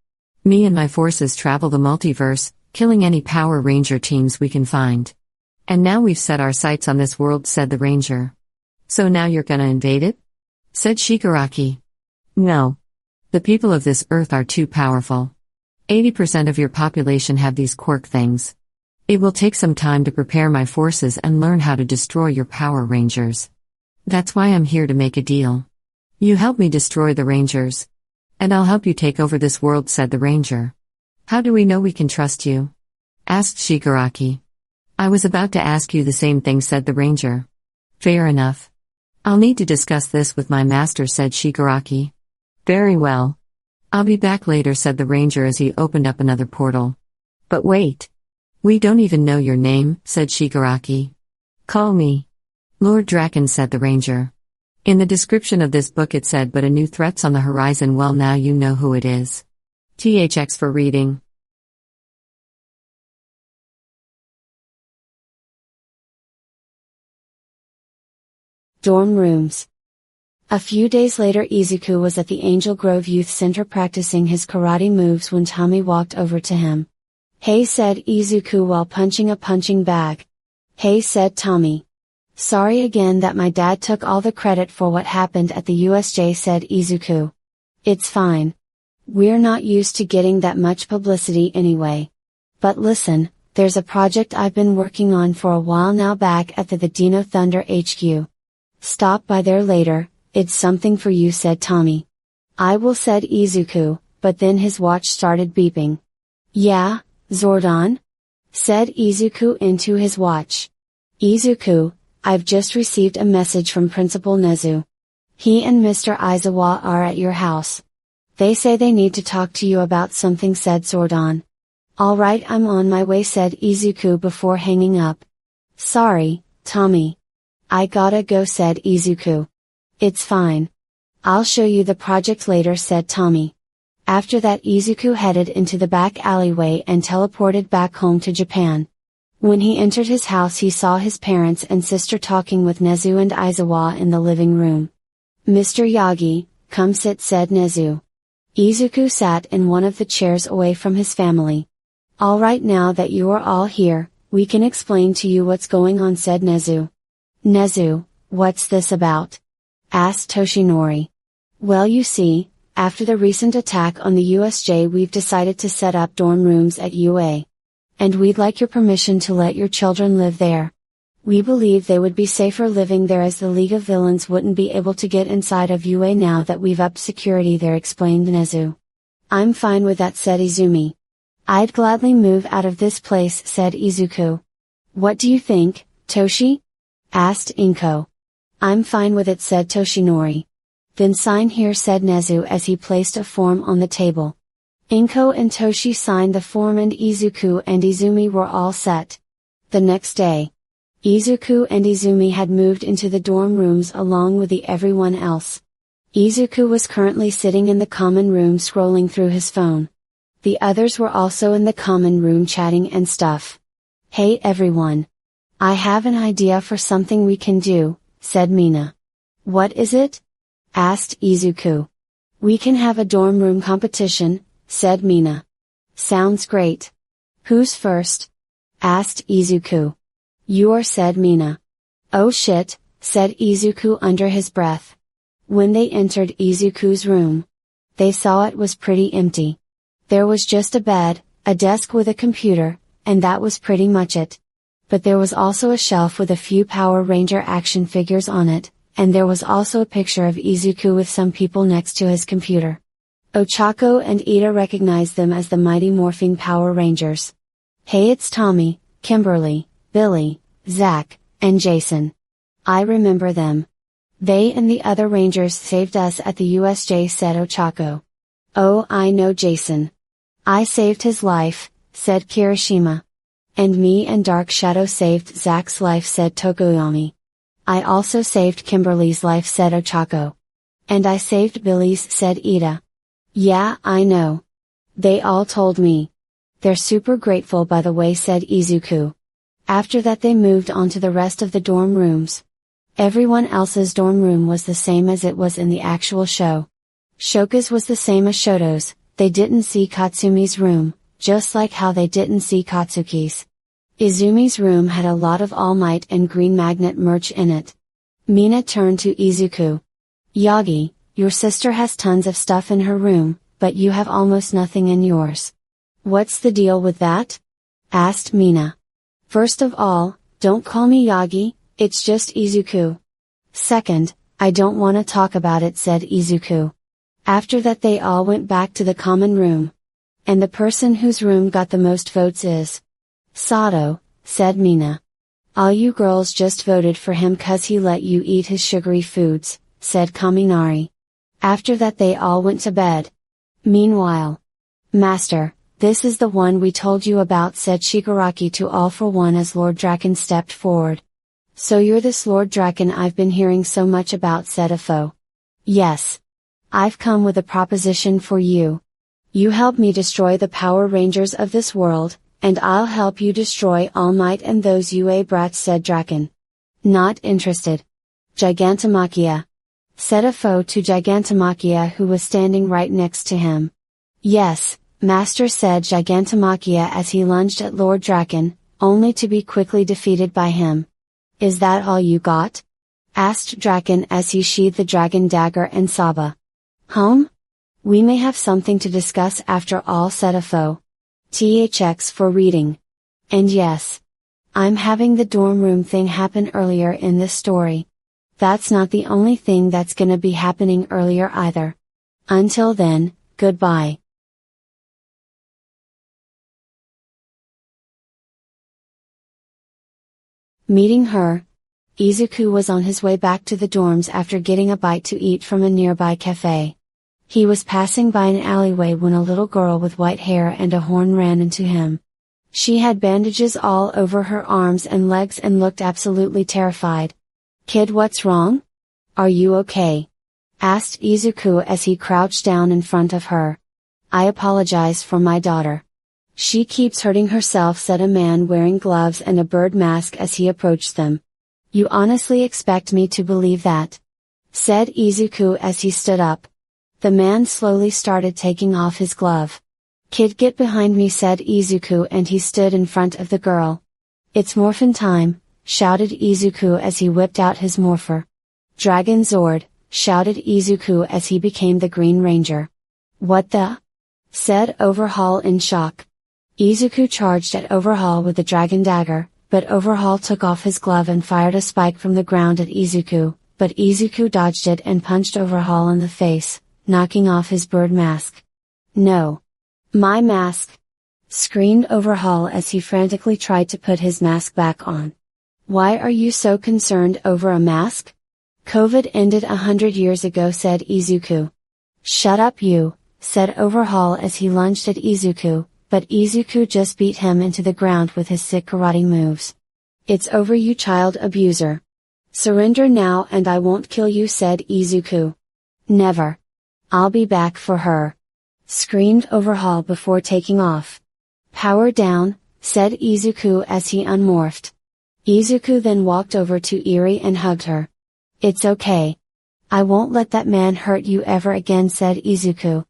Me and my forces travel the multiverse, killing any Power Ranger teams we can find. And now we've set our sights on this world, said the Ranger. So now you're gonna invade it? Said Shigaraki. No. The people of this earth are too powerful. 80% of your population have these quirk things. It will take some time to prepare my forces and learn how to destroy your Power Rangers. That's why I'm here to make a deal. You help me destroy the Rangers, and I'll help you take over this world, said the Ranger. How do we know we can trust you? Asked Shigaraki. I was about to ask you the same thing, said the Ranger. Fair enough. I'll need to discuss this with my master, said Shigaraki. Very well. I'll be back later, said the Ranger as he opened up another portal. But wait. We don't even know your name, said Shigaraki. Call me Lord Draken, said the Ranger. In the description of this book it said, but a new threat's on the horizon. Well, now you know who it is. THX for reading. Dorm rooms. A few days later, Izuku was at the Angel Grove Youth Center practicing his karate moves when Tommy walked over to him. Hey, said Izuku while punching a punching bag. Hey, said Tommy. Sorry again that my dad took all the credit for what happened at the USJ, said Izuku. It's fine. We're not used to getting that much publicity anyway. But listen, there's a project I've been working on for a while now back at the Dino Thunder HQ. Stop by there later, it's something for you, said Tommy. I will, said Izuku, but then his watch started beeping. Yeah, Zordon? Said Izuku into his watch. Izuku, I've just received a message from Principal Nezu. He and Mr. Izuocha are at your house. They say they need to talk to you about something, said Zordon. Alright, I'm on my way, said Izuku before hanging up. Sorry, Tommy. I gotta go, said Izuku. It's fine. I'll show you the project later, said Tommy. After that, Izuku headed into the back alleyway and teleported back home to Japan. When he entered his house, he saw his parents and sister talking with Nezu and Izuocha in the living room. Mr. Yagi, come sit, said Nezu. Izuku sat in one of the chairs away from his family. Alright, now that you are all here, we can explain to you what's going on, said Nezu. Nezu, what's this about? Asked Toshinori. Well, you see, after the recent attack on the USJ, we've decided to set up dorm rooms at UA. And we'd like your permission to let your children live there. We believe they would be safer living there, as the League of Villains wouldn't be able to get inside of UA now that we've upped security there, explained Nezu. I'm fine with that, said Izumi. I'd gladly move out of this place, said Izuku. What do you think, Toshi? Asked Inko. I'm fine with it, said Toshinori. Then sign here, said Nezu as he placed a form on the table. Inko and Toshi signed the form and Izuku and Izumi were all set. The next day, Izuku and Izumi had moved into the dorm rooms along with everyone else. Izuku was currently sitting in the common room scrolling through his phone. The others were also in the common room chatting and stuff. Hey everyone. I have an idea for something we can do, said Mina. What is it? Asked Izuku. We can have a dorm room competition, said Mina. Sounds great. Who's first? Asked Izuku. You are, said Mina. Oh shit, said Izuku under his breath. When they entered Izuku's room, they saw it was pretty empty. There was just a bed, a desk with a computer, and that was pretty much it. But there was also a shelf with a few Power Ranger action figures on it, and there was also a picture of Izuku with some people next to his computer. Ochako and Ida recognized them as the Mighty Morphing Power Rangers. "Hey, it's Tommy, Kimberly, Billy, Zach, and Jason. I remember them. They and the other Rangers saved us at the USJ," said Ochako. "Oh, I know Jason. I saved his life," said Kirishima. "And me and Dark Shadow saved Zach's life," said Tokoyami. "I also saved Kimberly's life," said Ochako. "And I saved Billy's," said Ida. "Yeah, I know. They all told me. They're super grateful, by the way," said Izuku. After that they moved on to the rest of the dorm rooms. Everyone else's dorm room was the same as it was in the actual show. Shoka's was the same as Shoto's. They didn't see Katsumi's room, just like how they didn't see Katsuki's. Izumi's room had a lot of All Might and Green Magnet merch in it. Mina turned to Izuku. "Yagi, your sister has tons of stuff in her room, but you have almost nothing in yours. What's the deal with that?" asked Mina. "First of all, don't call me Yagi, it's just Izuku. Second, I don't want to talk about it," said Izuku. After that they all went back to the common room. "And the person whose room got the most votes is Sato," said Mina. "All you girls just voted for him 'cause he let you eat his sugary foods," said Kaminari. After that they all went to bed. Meanwhile, "Master, this is the one we told you about," said Shigaraki to All for One as Lord Draken stepped forward. "So you're this Lord Draken I've been hearing so much about," said Afo. "Yes. I've come with a proposition for you. You help me destroy the Power Rangers of this world, and I'll help you destroy All Might and those UA brats," said Draken. "Not interested. Gigantomachia," said Afo to Gigantomachia, who was standing right next to him. "Yes, Master," said Gigantomachia as he lunged at Lord Draken, only to be quickly defeated by him. "Is that all you got?" asked Draken as he sheathed the dragon dagger and Saba. We may have something to discuss after all," said Afo. THX for reading. And yes, I'm having the dorm room thing happen earlier in this story. That's not the only thing that's gonna be happening earlier either. Until then, goodbye. Meeting her. Izuku was on his way back to the dorms after getting a bite to eat from a nearby cafe. He was passing by an alleyway when a little girl with white hair and a horn ran into him. She had bandages all over her arms and legs and looked absolutely terrified. "Kid, what's wrong? Are you okay?" asked Izuku as he crouched down in front of her. "I apologize for my daughter. She keeps hurting herself," said a man wearing gloves and a bird mask as he approached them. "You honestly expect me to believe that?" said Izuku as he stood up. The man slowly started taking off his glove. "Kid, get behind me," said Izuku, and he stood in front of the girl. "It's morphin' time," shouted Izuku as he whipped out his morpher. "Dragon Zord," shouted Izuku as he became the Green Ranger. "What the?" said Overhaul in shock. Izuku charged at Overhaul with the dragon dagger, but Overhaul took off his glove and fired a spike from the ground at Izuku, but Izuku dodged it and punched Overhaul in the face, knocking off his bird mask. "No! My mask!" screamed Overhaul as he frantically tried to put his mask back on. "Why are you so concerned over a mask? COVID ended 100 years ago," said Izuku. "Shut up you," said Overhaul as he lunged at Izuku, but Izuku just beat him into the ground with his sick karate moves. "It's over, you child abuser. Surrender now and I won't kill you," said Izuku. "Never. I'll be back for her," screamed Overhaul before taking off. "Power down," said Izuku as he unmorphed. Izuku then walked over to Eri and hugged her. "It's okay. I won't let that man hurt you ever again," said Izuku.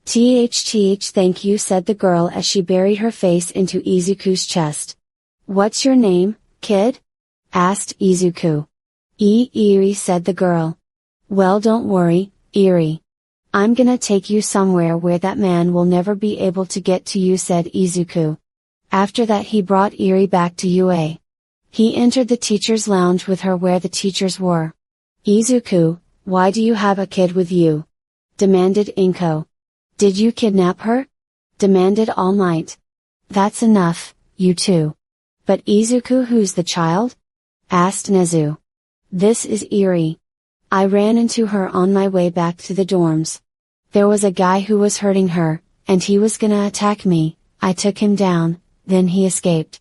"Th, thank you," said the girl as she buried her face into Izuku's chest. "What's your name, kid?" asked Izuku. Eri, said the girl. "Well, don't worry, Eri. I'm gonna take you somewhere where that man will never be able to get to you," said Izuku. After that he brought Eri back to UA. He entered the teacher's lounge with her where the teachers were. Izuku, why do you have a kid with you? Demanded Inko. Did you kidnap her? Demanded All Might. That's enough, you two. But Izuku, who's the child? Asked Nezu. This is Eri. I ran into her on my way back to the dorms. There was a guy who was hurting her, and he was gonna attack me. I took him down, then he escaped.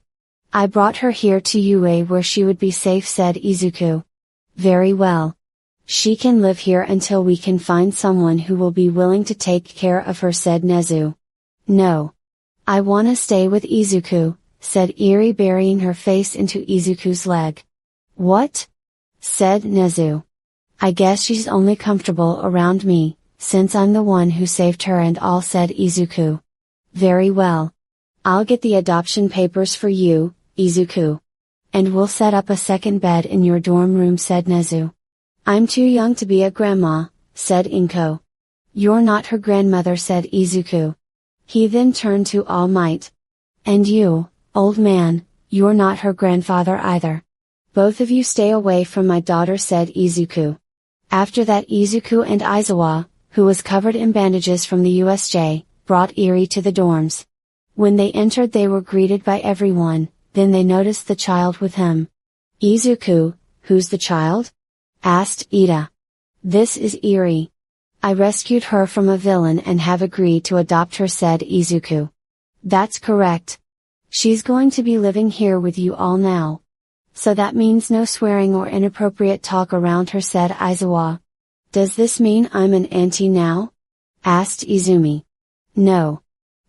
I brought her here to UA where she would be safe, said Izuku. Very well. She can live here until we can find someone who will be willing to take care of her, said Nezu. No. I wanna stay with Izuku, said Eri, burying her face into Izuku's leg. What? Said Nezu. I guess she's only comfortable around me, since I'm the one who saved her and all, said Izuku. Very well. I'll get the adoption papers for you, Izuku. And we'll set up a second bed in your dorm room, said Nezu. I'm too young to be a grandma, said Inko. You're not her grandmother, said Izuku. He then turned to All Might. And you, old man, you're not her grandfather either. Both of you stay away from my daughter, said Izuku. After that, Izuku and Izuocha, who was covered in bandages from the USJ, brought Eri to the dorms. When they entered, they were greeted by everyone, then they noticed the child with him. Izuku, who's the child? Asked Ida. This is Eri. I rescued her from a villain and have agreed to adopt her, said Izuku. That's correct. She's going to be living here with you all now. So that means no swearing or inappropriate talk around her, said Izuocha. Does this mean I'm an auntie now? Asked Izumi. No.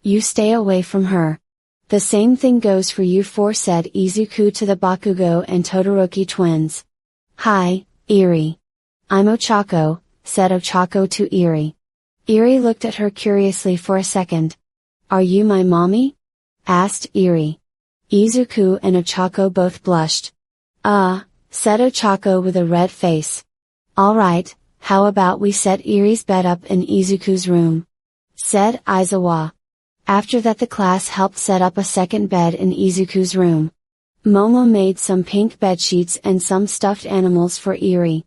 You stay away from her. The same thing goes for you four, said Izuku to the Bakugo and Todoroki twins. Hi, Eri. I'm Ochako, said Ochako to Eri. Eri looked at her curiously for a second. Are you my mommy? Asked Eri. Izuku and Ochako both blushed. Said Ochako with a red face. Alright, how about we set Eri's bed up in Izuku's room? Said Izuocha. After that, the class helped set up a second bed in Izuku's room. Momo made some pink bedsheets and some stuffed animals for Eri.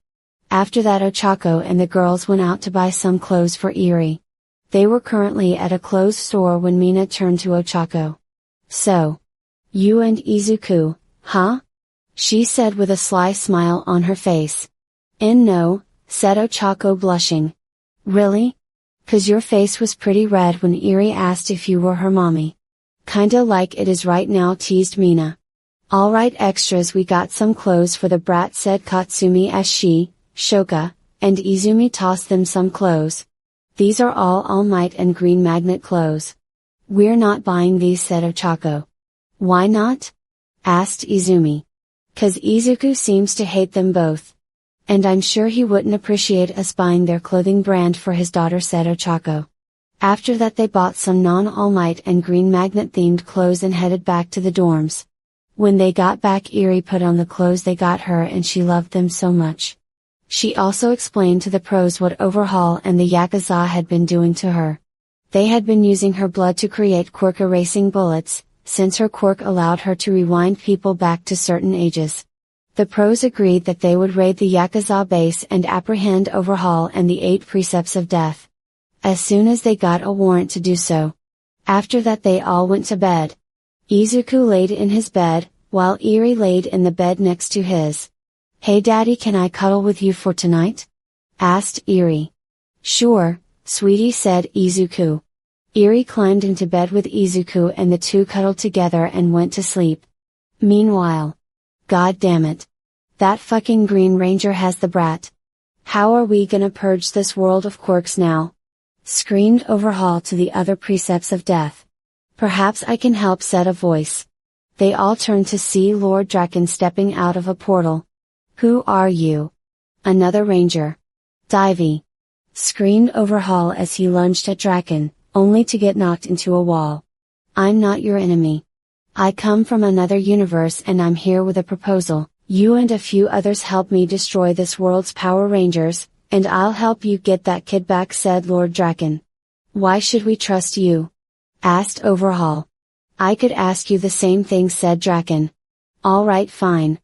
After that, Ochako and the girls went out to buy some clothes for Eri. They were currently at a clothes store when Mina turned to Ochako. So. You and Izuku, huh? She said with a sly smile on her face. No, said Ochako, blushing. Really? 'Cause your face was pretty red when Eri asked if you were her mommy. Kinda like it is right now, teased Mina. Alright extras, we got some clothes for the brat, said Katsumi as she, Shoka, and Izumi tossed them some clothes. These are All Might and Green Magnet clothes. We're not buying these, said Ochako. Why not? Asked Izumi. 'Cause Izuku seems to hate them both. And I'm sure he wouldn't appreciate us buying their clothing brand for his daughter, said Ochako. After that, they bought some non-All Might and Green Magnet themed clothes and headed back to the dorms. When they got back, Eri put on the clothes they got her and she loved them so much. She also explained to the pros what Overhaul and the Yakuza had been doing to her. They had been using her blood to create quirk erasing bullets, since her quirk allowed her to rewind people back to certain ages. The pros agreed that they would raid the Yakuza base and apprehend Overhaul and the 8 precepts of death. As soon as they got a warrant to do so. After that, they all went to bed. Izuku laid in his bed, while Eri laid in the bed next to his. Hey daddy, can I cuddle with you for tonight? Asked Eri. Sure, sweetie, said Izuku. Eri climbed into bed with Izuku and the two cuddled together and went to sleep. Meanwhile. God damn it. That fucking Green Ranger has the brat. How are we gonna purge this world of quirks now? Screamed Overhaul to the other precepts of death. Perhaps I can help, said a voice. They all turned to see Lord Draken stepping out of a portal. Who are you? Another ranger. Divey. Screamed Overhaul as he lunged at Draken, only to get knocked into a wall. I'm not your enemy. I come from another universe and I'm here with a proposal. You and a few others help me destroy this world's Power Rangers, and I'll help you get that kid back, said Lord Draken. Why should we trust you? Asked Overhaul. I could ask you the same thing, said Draken. Alright, fine.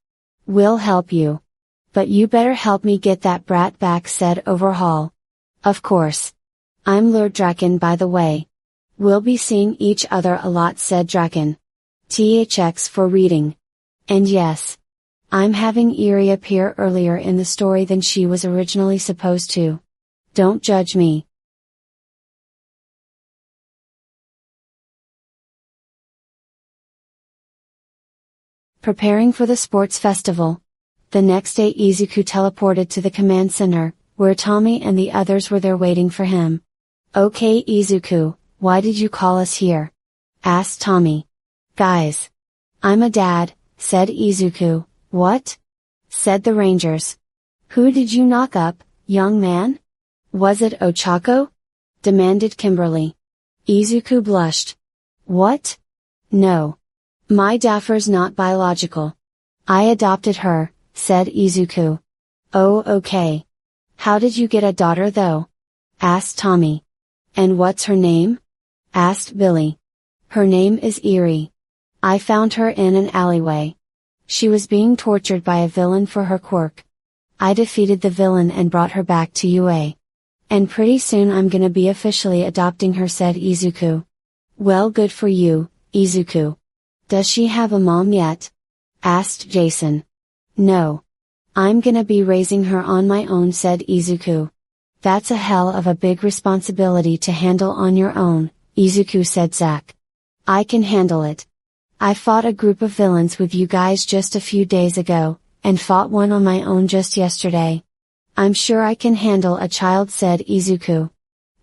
We'll help you. But you better help me get that brat back, said Overhaul. Of course. I'm Lord Draken, by the way. We'll be seeing each other a lot, said Draken. THX for reading. And yes. I'm having Eerie appear earlier in the story than she was originally supposed to. Don't judge me. Preparing for the sports festival. The next day Izuku teleported to the command center, where Tommy and the others were there waiting for him. Okay Izuku, why did you call us here? Asked Tommy. Guys. I'm a dad, said Izuku. What? Said the Rangers. Who did you knock up, young man? Was it Ochako? Demanded Kimberly. Izuku blushed. What? No. My daffer's not biological. I adopted her, said Izuku. Oh, okay. How did you get a daughter though? Asked Tommy. And what's her name? Asked Billy. Her name is Eerie. I found her in an alleyway. She was being tortured by a villain for her quirk. I defeated the villain and brought her back to UA. And pretty soon I'm gonna be officially adopting her, said Izuku. Well, good for you, Izuku. Does she have a mom yet? Asked Jason. No. I'm gonna be raising her on my own, said Izuku. That's a hell of a big responsibility to handle on your own, Izuku, said Zack. I can handle it. I fought a group of villains with you guys just a few days ago, and fought one on my own just yesterday. I'm sure I can handle a child, said Izuku.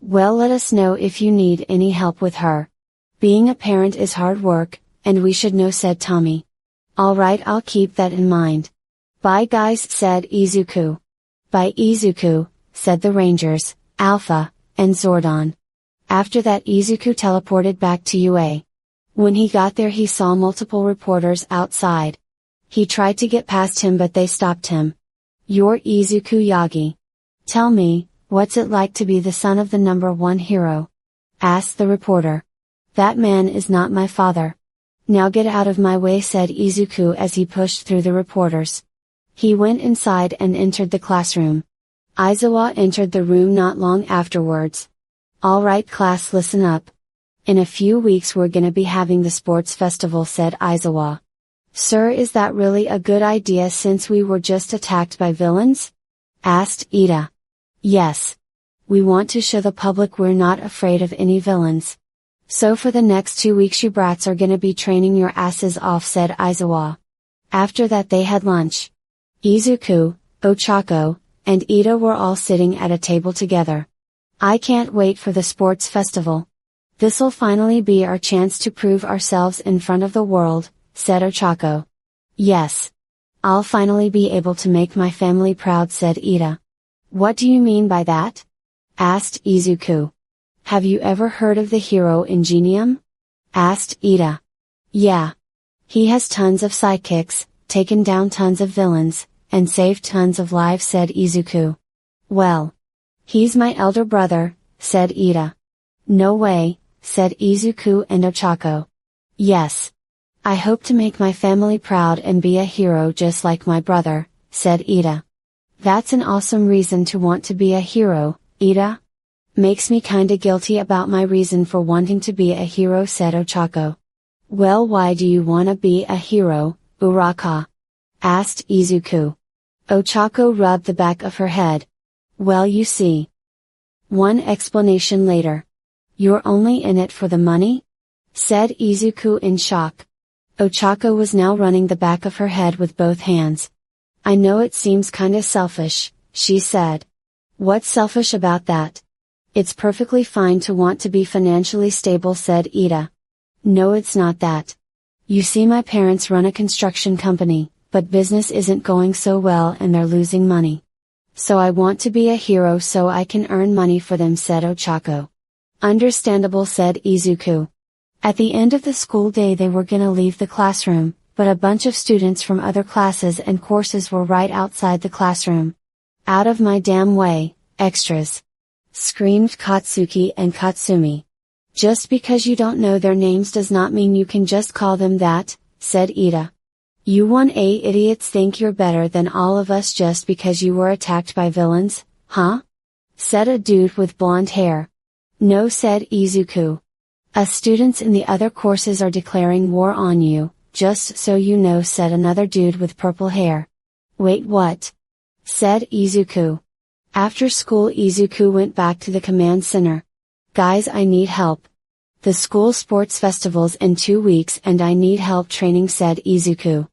Well, let us know if you need any help with her. Being a parent is hard work, and we should know, said Tommy. Alright, I'll keep that in mind. Bye guys, said Izuku. Bye Izuku, said the Rangers, Alpha, and Zordon. After that Izuku teleported back to UA. When he got there he saw multiple reporters outside. He tried to get past him but they stopped him. You're Izuku Yagi. Tell me, what's it like to be the son of the #1 hero? Asked the reporter. That man is not my father. Now get out of my way, said Izuku as he pushed through the reporters. He went inside and entered the classroom. Izuocha entered the room not long afterwards. Alright class, listen up. In a few weeks we're gonna be having the sports festival, said Izuocha. Sir, is that really a good idea since we were just attacked by villains? Asked Ida. Yes. We want to show the public we're not afraid of any villains. So for the next 2 weeks you brats are gonna be training your asses off, said Izuocha. After that they had lunch. Izuku, Ochako, and Ida were all sitting at a table together. I can't wait for the sports festival. This'll finally be our chance to prove ourselves in front of the world, said Ochako. Yes. I'll finally be able to make my family proud, said Ida. What do you mean by that? Asked Izuku. Have you ever heard of the hero Ingenium? Asked Ida. Yeah. He has tons of sidekicks, taken down tons of villains, and saved tons of lives, said Izuku. Well. He's my elder brother, said Ida. No way, said Izuku and Ochako. Yes. I hope to make my family proud and be a hero just like my brother, said Ida. That's an awesome reason to want to be a hero, Ida. Makes me kinda guilty about my reason for wanting to be a hero, said Ochako. Well, why do you wanna be a hero, Uraka? Asked Izuku. Ochako rubbed the back of her head. Well, you see. One explanation later. You're only in it for the money? Said Izuku in shock. Ochako was now running the back of her head with both hands. I know it seems kinda selfish, she said. What's selfish about that? It's perfectly fine to want to be financially stable, said Ida. No, it's not that. You see, my parents run a construction company, but business isn't going so well and they're losing money. So I want to be a hero so I can earn money for them, said Ochako. Understandable, said Izuku. At the end of the school day they were gonna leave the classroom, but a bunch of students from other classes and courses were right outside the classroom. Out of my damn way, extras! Screamed Katsuki and Katsumi. Just because you don't know their names does not mean you can just call them that, said Ida. You 1A idiots think you're better than all of us just because you were attacked by villains, huh? Said a dude with blonde hair. No, said Izuku. Us students in the other courses are declaring war on you, just so you know, said another dude with purple hair. Wait, what? Said Izuku. After school, Izuku went back to the command center. Guys, I need help. The school sports festival's in 2 weeks and I need help training, said Izuku.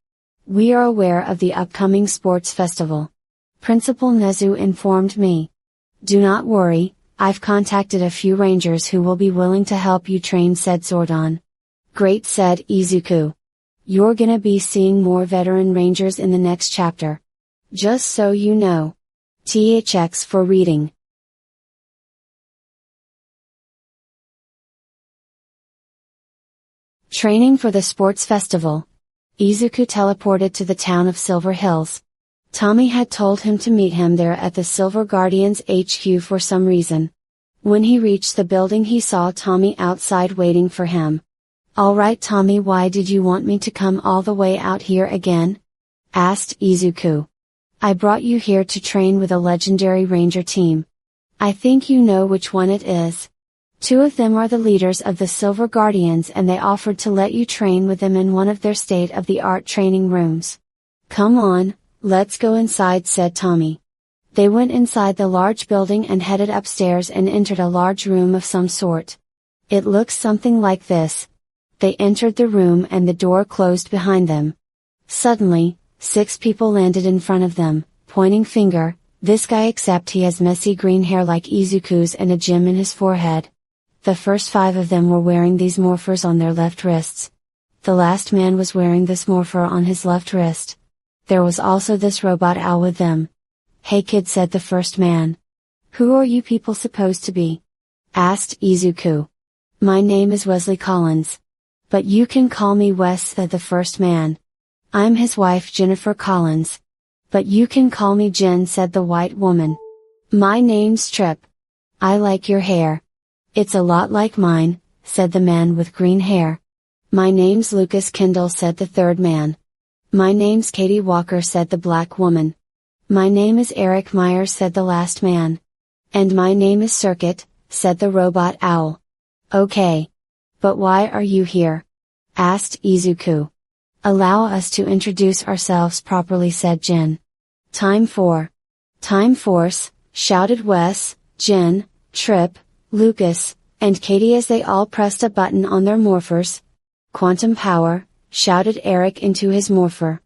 We are aware of the upcoming sports festival. Principal Nezu informed me. Do not worry, I've contacted a few rangers who will be willing to help you train, said Zordon. Great, said Izuku. You're gonna be seeing more veteran rangers in the next chapter. Just so you know. THX for reading. Training for the sports festival. Izuku teleported to the town of Silver Hills. Tommy had told him to meet him there at the Silver Guardians HQ for some reason. When he reached the building, he saw Tommy outside waiting for him. Alright Tommy, why did you want me to come all the way out here again? Asked Izuku. I brought you here to train with a legendary ranger team. I think you know which one it is. 2 of them are the leaders of the Silver Guardians and they offered to let you train with them in one of their state-of-the-art training rooms. Come on, let's go inside, said Tommy. They went inside the large building and headed upstairs and entered a large room of some sort. It looks something like this. They entered the room and the door closed behind them. Suddenly, 6 people landed in front of them, pointing finger, this guy, except he has messy green hair like Izuku's and a gem in his forehead. The first 5 of them were wearing these morphers on their left wrists. The last man was wearing this morpher on his left wrist. There was also this robot owl with them. Hey kid, said the first man. Who are you people supposed to be? Asked Izuku. My name is Wesley Collins. But you can call me Wes, said the first man. I'm his wife Jennifer Collins. But you can call me Jen, said the white woman. My name's Trip. I like your hair. It's a lot like mine, said the man with green hair. My name's Lucas Kendall, said the third man. My name's Katie Walker, said the black woman. My name is Eric Myers, said the last man. And my name is Circuit, said the robot owl. Okay. But why are you here? Asked Izuku. Allow us to introduce ourselves properly, said Jen. Time Force, shouted Wes, Jen, Trip, Lucas, and Katie as they all pressed a button on their morphers. Quantum Power, shouted Eric into his morpher.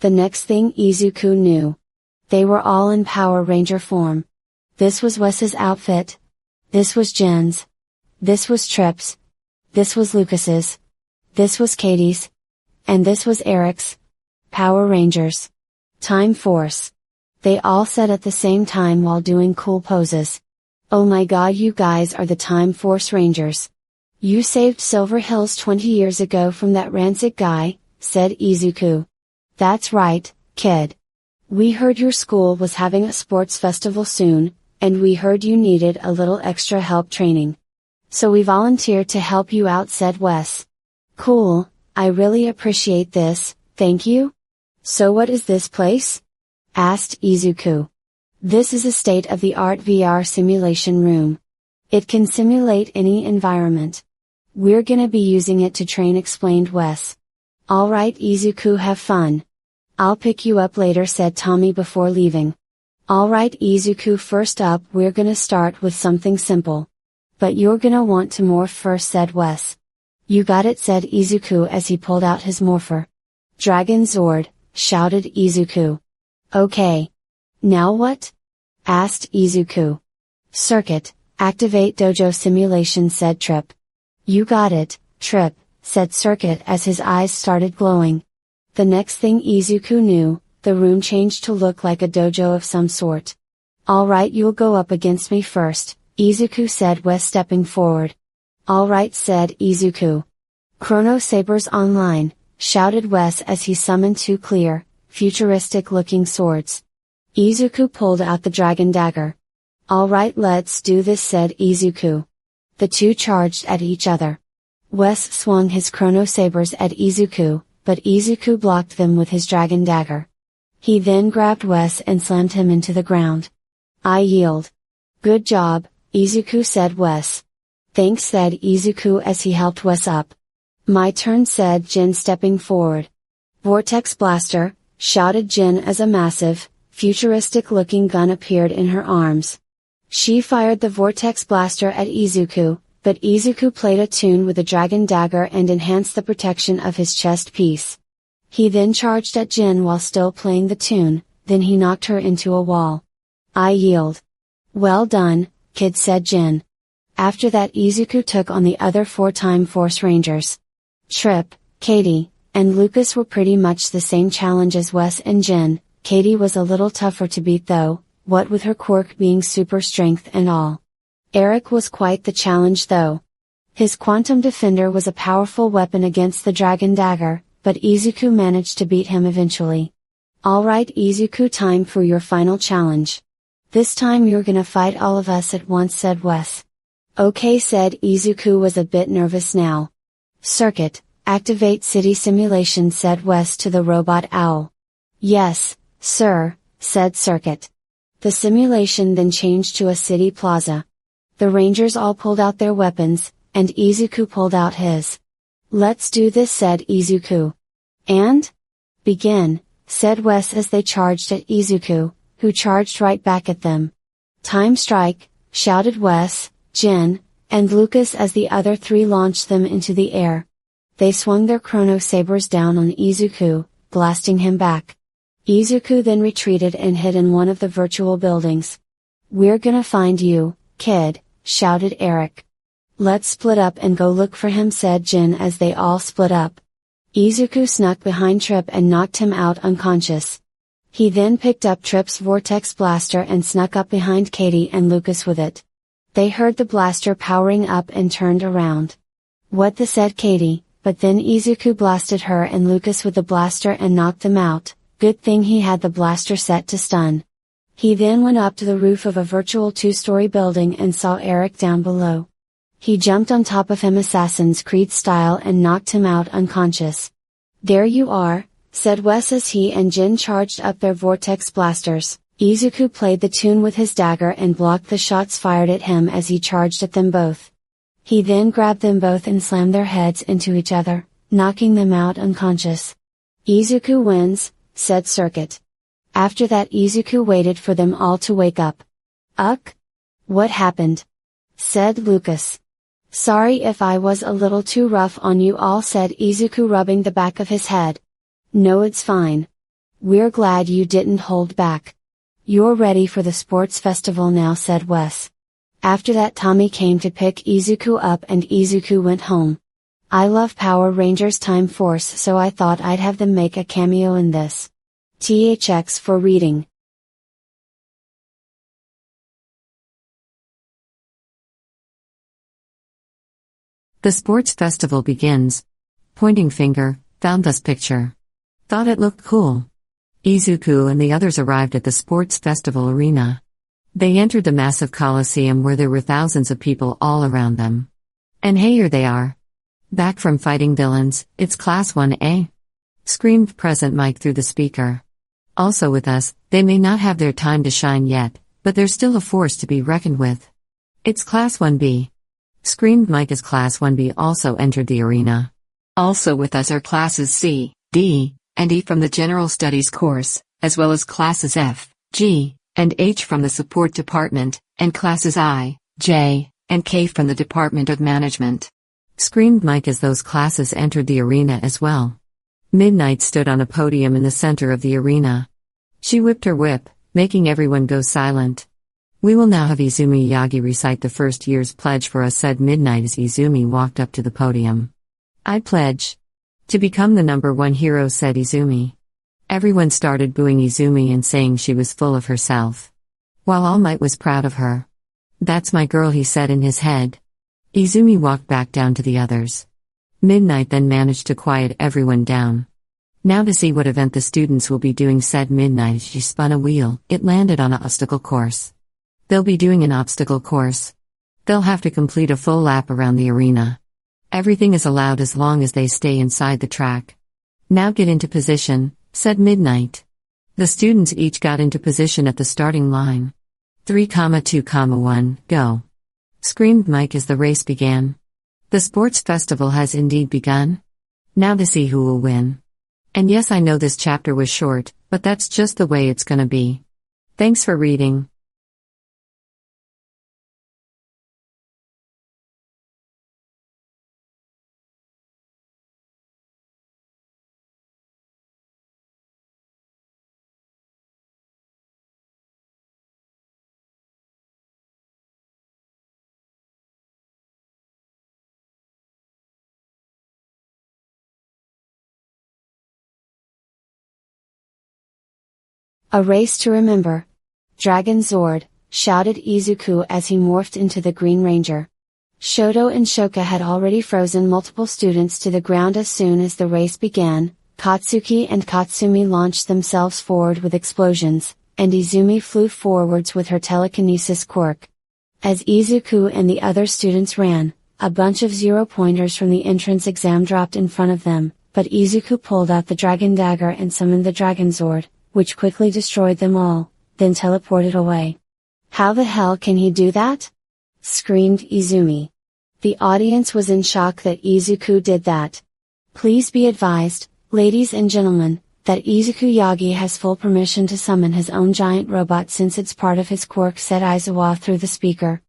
The next thing Izuku knew. They were all in Power Ranger form. This was Wes's outfit. This was Jen's. This was Trip's. This was Lucas's. This was Katie's. And this was Eric's. Power Rangers. Time Force. They all said at the same time while doing cool poses. Oh my god, you guys are the Time Force Rangers. You saved Silver Hills 20 years ago from that rancid guy, said Izuku. That's right, kid. We heard your school was having a sports festival soon, and we heard you needed a little extra help training. So we volunteered to help you out, said Wes. Cool, I really appreciate this, thank you. So what is this place? Asked Izuku. This is a state-of-the-art VR simulation room. It can simulate any environment. We're gonna be using it to train, explained Wes. Alright Izuku, have fun. I'll pick you up later, said Tommy before leaving. Alright Izuku, first up we're gonna start with something simple. But you're gonna want to morph first, said Wes. You got it, said Izuku as he pulled out his morpher. Dragon Zord, shouted Izuku. Okay. Now what? Asked Izuku. Circuit, activate dojo simulation, said Trip. You got it, Trip, said Circuit as his eyes started glowing. The next thing Izuku knew, the room changed to look like a dojo of some sort. Alright, you'll go up against me first, Izuku said, Wes stepping forward. Alright, said Izuku. Chrono Sabers online, shouted Wes as he summoned 2 clear, futuristic-looking swords. Izuku pulled out the dragon dagger. Alright, let's do this, said Izuku. The 2 charged at each other. Wes swung his chrono sabers at Izuku, but Izuku blocked them with his dragon dagger. He then grabbed Wes and slammed him into the ground. I yield. Good job, Izuku, said Wes. Thanks, said Izuku as he helped Wes up. My turn, said Jin, stepping forward. Vortex Blaster, shouted Jin as a massive, futuristic-looking gun appeared in her arms. She fired the Vortex Blaster at Izuku, but Izuku played a tune with the dragon dagger and enhanced the protection of his chest piece. He then charged at Jin while still playing the tune, then he knocked her into a wall. I yield. Well done, kid, said Jin. After that, Izuku took on the other 4-time Force Rangers. Trip, Katie, and Lucas were pretty much the same challenge as Wes and Jin. Katie was a little tougher to beat though, what with her quirk being super strength and all. Eric was quite the challenge though. His Quantum Defender was a powerful weapon against the Dragon Dagger, but Izuku managed to beat him eventually. Alright Izuku, time for your final challenge. This time you're gonna fight all of us at once, said Wes. Okay, said Izuku, was a bit nervous now. Circuit, activate city simulation, said Wes to the robot owl. Yes, sir, said Circuit. The simulation then changed to a city plaza. The Rangers all pulled out their weapons, and Izuku pulled out his. Let's do this, said Izuku. And? Begin, said Wes as they charged at Izuku, who charged right back at them. Time strike, shouted Wes, Jin, and Lucas as the other 3 launched them into the air. They swung their chrono sabers down on Izuku, blasting him back. Izuku then retreated and hid in one of the virtual buildings. We're gonna find you, kid, shouted Eric. Let's split up and go look for him, said Jin as they all split up. Izuku snuck behind Trip and knocked him out unconscious. He then picked up Trip's Vortex Blaster and snuck up behind Katie and Lucas with it. They heard the blaster powering up and turned around. What the, said Katie, but then Izuku blasted her and Lucas with the blaster and knocked them out. Good thing he had the blaster set to stun. He then went up to the roof of a virtual 2-story building and saw Eric down below. He jumped on top of him Assassin's Creed style and knocked him out unconscious. There you are, said Wes as he and Jin charged up their Vortex Blasters. Izuku played the tune with his dagger and blocked the shots fired at him as he charged at them both. He then grabbed them both and slammed their heads into each other, knocking them out unconscious. Izuku wins, said Circuit. After that, Izuku waited for them all to wake up. Uck? What happened? Said Lucas. Sorry if I was a little too rough on you all, said Izuku, rubbing the back of his head. No, it's fine. We're glad you didn't hold back. You're ready for the sports festival now, said Wes. After that, Tommy came to pick Izuku up and Izuku went home. I love Power Rangers Time Force, so I thought I'd have them make a cameo in this. THX for reading. The sports festival begins. Pointing finger, found this picture. Thought it looked cool. Izuku and the others arrived at the sports festival arena. They entered the massive coliseum where there were thousands of people all around them. And hey, here they are. Back from fighting villains, it's Class 1A. Screamed Present Mike through the speaker. Also with us, they may not have their time to shine yet, but they're still a force to be reckoned with. It's Class 1B. Screamed Mike as Class 1B also entered the arena. Also with us are Classes C, D, and E from the General Studies course, as well as Classes F, G, and H from the Support Department, and Classes I, J, and K from the Department of Management. Screamed Mike as those classes entered the arena as well. Midnight stood on a podium in the center of the arena. She whipped her whip, making everyone go silent. We will now have Izuku Yagi recite the first year's pledge for us, said Midnight as Izumi walked up to the podium. I pledge to become the #1 hero, said Izumi. Everyone started booing Izumi and saying she was full of herself, while All Might was proud of her. That's my girl, he said in his head. Izumi walked back down to the others. Midnight then managed to quiet everyone down. Now to see what event the students will be doing, said Midnight as she spun a wheel. It landed on an obstacle course. They'll be doing an obstacle course. They'll have to complete a full lap around the arena. Everything is allowed as long as they stay inside the track. Now get into position, said Midnight. The students each got into position at the starting line. 3,2,1, go. Screamed Mike as the race began. The sports festival has indeed begun. Now to see who will win. And yes, I know this chapter was short, but that's just the way it's gonna be. Thanks for reading. A race to remember. Dragon Zord, shouted Izuku as he morphed into the Green Ranger. Shoto and Shoka had already frozen multiple students to the ground as soon as the race began. Katsuki and Katsumi launched themselves forward with explosions, and Izumi flew forwards with her telekinesis quirk. As Izuku and the other students ran, a bunch of 0-pointers from the entrance exam dropped in front of them, but Izuku pulled out the Dragon Dagger and summoned the Dragon Zord, which quickly destroyed them all, then teleported away. How the hell can he do that? Screamed Izumi. The audience was in shock that Izuku did that. Please be advised, ladies and gentlemen, that Izuku Yagi has full permission to summon his own giant robot since it's part of his quirk, said Izuocha through the speaker.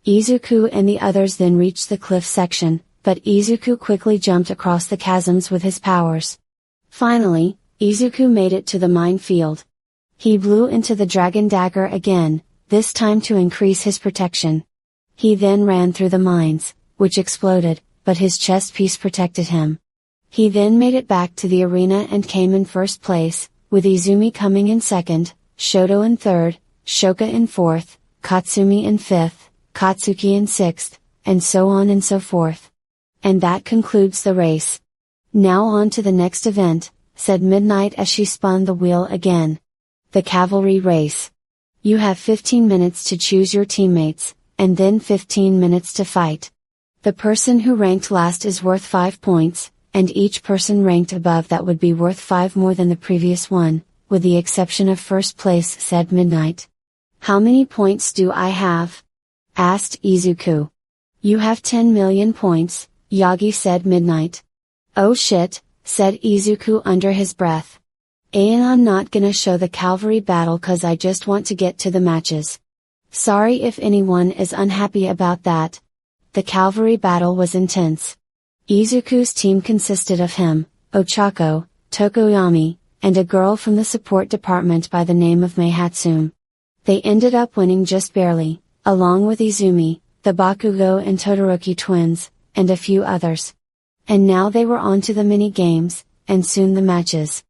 Izuku and the others then reached the cliff section, but Izuku quickly jumped across the chasms with his powers. Finally, Izuku made it to the minefield. He blew into the Dragon Dagger again, this time to increase his protection. He then ran through the mines, which exploded, but his chest piece protected him. He then made it back to the arena and came in first place, with Izumi coming in second, Shoto in third, Shoka in fourth, Katsumi in fifth, Katsuki in sixth, and so on and so forth. And that concludes the race. Now on to the next event, said Midnight as she spun the wheel again. The cavalry race. You have 15 minutes to choose your teammates, and then 15 minutes to fight. The person who ranked last is worth 5 points, and each person ranked above that would be worth 5 more than the previous one, with the exception of first place, said Midnight. How many points do I have? Asked Izuku. You have 10 million points, Yagi, said Midnight. Oh shit, said Izuku under his breath. And I'm not gonna show the cavalry battle cause I just want to get to the matches. Sorry if anyone is unhappy about that. The cavalry battle was intense. Izuku's team consisted of him, Ochako, Tokoyami, and a girl from the support department by the name of Mei Hatsune. They ended up winning just barely, along with Izumi, the Bakugo and Todoroki twins, and a few others. And now they were on to the mini-games, and soon the matches.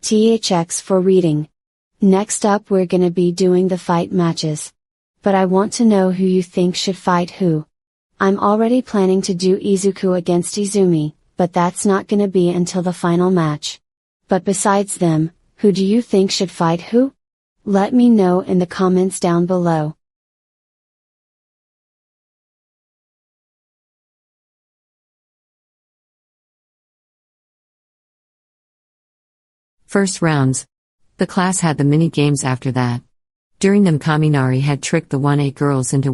THX for reading. Next up we're gonna be doing the fight matches. But I want to know who you think should fight who. I'm already planning to do Izuku against Izumi, but that's not gonna be until the final match. But besides them, who do you think should fight who? Let me know in the comments down below. First rounds. The class had the mini-games after that. During them Kaminari had tricked the 1A girls into